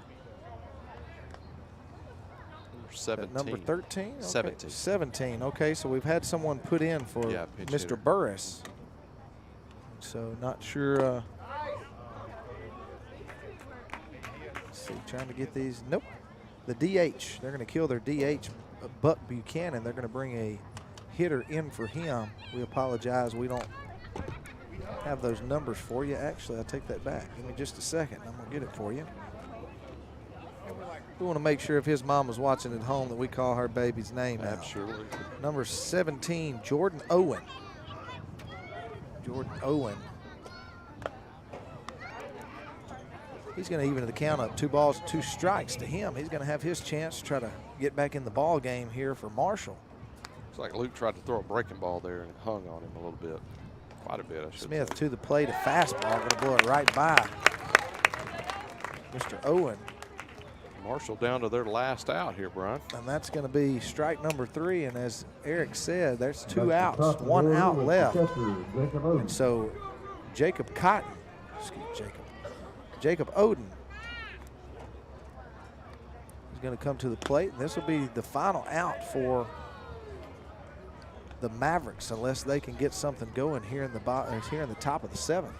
Speaker 2: 17.
Speaker 1: Number 13? Okay.
Speaker 2: 17.
Speaker 1: 17. Okay, so we've had someone put in for Mr. Burris. So not sure. Let's see, trying to get these. Nope. The DH. They're going to kill their DH, Buck Buchanan. They're going to bring a hitter in for him. We apologize. We don't have those numbers for you. Actually, I'll take that back. Give me just a second. I'm going to get it for you. We want to make sure if his mom was watching at home that we call her baby's name out.
Speaker 2: Absolutely.
Speaker 1: Number 17, Jordan Owen. Jordan Owen. He's going to even the count up. 2 balls, 2 strikes to him. He's going to have his chance to try to get back in the ball game here for Marshall.
Speaker 2: Looks like Luke tried to throw a breaking ball there and it hung on him a little bit. Quite a bit, I should
Speaker 1: Smith
Speaker 2: say.
Speaker 1: to the plate, a fastball, going to blow it right by Mr. Owen.
Speaker 2: Marshall down to their last out here, Brian.
Speaker 1: And that's going to be strike number 3. And as Eric said, there's 2 outs, 1 out left. And so Jacob Oden is going to come to the plate. And this will be the final out for the Mavericks, unless they can get something going here in the top of the 7th.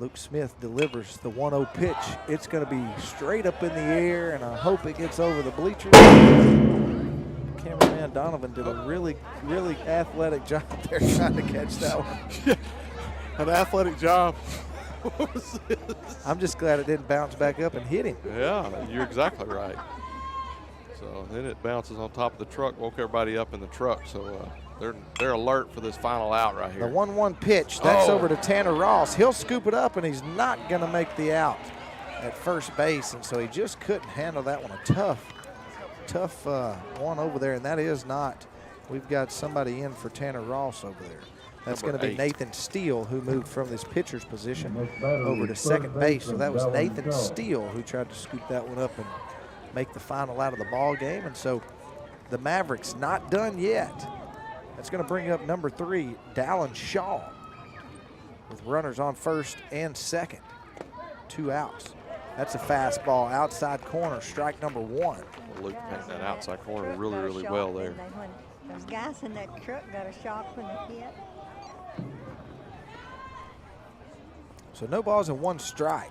Speaker 1: Luke Smith delivers the 1-0 pitch. It's going to be straight up in the air, and I hope it gets over the bleachers. Cameraman Donovan did a really, really athletic job there trying to catch that one.
Speaker 2: An athletic job.
Speaker 1: I'm just glad it didn't bounce back up and hit him.
Speaker 2: Yeah, you're exactly right. So then it bounces on top of the truck, woke everybody up in the truck. So they're alert for this final out right here.
Speaker 1: The 1-1 pitch, that's over to Tanner Ross. He'll scoop it up, and he's not going to make the out at first base, and so he just couldn't handle that one. A tough one over there, and that is not. We've got somebody in for Tanner Ross over there. That's going to be Nathan Steele, who moved from this pitcher's position over to second base. So that was Nathan Steele who tried to scoop that one up and make the final out of the ball game. And so the Mavericks not done yet. That's going to bring up number 3, Dallin Shaw, with runners on first and second. 2 outs. That's a fastball outside corner, strike number 1.
Speaker 2: Luke painted that outside corner really, really well there.
Speaker 12: Those guys in that truck got a shock when they hit.
Speaker 1: So no balls and 1 strike.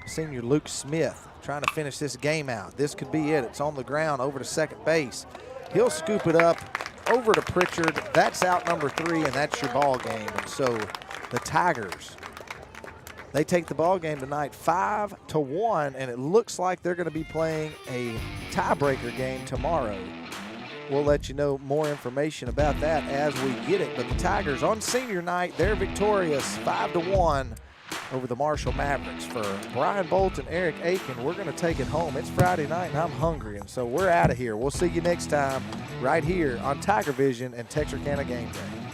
Speaker 1: Senior Luke Smith trying to finish this game out. This could be it. It's on the ground over to second base. He'll scoop it up over to Pritchard. That's out number 3, and that's your ball game. And so the Tigers, they take the ball game tonight 5-1, and it looks like they're going to be playing a tiebreaker game tomorrow. We'll let you know more information about that as we get it. But the Tigers on senior night, they're victorious 5-1 over the Marshall Mavericks. For Brian Bolt and Eric Aiken, we're going to take it home. It's Friday night, and I'm hungry, and so we're out of here. We'll see you next time right here on Tiger Vision and Texarkana Game Day.